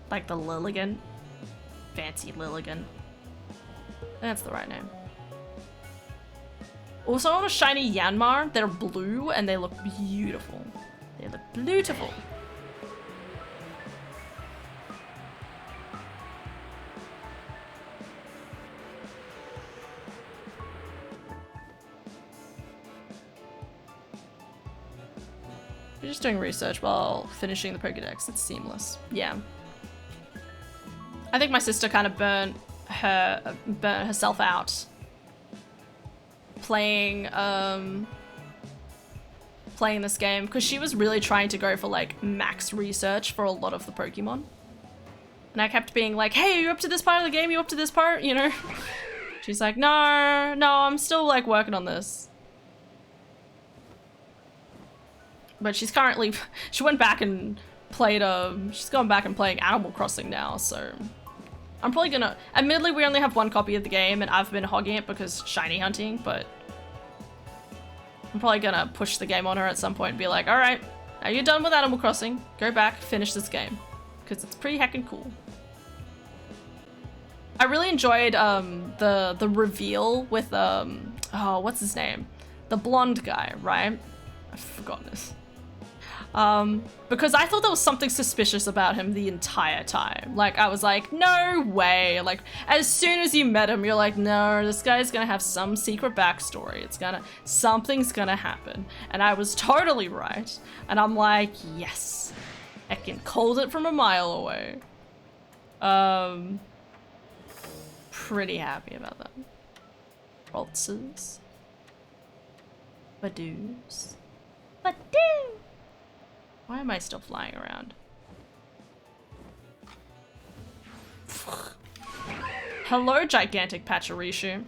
like, the Lilligant. Fancy Lilligant. That's the right name. Also, I want a shiny Yanmar. They're blue, and they look beautiful. They look beautiful. We're just doing research while finishing the Pokédex. It's seamless. Yeah. I think my sister kind of burnt herself out playing playing this game because she was really trying to go for like max research for a lot of the Pokemon. And I kept being like, hey, are you up to this part of the game? You up to this part? You know? She's like, no, I'm still like working on this. But she's currently, she went back and played, she's gone back and playing Animal Crossing now, so. I'm probably gonna, admittedly we only have one copy of the game and I've been hogging it because shiny hunting, but. I'm probably gonna push the game on her at some point and be like, alright, are you done with Animal Crossing? Go back, finish this game. Because it's pretty heckin' cool. I really enjoyed, the reveal with, oh, what's his name? The blonde guy, right? I've forgotten this. Because I thought there was something suspicious about him the entire time. Like, I was like, no way. Like, as soon as you met him, you're like, no, this guy's gonna have some secret backstory. Something's gonna happen. And I was totally right. And I'm like, yes. I can called it from a mile away. Pretty happy about that. Waltzes. Badoos. Badoo! Why am I still flying around? Hello, gigantic Pachirisu.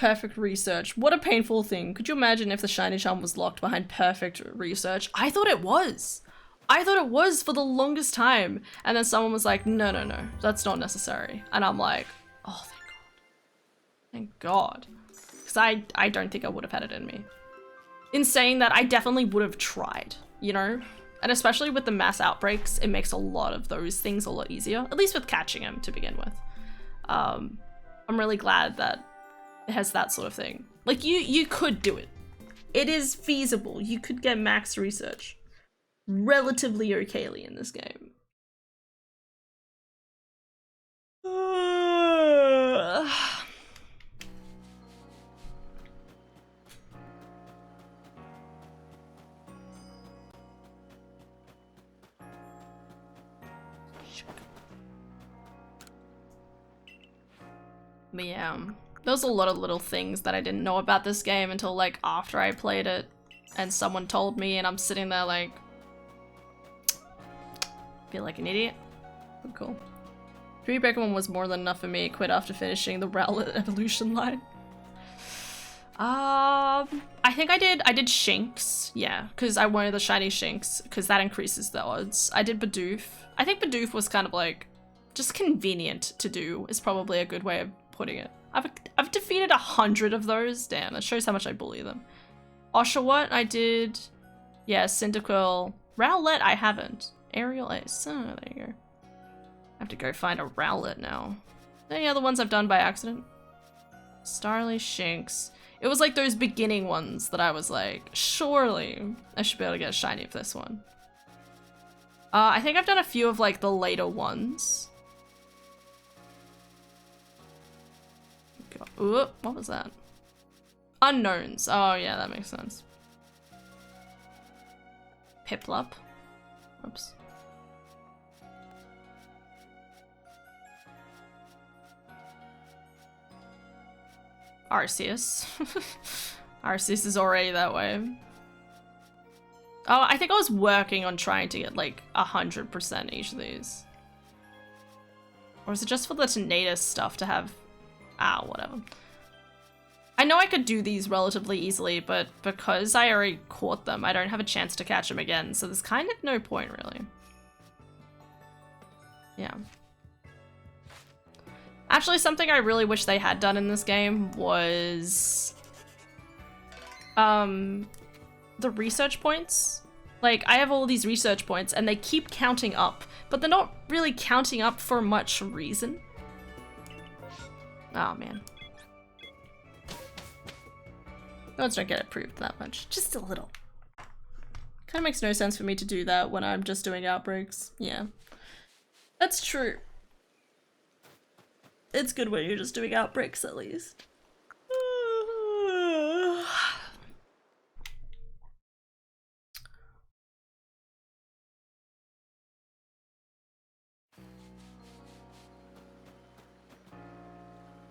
perfect research. What a painful thing. Could you imagine if the shiny charm was locked behind perfect research? I thought it was. I thought it was for the longest time. And then someone was like, no, no, no, that's not necessary. And I'm like, oh, thank God. Thank God. Because I don't think I would have had it in me. In saying that, I definitely would have tried, you know? And especially with the mass outbreaks, it makes a lot of those things a lot easier. At least with catching them to begin with. I'm really glad that it has that sort of thing. Like, you could do it. It is feasible. You could get max research relatively okayly in this game. But yeah, there's a lot of little things that I didn't know about this game until like after I played it and someone told me, and I'm sitting there like, feel like an idiot. But cool. 3 Pokemon was more than enough for me. Quit after finishing the Rowlet evolution line. I think I did Shinx, yeah, because I wanted the shiny Shinx, because that increases the odds. I did Bidoof. I think Bidoof was kind of like, just convenient to do is probably a good way of putting it. I've defeated 100 of those. Damn, that shows how much I bully them. Oshawott, I did. Yeah, Cyndaquil. Rowlet, I haven't. Aerial Ace. Oh, there you go. I have to go find a Rowlet now. Any other ones I've done by accident? Starly, Shinx. It was like those beginning ones that I was like, surely I should be able to get a shiny of this one. I think I've done a few of like the later ones. Ooh, what was that? Unknowns. Oh yeah, that makes sense. Piplup. Oops. Arceus. Arceus is already that way. Oh, I think I was working on trying to get like 100% each of these. Or is it just for the Tornadus stuff to have? Ah, whatever. I know I could do these relatively easily, but because I already caught them, I don't have a chance to catch them again, so there's kind of no point, really. Yeah. Actually, something I really wish they had done in this game was the research points. Like, I have all these research points and they keep counting up, but they're not really counting up for much reason. Oh man. Nodes don't get approved that much. Just a little. Kind of makes no sense for me to do that when I'm just doing outbreaks. Yeah. That's true. It's good when you're just doing outbreaks at least.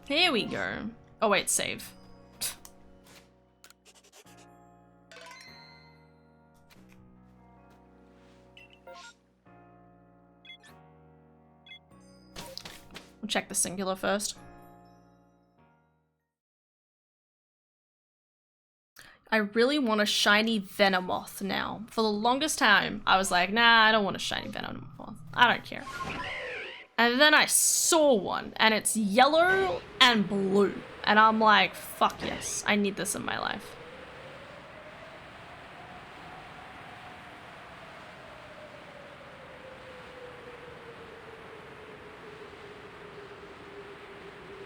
Here we go. Oh wait, save. We'll check the singular first. I really want a shiny Venomoth now. For the longest time, I was like, nah, I don't want a shiny Venomoth. I don't care. And then I saw one, and it's yellow and blue. And I'm like, fuck yes, I need this in my life.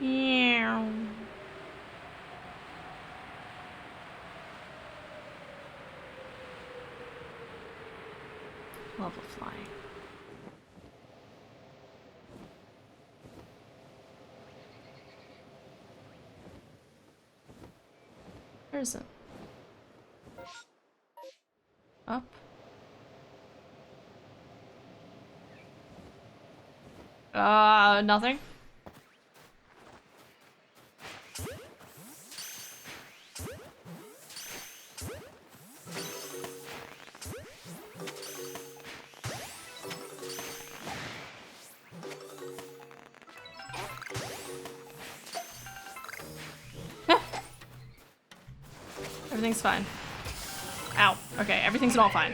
Yeah. Love a fly. Where is it? Up? Nothing? Everything's fine. Ow. Okay, everything's not fine.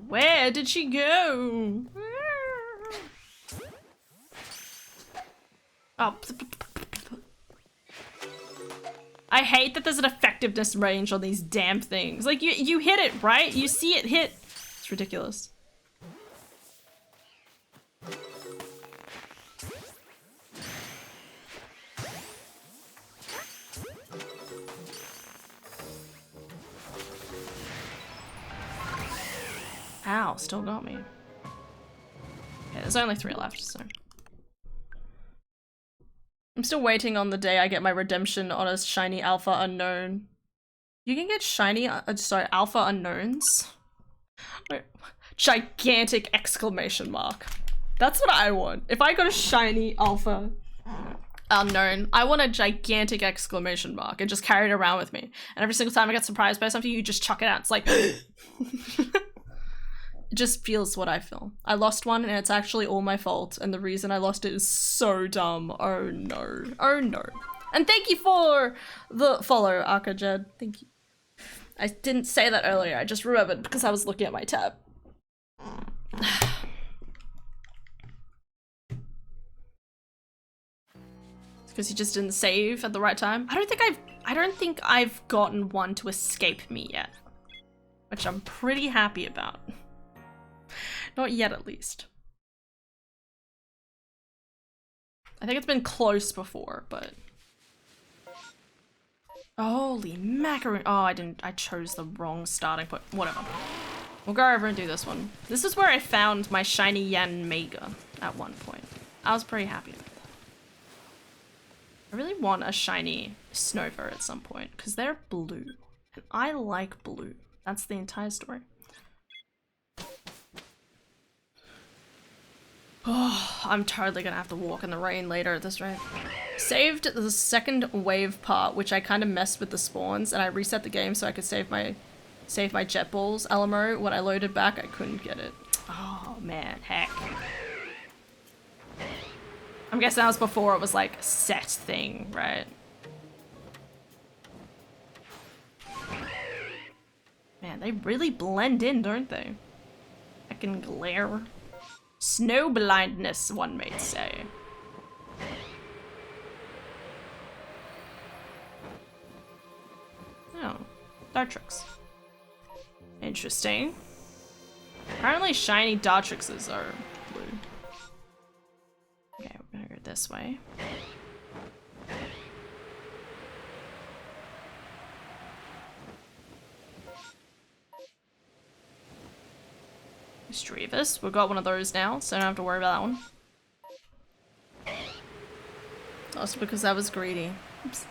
Where did she go? Oh. I hate that there's an effectiveness range on these damn things. Like, you hit it, right? You see it hit. It's ridiculous. Ow, still got me. Okay, there's only 3 left, so. I'm still waiting on the day I get my redemption on a shiny alpha unknown. You can get shiny, alpha unknowns? Wait, gigantic exclamation mark. That's what I want. If I got a shiny alpha unknown, I want a gigantic exclamation mark and just carry it around with me. And every single time I get surprised by something, you just chuck it out. It's like... It just feels what I feel. I lost one and it's actually all my fault, and the reason I lost it is so dumb. Oh no. Oh no. And thank you for the follow, Arkajed. Thank you. I didn't say that earlier, I just remembered because I was looking at my tab. Because you just didn't save at the right time. I don't think I've gotten one to escape me yet, which I'm pretty happy about. Not yet, at least. I think it's been close before, but... Holy macaroon! Oh, I chose the wrong starting point. Whatever. We'll go over and do this one. This is where I found my shiny Yan Mega at one point. I was pretty happy with that. I really want a shiny Snover at some point, because they're blue. And I like blue. That's the entire story. Oh, I'm totally gonna have to walk in the rain later at this rate. Saved the second wave part, which I kind of messed with the spawns, and I reset the game so I could save my jet balls. Alamo, when I loaded back, I couldn't get it. Oh man, heck. I'm guessing that was before it was like a set thing, right? Man, they really blend in, don't they? I can glare. Snow blindness, one may say. Oh, Dartrix. Interesting. Apparently shiny Dartrixes are blue. Okay, we're gonna go this way. Strevis, we've got one of those now, so I don't have to worry about that one. Also because I was greedy. Oops.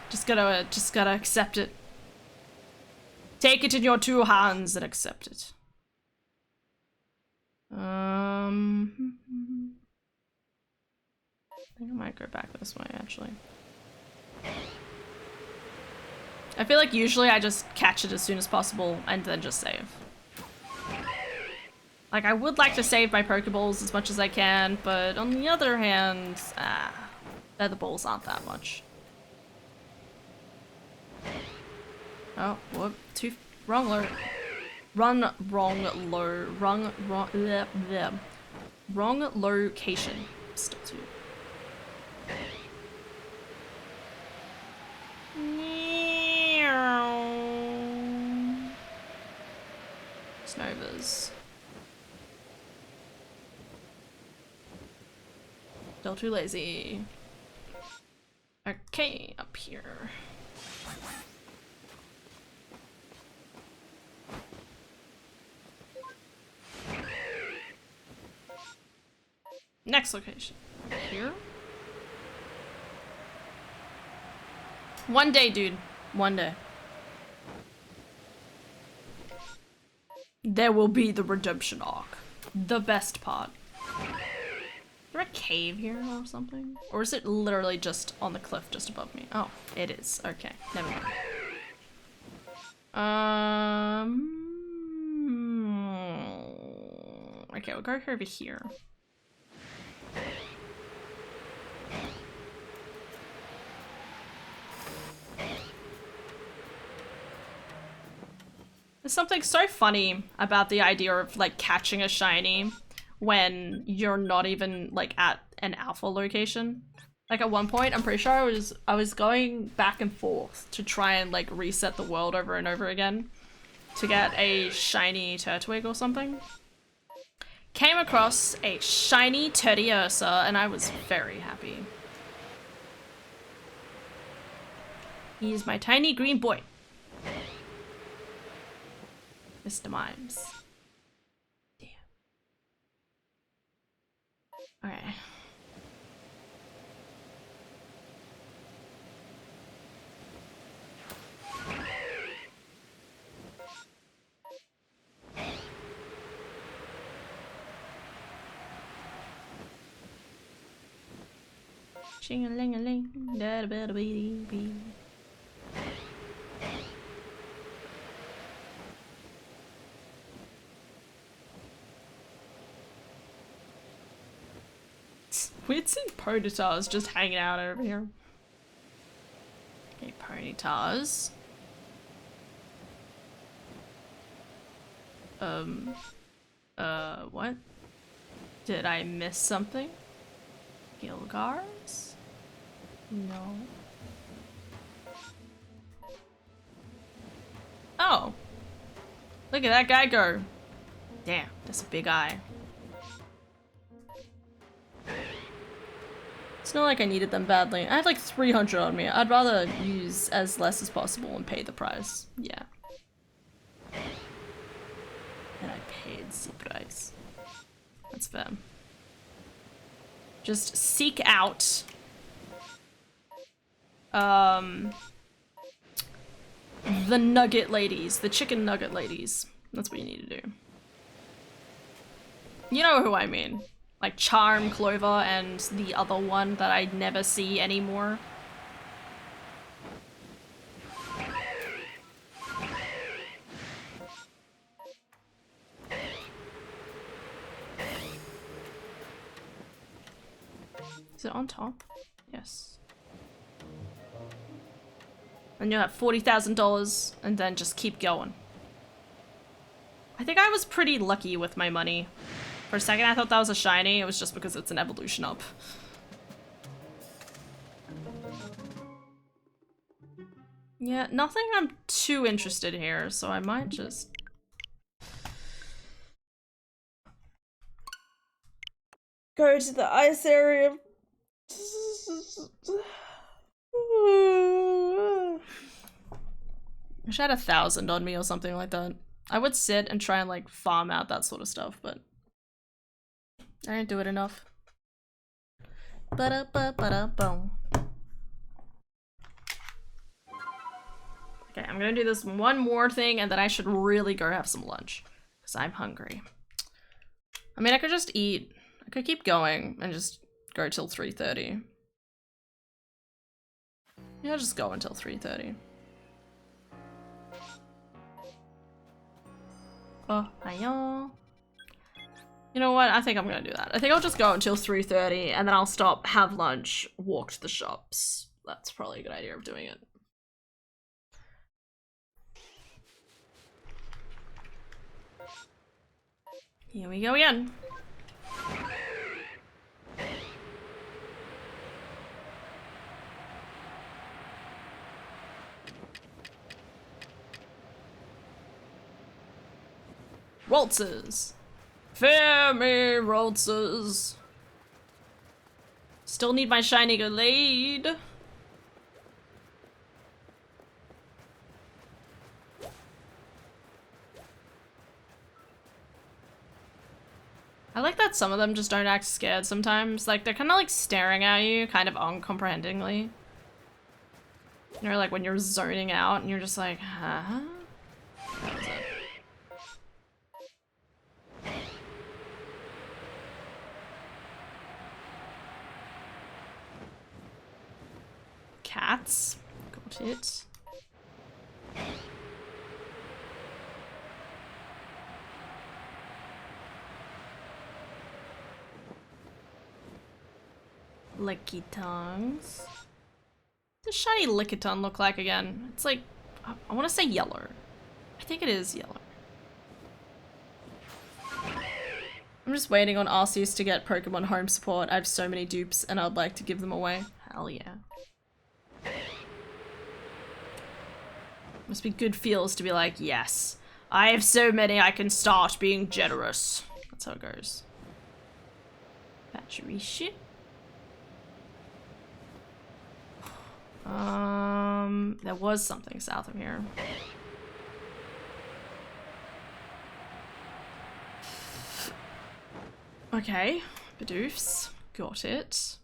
Just gotta accept it. Take it in your 2 hands and accept it. I think I might go back this way, actually. I feel like usually I just catch it as soon as possible and then just save. Like, I would like to save my Pokeballs as much as I can, but on the other hand, the balls aren't that much. Oh, whoop, wrong low. Wrong location. Still too. Snovers. Still too lazy. Okay, up here. Next location. Here? One day, dude. One day. There will be the redemption arc. The best part. Is there a cave here or something? Or is it literally just on the cliff just above me? Oh, it is. Okay, never mind. I Okay, we'll go over here. There's something so funny about the idea of like catching a shiny when you're not even like at an alpha location. Like at one point, I'm pretty sure I was going back and forth to try and like reset the world over and over again to get a shiny Turtwig or something. Came across a shiny Teddiursa and I was very happy. He's my tiny green boy. Mr. Mimes. Damn. Okay. Ching-a-ling-a-ling, da-da-ba-da-bee-dee-bee. We'd seen Ponyta's just hanging out over here. Okay, Ponyta's. What? Did I miss something? Gilgars? No. Oh! Look at that guy go! Damn, that's a big eye. It's not like I needed them badly. I have like 300 on me. I'd rather use as less as possible and pay the price. Yeah. And I paid the price. That's fair. Just seek out the nugget ladies, the chicken nugget ladies. That's what you need to do. You know who I mean. Like Charm, Clover, and the other one that I never see anymore. Is it on top? Yes. And you'll have $40,000 and then just keep going. I think I was pretty lucky with my money. For a second I thought that was a shiny, it was just because it's an evolution up. Yeah, nothing I'm too interested here, so I might just... go to the ice area. I should have 1,000 on me or something like that. I would sit and try and like farm out that sort of stuff, but I didn't do it enough. Ba-da-ba-ba-da-boom. Okay, I'm gonna do this one more thing and then I should really go have some lunch. Because I'm hungry. I mean, I could just eat. I could keep going and just go till 3:30. Yeah, I'll just go until 3:30. Oh, hiya. You know what? I think I'm gonna do that. I think I'll just go until 3:30 and then I'll stop, have lunch, walk to the shops. That's probably a good idea of doing it. Here we go again. Waltzes. Fear me, waltzes. Still need my shiny Glade. I like that some of them just don't act scared sometimes. Like, they're kind of like staring at you, kind of uncomprehendingly. You know, like when you're zoning out and you're just like, huh? That was it. Cats. Got it. Licky tongues. What does shiny Lickitung look like again? It's like, I want to say yellow. I think it is yellow. I'm just waiting on Arceus to get Pokemon Home support. I have so many dupes and I'd like to give them away. Hell yeah. Must be good feels to be like, yes, I have so many I can start being generous. That's how it goes. Battery shit. There was something south of here. Okay, Bidoofs. Got it.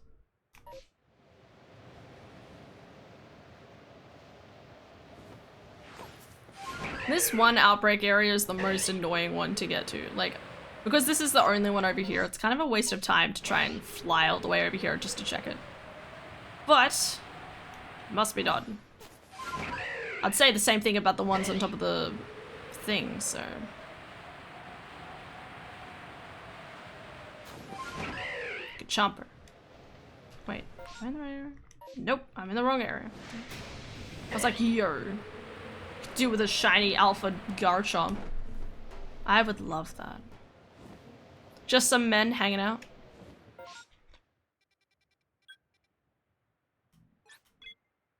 This one outbreak area is the most annoying one to get to. Like, because this is the only one over here, it's kind of a waste of time to try and fly all the way over here just to check it. But, it must be done. I'd say the same thing about the ones on top of the thing, so... Good chomper. Wait, am I in the right area? Nope, I'm in the wrong area. I was like, yo. Do with a shiny alpha Garchomp. I would love that. Just some men hanging out.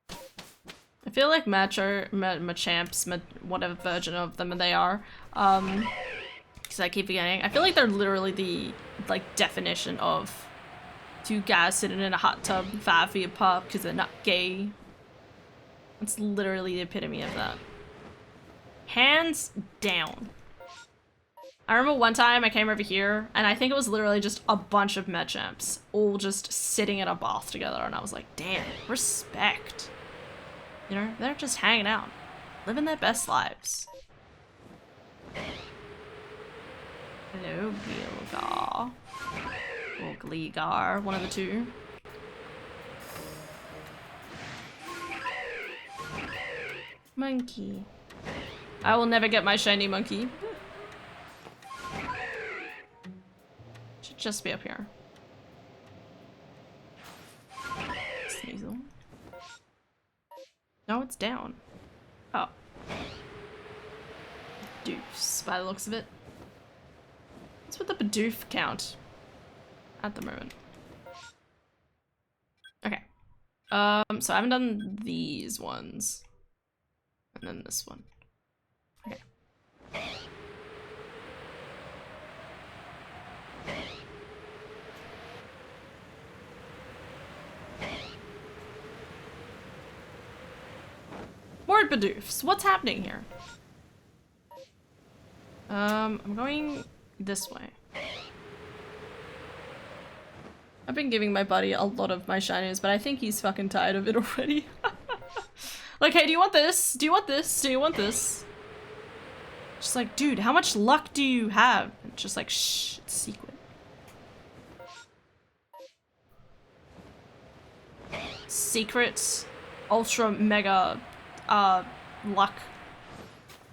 I feel like Machamps, whatever version of them they are, because I keep forgetting. I feel like they're literally the, like, definition of two guys sitting in a hot tub, 5 feet apart, because they're not gay. It's literally the epitome of that. Hands down. I remember one time I came over here, and I think it was literally just a bunch of Machamps, all just sitting in a bath together, and I was like, damn, respect. You know, they're just hanging out, living their best lives. Hello, Gilgar. Or Gligar, one of the two. Monkey. I will never get my shiny monkey. Should just be up here. Sneasel. No, it's down. Oh. Doofs, by the looks of it. What's with the Bidoof count at the moment? Okay. So I haven't done these ones. And then this one. Okay. More Bidoofs. What's happening here? I'm going this way. I've been giving my buddy a lot of my shinies, but I think he's fucking tired of it already. Like, hey, do you want this? Do you want this? Do you want this? Just like, dude, how much luck do you have? And just like, shh, it's secret. Secret, ultra, mega, luck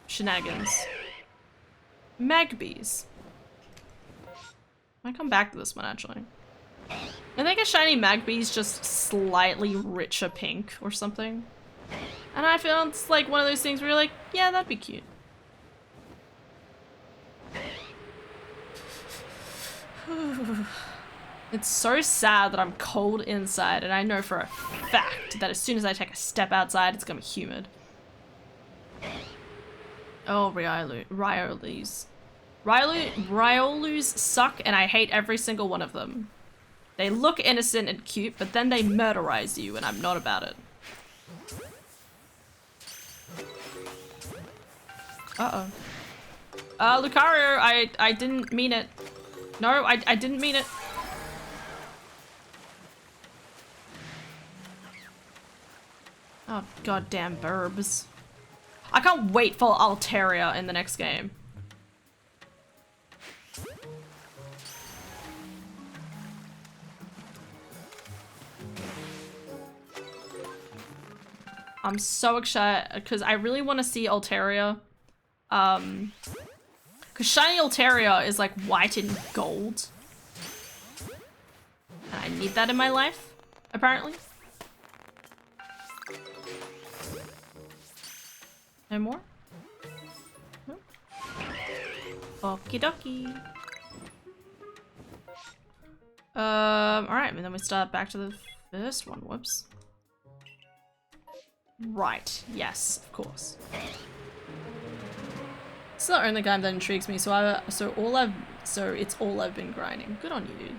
shenanigans. Magbees. I come back to this one, actually. I think a shiny Magbee's just slightly richer pink or something. And I feel it's like one of those things where you're like, yeah, that'd be cute. It's so sad that I'm cold inside, and I know for a fact that as soon as I take a step outside, it's gonna be humid. Oh, Riolus. Riolus suck, and I hate every single one of them. They look innocent and cute, but then they murderize you, and I'm not about it. Uh-oh. Lucario, I didn't mean it. No, I didn't mean it. Oh, goddamn burbs. I can't wait for Altaria in the next game. I'm so excited because I really want to see Altaria. Because shiny Altaria is like white and gold. And I need that in my life. apparently. No more? Nope. Okie dokie. Alright, and then we start back to the first one. Whoops. Right, yes, of course. It's the only game that intrigues me, so it's all I've been grinding. Good on you, dude.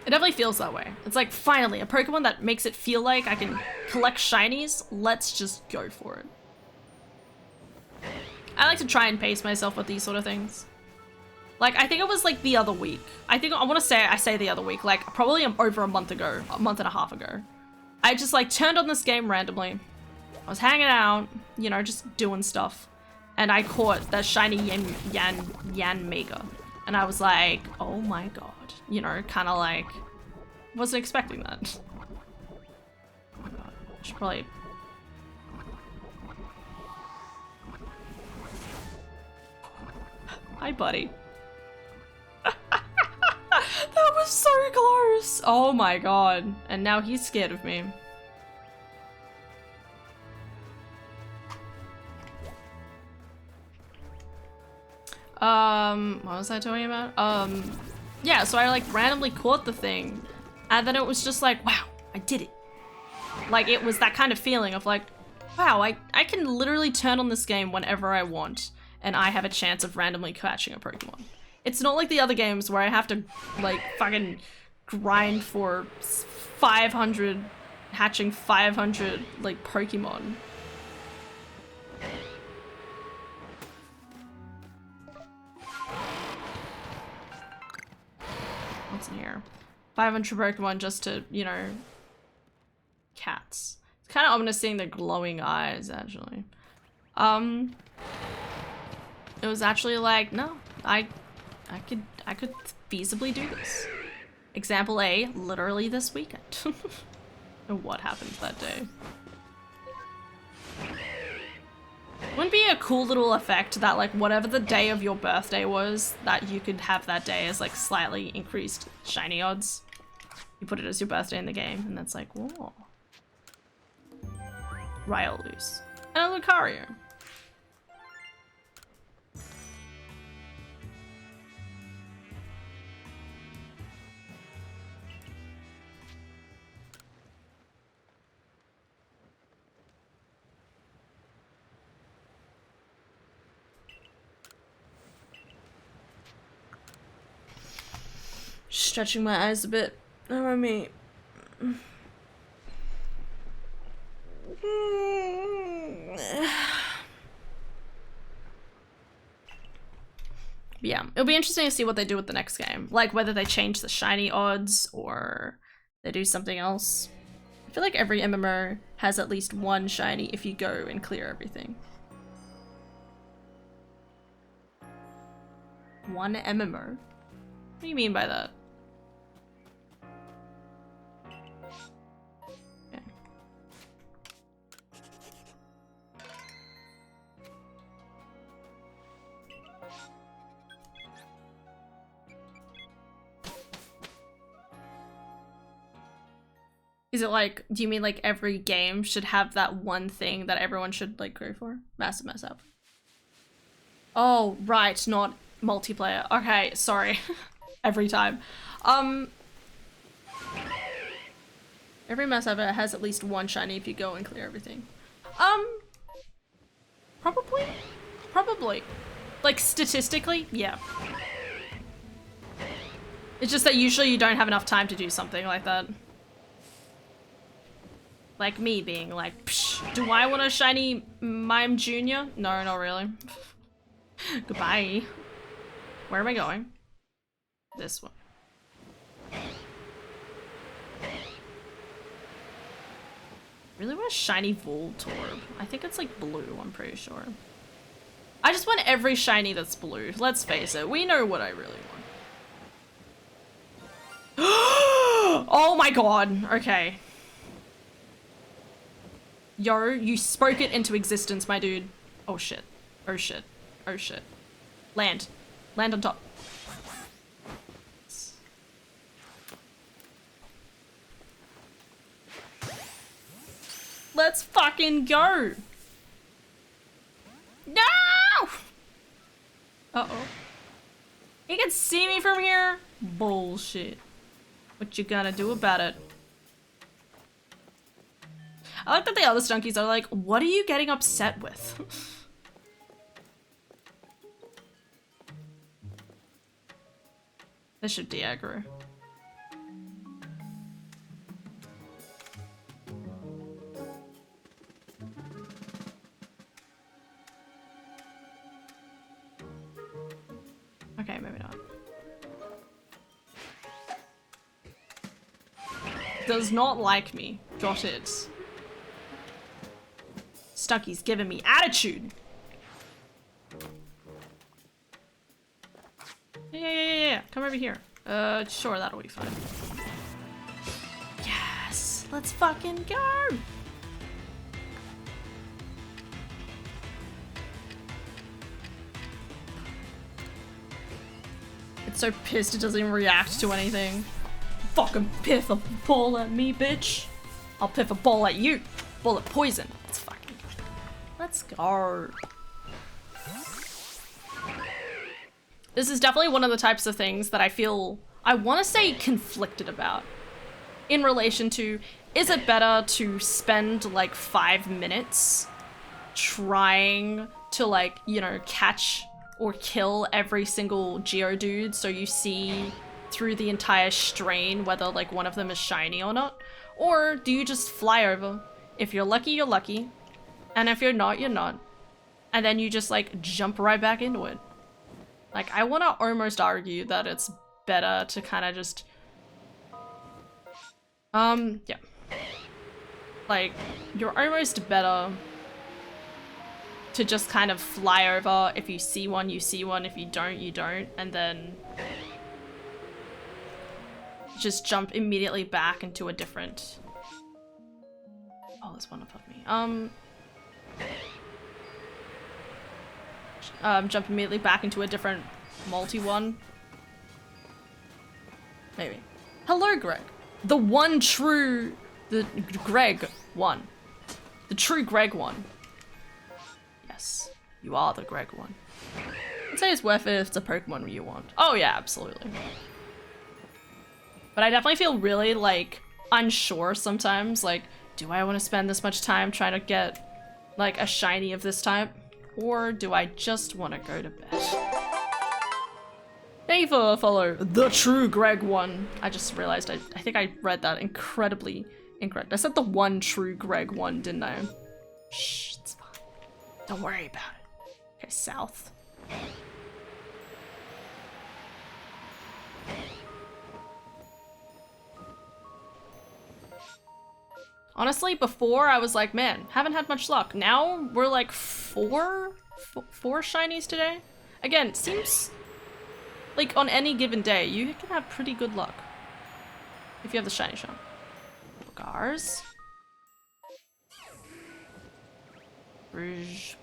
It definitely feels that way. It's like, finally, a Pokemon that makes it feel like I can collect shinies. Let's just go for it. I like to try and pace myself with these sort of things. Like, I think it was like the other week. I say the other week, like probably over a month and a half ago. I just like turned on this game randomly. I was hanging out, you know, just doing stuff. And I caught that shiny Yan Mega. And I was like, oh my god. You know, kind of like, wasn't expecting that. Oh my god, I should probably... Hi, buddy. That was so close! Oh my god. And now he's scared of me. What was I talking about? Yeah, so I like randomly caught the thing, and then it was just like, wow, I did it. Like, it was that kind of feeling of like, wow, I can literally turn on this game whenever I want, and I have a chance of randomly catching a Pokemon. It's not like the other games where I have to, like, fucking grind for 500, hatching 500, like, Pokemon. What's in here? 500 Pokemon just to, you know, cats. It's kind of ominous seeing the glowing eyes, actually. It was actually like, no, I could feasibly do this. Example A, literally this weekend. And what happened that day? Wouldn't be a cool little effect that like whatever the day of your birthday was, that you could have that day as like slightly increased shiny odds. You put it as your birthday in the game and that's like, whoa. Riolus. And a Lucario. Stretching my eyes a bit. Oh, I mean. Yeah, it'll be interesting to see what they do with the next game. Like, whether they change the shiny odds or they do something else. I feel like every MMO has at least one shiny if you go and clear everything. One MMO? What do you mean by that? Okay. Is it like, do you mean like every game should have that one thing that everyone should like go for? Massive mess up. Oh, right, not multiplayer. Okay, sorry. Every time. Every mess ever has at least one shiny if you go and clear everything. Probably. Like, statistically, yeah. It's just that usually you don't have enough time to do something like that. Like me being like, psh, do I want a shiny Mime Jr.? No, not really. Goodbye. Where am I going? This one. Really want a shiny Voltorb. I think it's like blue, I'm pretty sure. I just want every shiny that's blue. Let's face it, we know what I really want. Oh my god, okay. Yo, you spoke it into existence, my dude. Oh shit. Oh shit. Oh shit. Land. Land on top. Let's fucking go. No! Uh-oh. He can see me from here? Bullshit. What you gonna do about it? I like that the other stunkies are like, what are you getting upset with? This should de-aggro. Okay, maybe not. Does not like me. Got it. Stucky's giving me attitude. Yeah. Come over here. Sure, that'll be fine. Yes! Let's fucking go! It's so pissed it doesn't even react to anything. Fucking piff a ball at me, bitch. I'll piff a ball at you. Bullet poison. Let's fucking go. Let's go. This is definitely one of the types of things that I feel, I want to say conflicted about. In relation to, is it better to spend like 5 minutes trying to like, you know, catch or kill every single Geodude so you see through the entire strain whether like one of them is shiny or not? Or do you just fly over? If you're lucky, you're lucky. And if you're not, you're not. And then you just like jump right back into it. Like, I want to almost argue that it's better to kind of just... yeah. Like, you're almost better to just kind of fly over. If you see one, you see one. If you don't, you don't. And then just jump immediately back into a different... Oh, there's one above me. Jump immediately back into a different multi-one. Maybe. Hello, Greg. The one true... The Greg one. The true Greg one. Yes. You are the Greg one. I'd say it's worth it if it's a Pokemon you want. Oh yeah, absolutely. But I definitely feel really, like, unsure sometimes. Like, do I want to spend this much time trying to get, like, a shiny of this type? Or do I just want to go to bed? Thank you for follow the true Greg one. I just realized I think I read that incredibly incorrect. I said the one true Greg one, didn't I? Shh, it's fine. Don't worry about it. Okay, south. Honestly, before I was like, man, haven't had much luck. Now we're like four shinies today. Again, it seems like on any given day, you can have pretty good luck if you have the shiny shot. Gars. Rouge.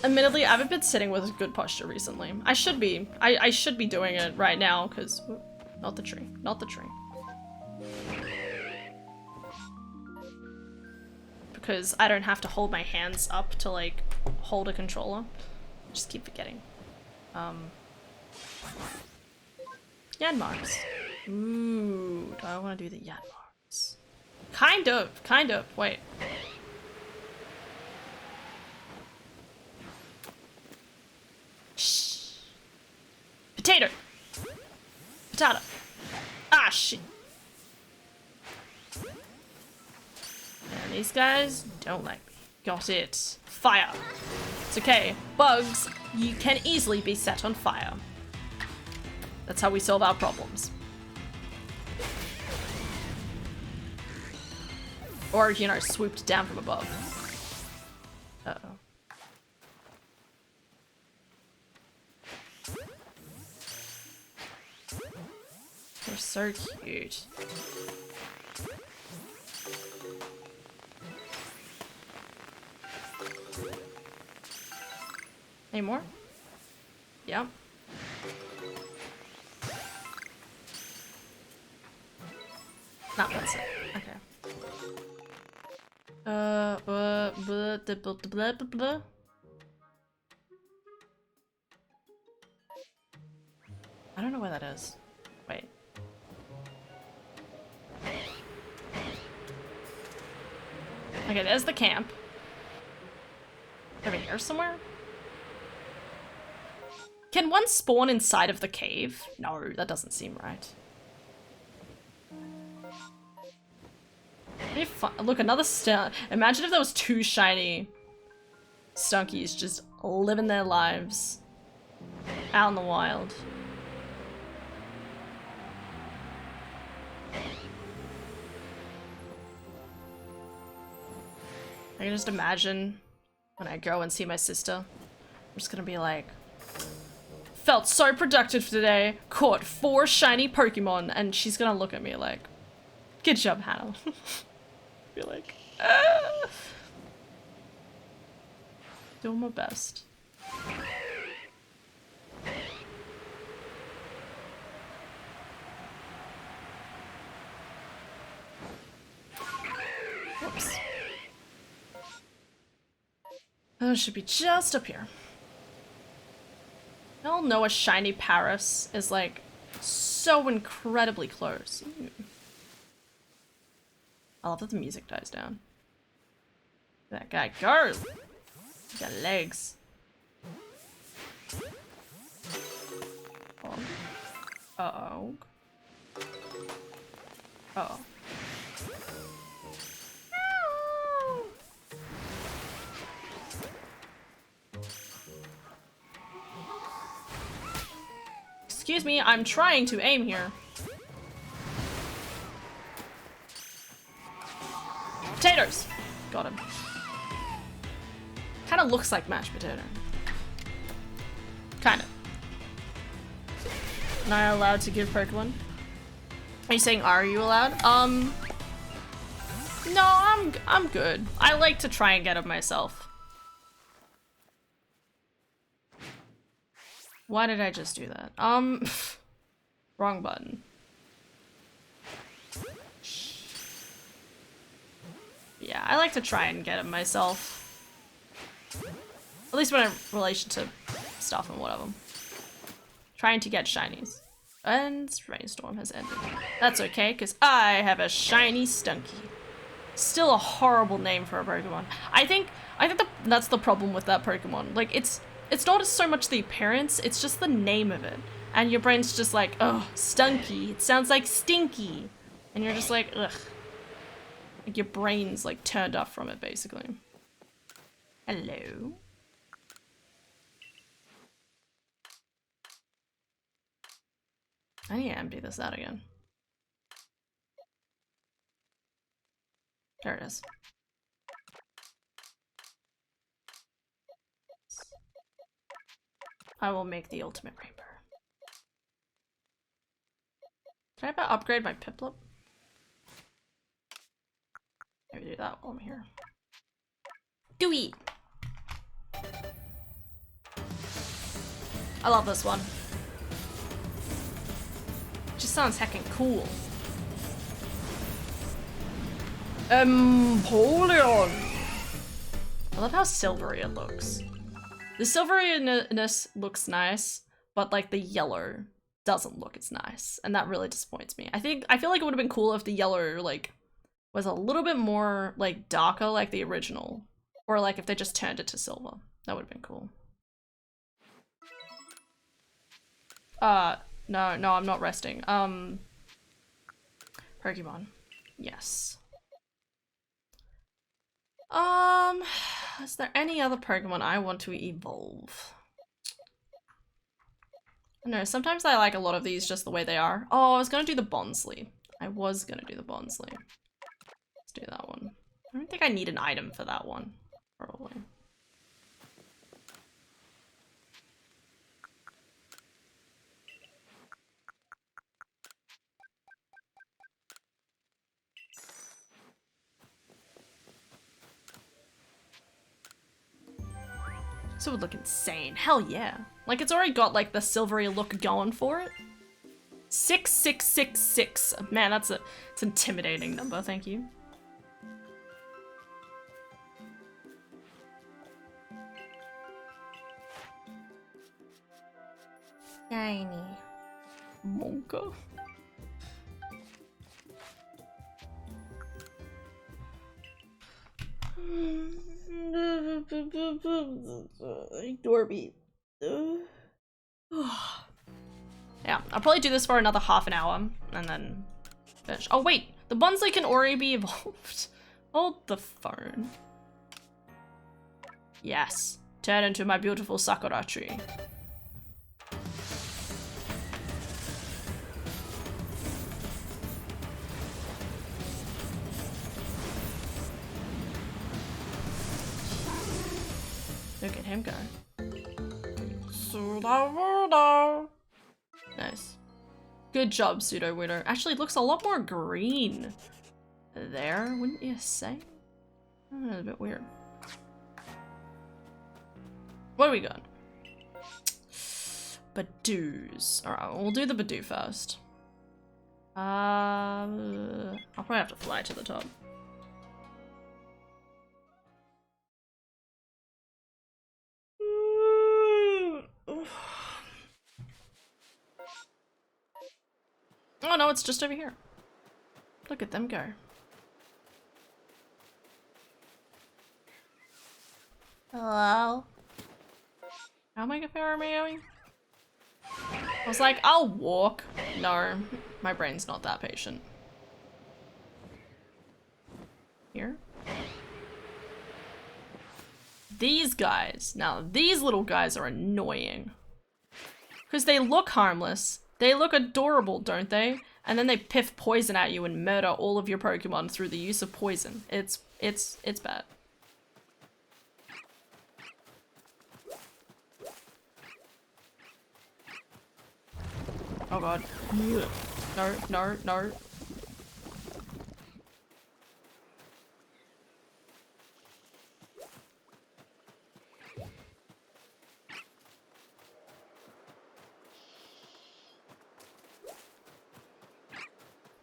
Admittedly, I haven't been sitting with good posture recently. I should be. I should be doing it right now, because... Not the tree. Not the tree. Because I don't have to hold my hands up to, like, hold a controller. Just keep forgetting. Yanmars. Ooh, do I want to do the Yanmars? Kind of. Wait. Shh. Potato. Potato. Ah, shit. And these guys don't like me. Got it. Fire. It's okay. Bugs, you can easily be set on fire. That's how we solve our problems. Or, you know, swooped down from above. Uh-oh. They're so cute. Any more? Yeah. No, that's it. Okay. Blah, blah, blah. I don't know where that is. Wait. Okay, there's the camp. Over here somewhere? Can one spawn inside of the cave? No, that doesn't seem right. Look, another star. Imagine if there was 2 shiny stunkies just living their lives out in the wild. I can just imagine when I go and see my sister. I'm just gonna be like, felt so productive today, caught 4 shiny Pokemon, and she's gonna look at me like, good job, Hannah. Be like, ah. Doing my best. Whoops. Oh, it should be just up here. I all know a shiny Paris is like so incredibly close. Ooh. I love that the music dies down. That guy goes. He's got legs. Oh. Uh-oh. Uh-oh. Excuse me, I'm trying to aim here. Potatoes! Got him. Kinda looks like mashed potato. Kinda. Am I allowed to give Pokemon? Are you saying are you allowed? No, I'm good. I like to try and get it myself. Why did I just do that? Wrong button. Yeah, I like to try and get it myself. At least when in relation to stuff and whatever. Trying to get shinies. And Rainstorm has ended. That's okay, because I have a shiny Stunky. Still a horrible name for a Pokemon. I think that's the problem with that Pokemon. Like, it's not so much the appearance, it's just the name of it. And your brain's just like, oh, Stunky. It sounds like stinky. And you're just like, ugh. Like your brain's like turned off from it, basically. Hello? I need to empty this out again. There it is. I will make the ultimate rainbow. Can I about upgrade my Piplup? Maybe do that while I'm here. Dewey! I love this one. Just sounds heckin' cool. Empoleon! I love how silvery it looks. The silveryness looks nice, but like the yellow doesn't look as nice, and that really disappoints me. I feel like it would have been cool if the yellow like was a little bit more like darker like the original, or like if they just turned it to silver. That would have been cool. No, I'm not resting. Pokemon. Yes. Is there any other Pokemon I want to evolve? I don't know, sometimes I like a lot of these just the way they are. Oh, I was gonna do the Bonsly. Let's do that one. I don't think I need an item for that one, probably. So it would look insane. Hell yeah. Like, it's already got, like, the silvery look going for it. 6666. Man, it's an intimidating number, thank you. Tiny. Monka. Ignore me. Yeah, I'll probably do this for another half an hour and then finish. Oh wait, the Bonsly can already be evolved. Hold the phone. Yes, turn into my beautiful Sakura tree. Look at him go. Nice. Good job, Pseudo Widow. Actually, it looks a lot more green there, wouldn't you say? A bit weird. What do we got? Badoos. Alright, we'll do the Badoo first. I'll probably have to fly to the top. Oh no, it's just over here. Look at them go. Hello? How am I going? I was like, I'll walk. No, my brain's not that patient. Here. These guys. Now, these little guys are annoying. Because they look harmless. They look adorable, don't they? And then they piff poison at you and murder all of your Pokemon through the use of poison. It's bad. Oh god. No, no, no.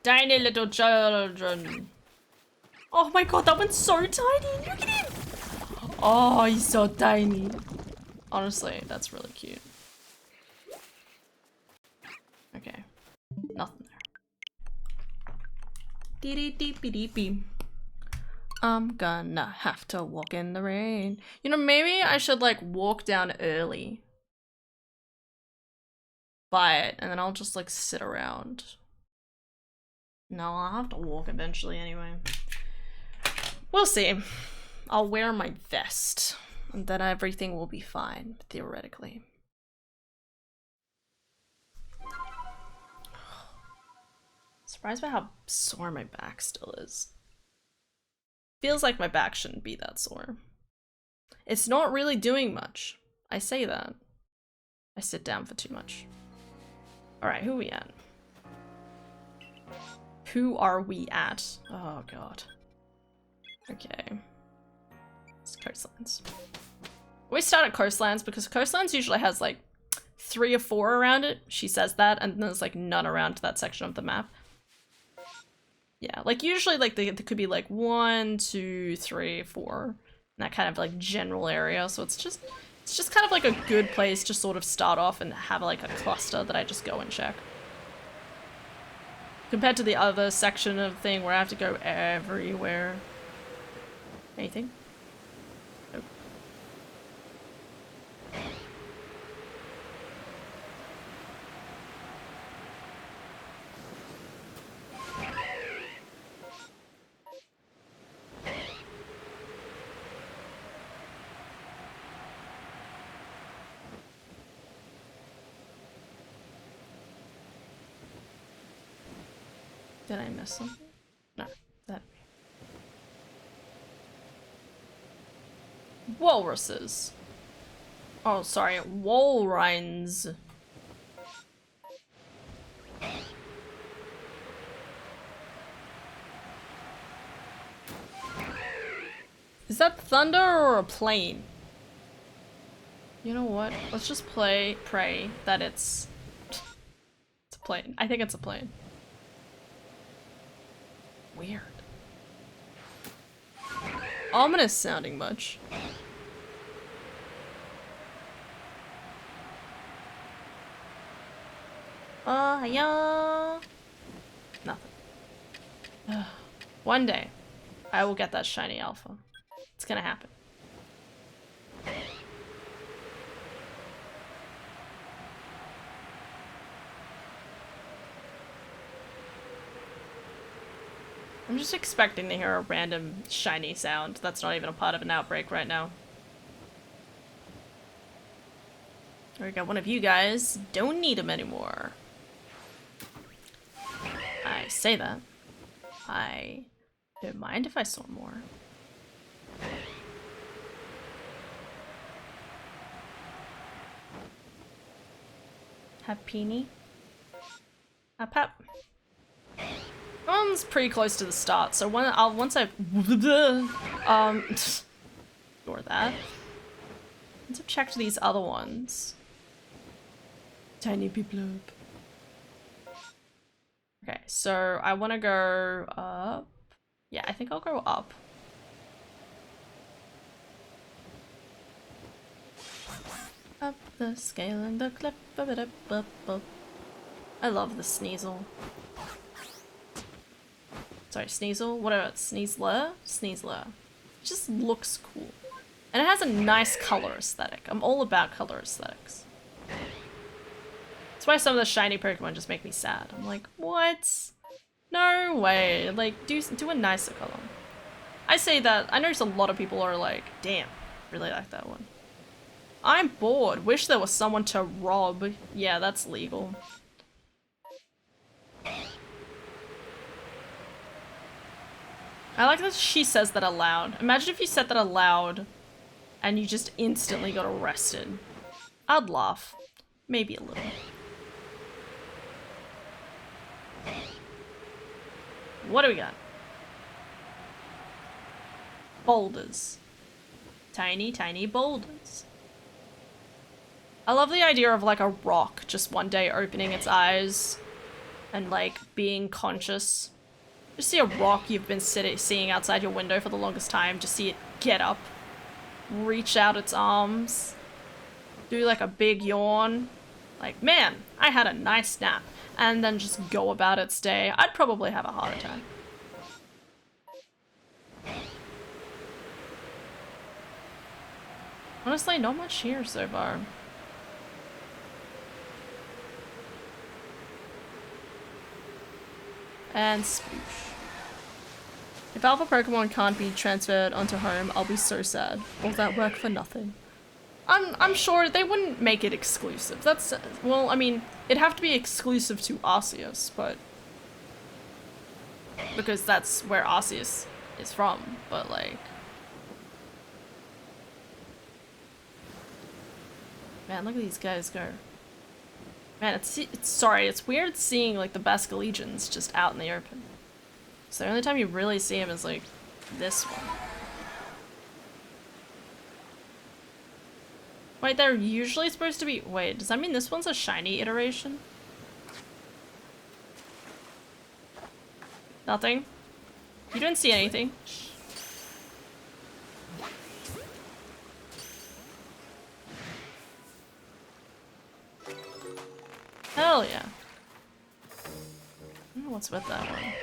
Tiny little children. Oh my god, that one's so tiny. Look at him. Oh, he's so tiny. Honestly, that's really cute. Okay. Nothing there. Dee-dee-dee-dee-dee. I'm gonna have to walk in the rain. You know, maybe I should like walk down early. Buy it, and then I'll just like sit around. No, I'll have to walk eventually anyway. We'll see. I'll wear my vest, and then everything will be fine, theoretically. Surprised by how sore my back still is. Feels like my back shouldn't be that sore. It's not really doing much. I say that. I sit down for too much. Alright, who are we at? Who are we at? Oh god. Okay. It's coastlines. We start at coastlines because coastlines usually has like 3 or 4 around it. She says that, and then there's like none around that section of the map. Yeah, like usually like there could be like 1, 2, 3, 4 in that kind of like general area. So it's just kind of like a good place to sort of start off and have like a cluster that I just go and check. Compared to the other section of thing where I have to go everywhere. Anything? Nope. Did I miss something? No, that. Walruses. Oh, sorry, Walreins. Is that thunder or a plane? You know what? Let's just pray that it's a plane. I think it's a plane. Weird. Ominous sounding much. Oh, hiya. Nothing. One day, I will get that shiny alpha. It's gonna happen. I'm just expecting to hear a random shiny sound that's not even a part of an outbreak right now. We got one of you guys. Don't need him anymore. I say that. I don't mind if I saw more. Happini. Hap. One's pretty close to the start, so once I've ignore that. Once I've checked these other ones. Tiny people. Okay, so I want to go up. Yeah, I think I'll go up. Up the scale and the clip of it up. I love the Sneasel. Sorry, Sneasel? Whatever, Sneasler? Sneasler. It just looks cool. And it has a nice color aesthetic. I'm all about color aesthetics. That's why some of the shiny Pokemon just make me sad. I'm like, what? No way. Like, do a nicer color. I say that, I notice a lot of people are like, damn, really like that one. I'm bored. Wish there was someone to rob. Yeah, that's legal. I like that she says that aloud. Imagine if you said that aloud and you just instantly got arrested. I'd laugh. Maybe a little. What do we got? Boulders. Tiny, tiny boulders. I love the idea of like a rock just one day opening its eyes and like being conscious. Just see a rock you've been seeing outside your window for the longest time, just see it get up, reach out its arms, do like a big yawn, like, man, I had a nice nap, and then just go about its day. I'd probably have a heart attack. Honestly, not much here so far. And sploosh. If Alpha Pokemon can't be transferred onto home, I'll be so sad. All that work for nothing. I'm sure they wouldn't make it exclusive. That's, well, I mean, it'd have to be exclusive to Arceus, but... because that's where Arceus is from, but like... Man, look at these guys go. Man, it's weird seeing like the Basculegions just out in the open. So the only time you really see him is like this one. Wait, they're usually supposed to be- wait, does that mean this one's a shiny iteration? Nothing? You didn't see anything? Hell yeah. I don't know what's with that one.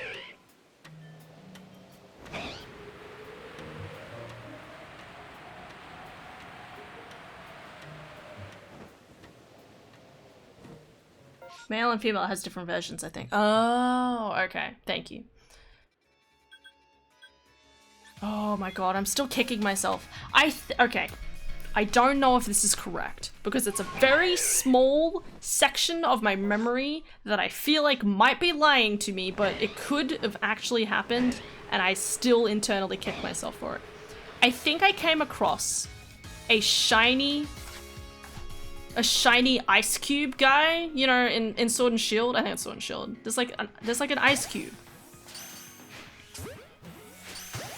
Male and female has different versions, I think. Oh, okay. Thank you. Oh my god, I'm still kicking myself. Okay. I don't know if this is correct, because it's a very small section of my memory that I feel like might be lying to me, but it could have actually happened, and I still internally kick myself for it. I think I came across a shiny ice cube guy, you know, in Sword and Shield. I think it's Sword and Shield. There's like an ice cube.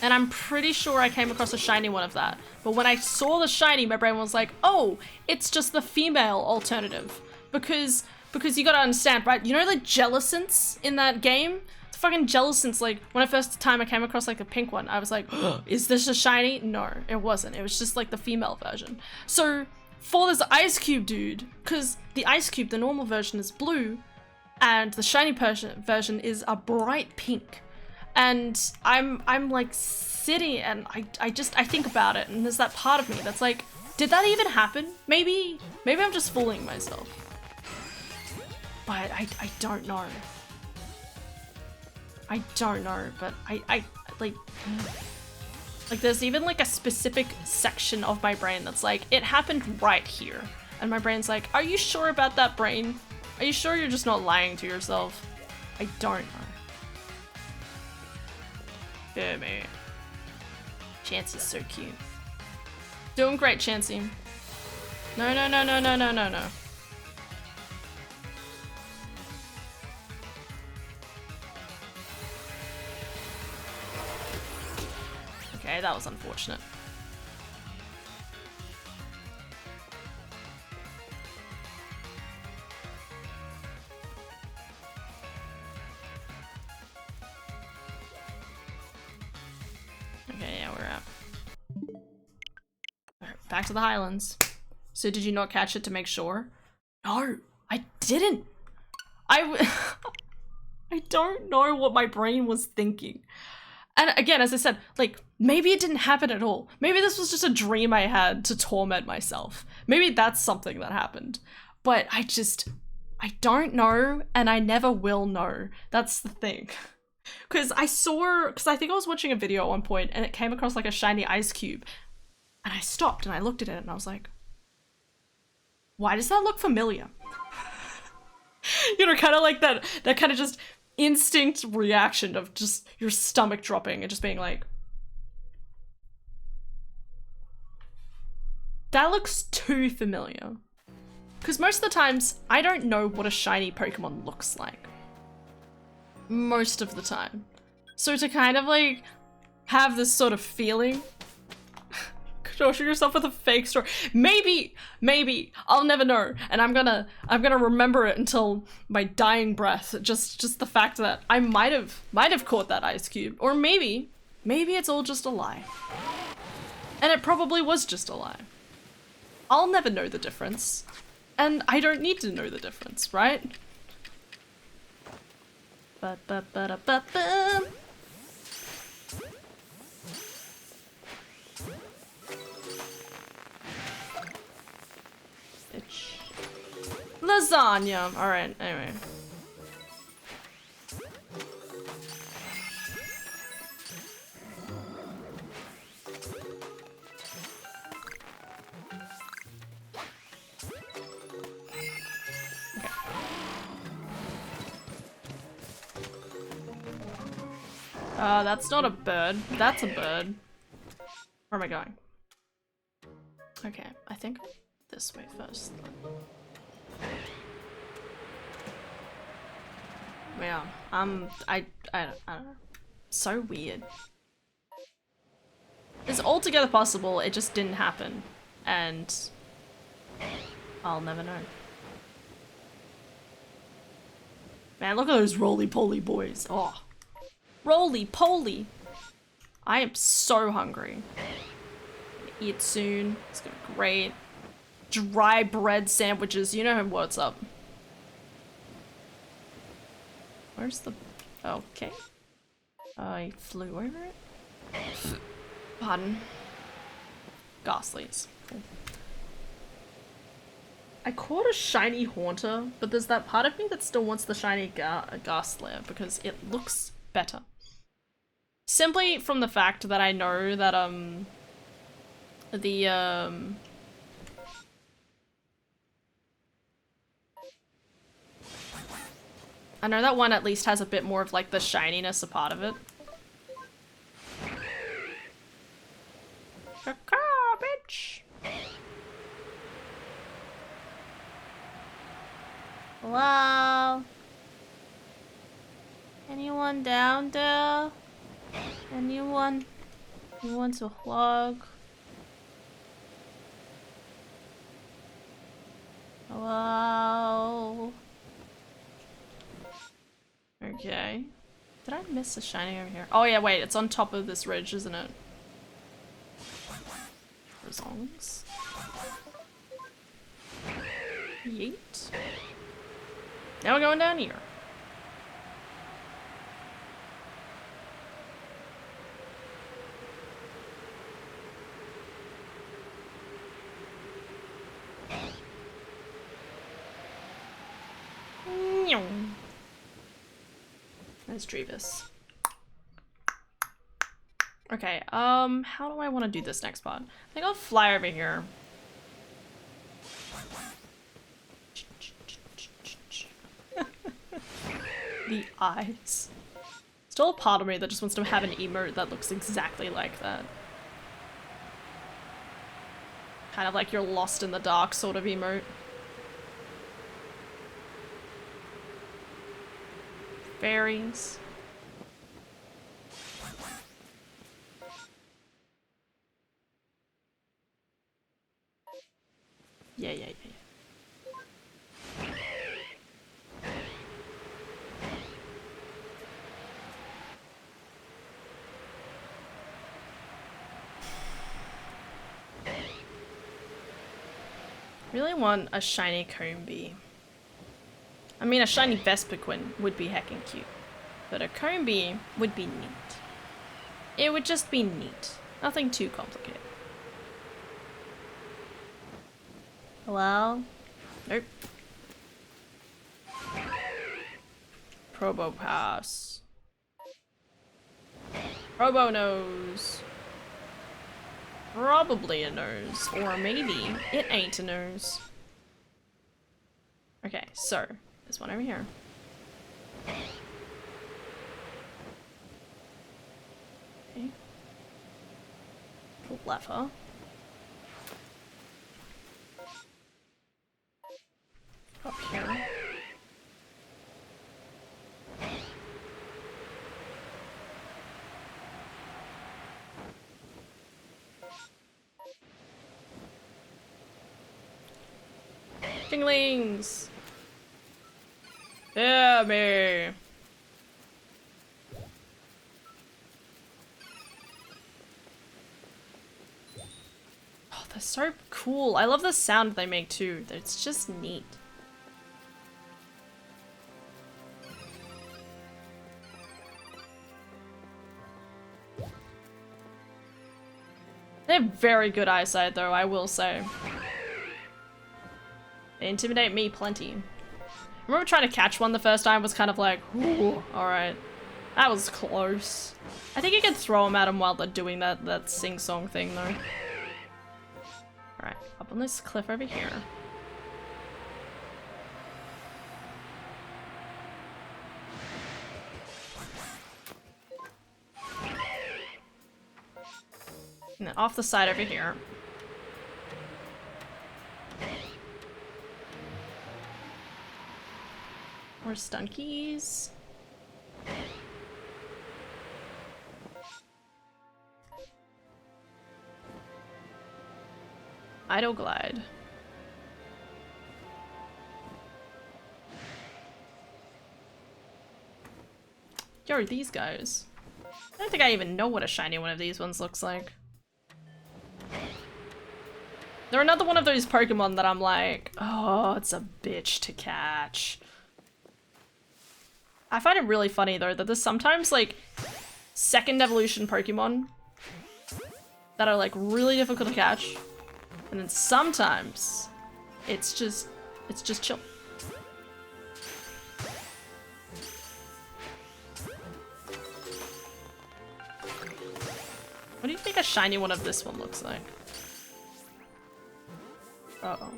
And I'm pretty sure I came across a shiny one of that. But when I saw the shiny, my brain was like, oh, it's just the female alternative. Because Because you gotta understand, right? You know the Jellicents in that game? The fucking Jellicents, like, when the first time I came across, like, a pink one, I was like, oh, is this a shiny? No, it wasn't. It was just, like, the female version. So, for this Ice Cube dude, because the Ice Cube, the normal version is blue, and the shiny version is a bright pink. And I'm like, sitting, and I think about it, and there's that part of me that's like, did that even happen? Maybe I'm just fooling myself. But I don't know. I don't know, but I like there's even like a specific section of my brain that's like, it happened right here. And my brain's like, are you sure about that, brain? Are you sure you're just not lying to yourself? I don't know. Yeah, man. Chansey's so cute. Doing great, Chansey. No, no, no, no, no, no, no, no. Okay, that was unfortunate. Okay, yeah, we're out. Alright, back to the Highlands. So did you not catch it to make sure? No, I didn't. I don't know what my brain was thinking. And again, as I said, like, maybe it didn't happen at all. Maybe this was just a dream I had to torment myself. Maybe that's something that happened. But I don't know, and I never will know. That's the thing. Because I think I was watching a video at one point, and it came across like a shiny ice cube. And I stopped, and I looked at it, and I was like, why does that look familiar? You know, kind of like that kind of just instinct reaction of just your stomach dropping and just being like, that looks too familiar. Because most of the times, I don't know what a shiny Pokemon looks like. Most of the time. So to kind of like have this sort of feeling, torture yourself with a fake story. Maybe I'll never know, and I'm gonna remember it until my dying breath. Just the fact that I might have caught that ice cube, or maybe it's all just a lie, and it probably was just a lie. I'll never know the difference, and I don't need to know the difference, right? Ba-ba-ba-da-ba-ba. Lasagna. All right. Anyway. Okay. That's not a bird. That's a bird. Where am I going? Okay, I think this way first. Yeah, I don't know. So weird. It's altogether possible, it just didn't happen. And I'll never know. Man, look at those roly-poly boys. Oh. Roly-poly. I am so hungry. I'm gonna eat soon. It's gonna be great. Dry bread sandwiches, you know what's up. Where's the... Okay. I flew over it. Pardon. Ghastlies. Cool. I caught a shiny Haunter, but there's that part of me that still wants the shiny Ghastlier because it looks better. Simply from the fact that I know that, I know that one at least has a bit more of like the shininess a part of it. Bitch. Hello? Anyone down there? Anyone? You want a hug? Hello? Okay. Did I miss a shiny over here? Oh yeah, wait, it's on top of this ridge, isn't it? Songs. Yeet. Now we're going down here. There's Drevis. Okay, how do I want to do this next part? I think I'll fly over here. The eyes. Still a part of me that just wants to have an emote that looks exactly like that. Kind of like you're lost in the dark sort of emote. Fairies. Yeah. Really want a shiny Combee. I mean, a shiny Vespiquen would be heckin' cute, but a Combee would be neat. It would just be neat. Nothing too complicated. Hello? Nope. Probopass. Probo nose. Probably a nose, or maybe it ain't a nose. Okay, so there's one over here. Okay. Lever. Up here. Tinglings! Yeah, me! Oh, they're so cool. I love the sound they make too. It's just neat. They have very good eyesight though, I will say. They intimidate me plenty. I remember trying to catch one the first time, was kind of like, ooh, alright. That was close. I think you can throw them at them while they're doing that sing-song thing though. Alright, up on this cliff over here. And then off the side over here. More stunkies. Idle glide. Yo, these guys. I don't think I even know what a shiny one of these ones looks like. They're another one of those Pokemon that I'm like, oh, it's a bitch to catch. I find it really funny though that there's sometimes like second evolution Pokemon that are like really difficult to catch, and then sometimes it's just chill. What do you think a shiny one of this one looks like? Uh-oh.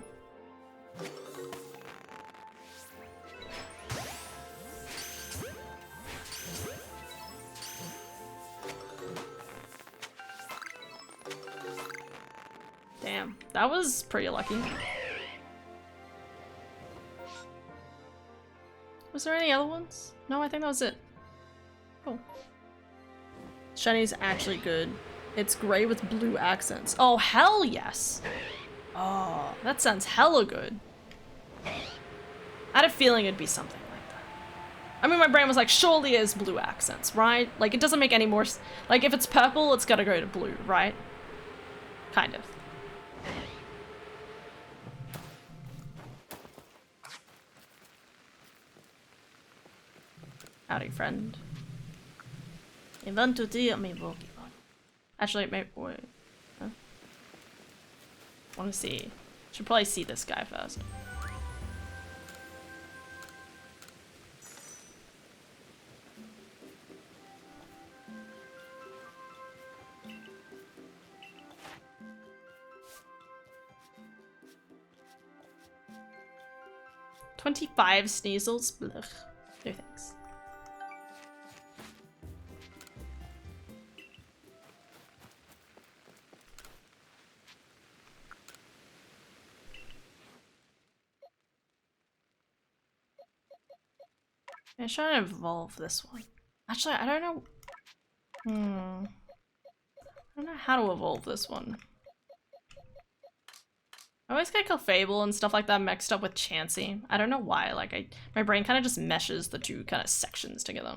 Damn, that was pretty lucky. Was there any other ones? No, I think that was it. Cool. Shiny's actually good. It's gray with blue accents. Oh, hell yes! Oh, that sounds hella good. I had a feeling it'd be something like that. I mean, my brain was like, surely there's blue accents, right? Like, it doesn't make any more like, if it's purple, it's gotta go to blue, right? Kind of. Howdy, friend. You want to see me, Pokemon? Actually, maybe, wait. Huh? Want to see. Should probably see this guy first. $25 Sneasels? Blech. No thanks. I'm trying to evolve this one. Actually, I don't know. I don't know how to evolve this one. I always get Clefable and stuff like that mixed up with Chansey. I don't know why. Like, my brain kind of just meshes the two kind of sections together.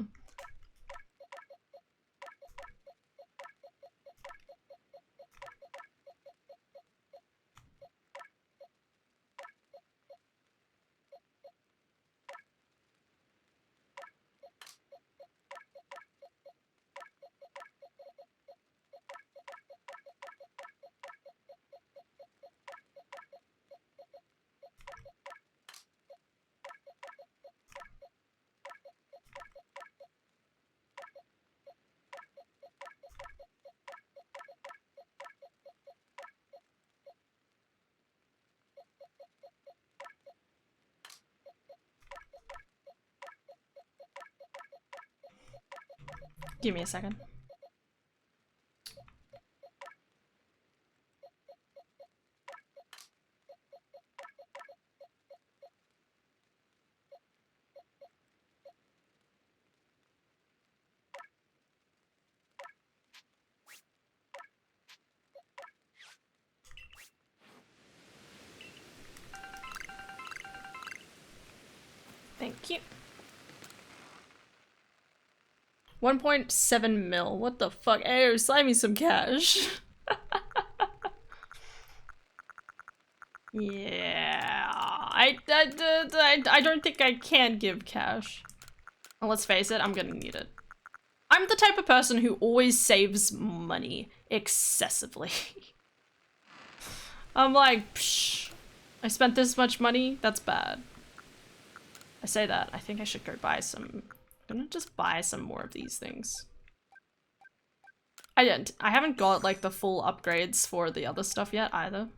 Give me a second. Thank you. 1.7 mil. What the fuck? Ayo, slide me some cash. Yeah. I don't think I can give cash. And let's face it, I'm gonna need it. I'm the type of person who always saves money excessively. I'm like, psh, I spent this much money? That's bad. I say that. I think I should go buy some. I'm gonna just buy some more of these things. I haven't got like the full upgrades for the other stuff yet either.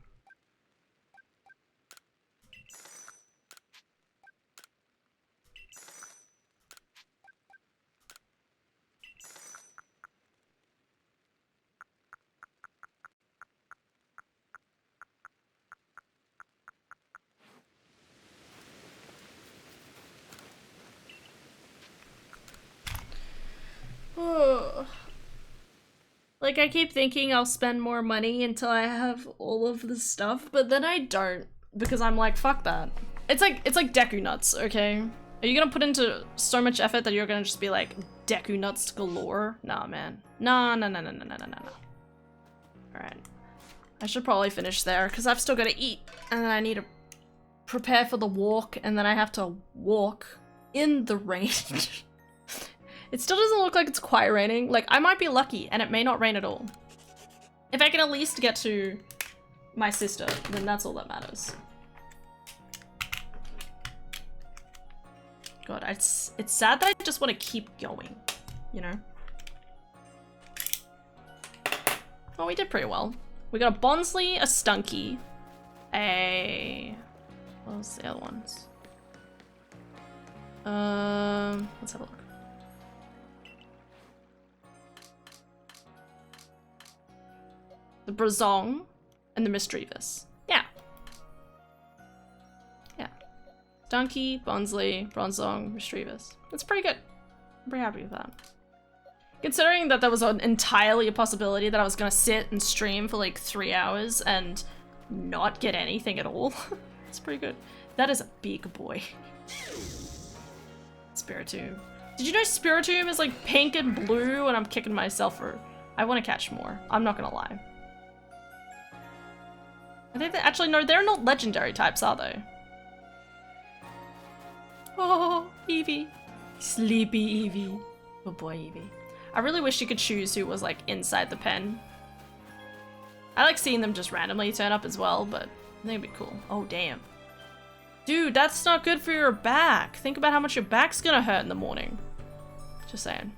Like, I keep thinking I'll spend more money until I have all of the stuff, but then I don't, because I'm like, fuck that. It's like Deku nuts, okay? Are you gonna put into so much effort that you're gonna just be like, Deku nuts galore? Nah, man. Nah. Alright. I should probably finish there, because I've still gotta eat, and then I need to prepare for the walk, and then I have to walk in the rain. It still doesn't look like it's quite raining. Like, I might be lucky and it may not rain at all. If I can at least get to my sister, then that's all that matters. God, it's sad that I just want to keep going, you know? Well, we did pretty well. We got a Bonsley, a Stunky, what was the other ones? Let's have a look. The Brazong and the Misdreavus. Yeah. Yeah. Donkey, Bonsley, Bronzong, Misdreavus. That's pretty good. I'm pretty happy with that. Considering that was entirely a possibility that I was gonna sit and stream for like 3 hours and not get anything at all. It's pretty good. That is a big boy. Spiritomb. Did you know Spiritomb is like pink and blue and I'm kicking myself for... I want to catch more. I'm not gonna lie. I think that actually, no, they're not legendary types, are they? Oh, Eevee. Sleepy Eevee. Good boy, Eevee. I really wish you could choose who was like inside the pen. I like seeing them just randomly turn up as well, but I think it'd be cool. Oh, damn. Dude, that's not good for your back. Think about how much your back's gonna hurt in the morning. Just saying.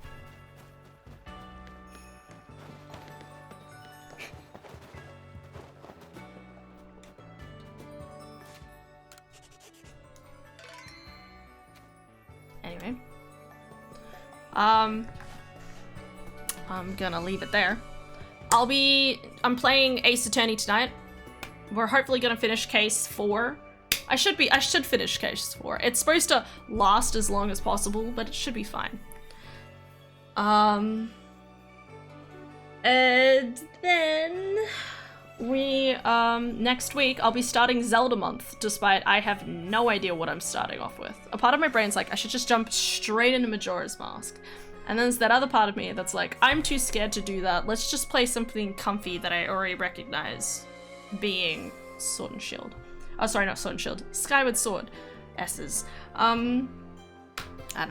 Anyway. I'm gonna leave it there. I'm playing Ace Attorney tonight. We're hopefully gonna finish case 4. I should finish case 4. It's supposed to last as long as possible, but it should be fine. And then next week I'll be starting Zelda month, despite I have no idea what I'm starting off with. A part of my brain's like, I should just jump straight into Majora's Mask. And then there's that other part of me that's like, I'm too scared to do that. Let's just play something comfy that I already recognize, being Sword and Shield. Oh, sorry, not Sword and Shield. Skyward Sword. S's. I don't know.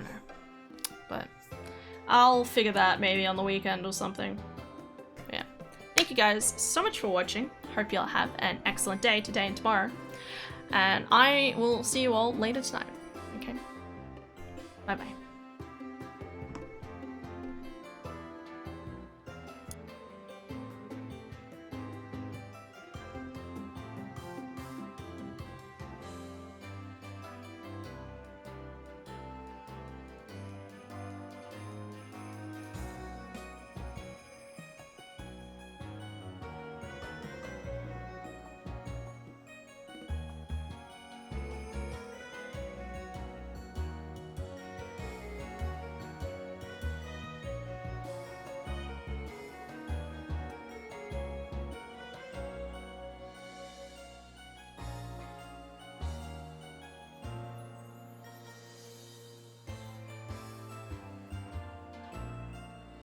But I'll figure that maybe on the weekend or something. Yeah. Thank you guys so much for watching. Hope you all have an excellent day today and tomorrow. And I will see you all later tonight. Okay? Bye-bye.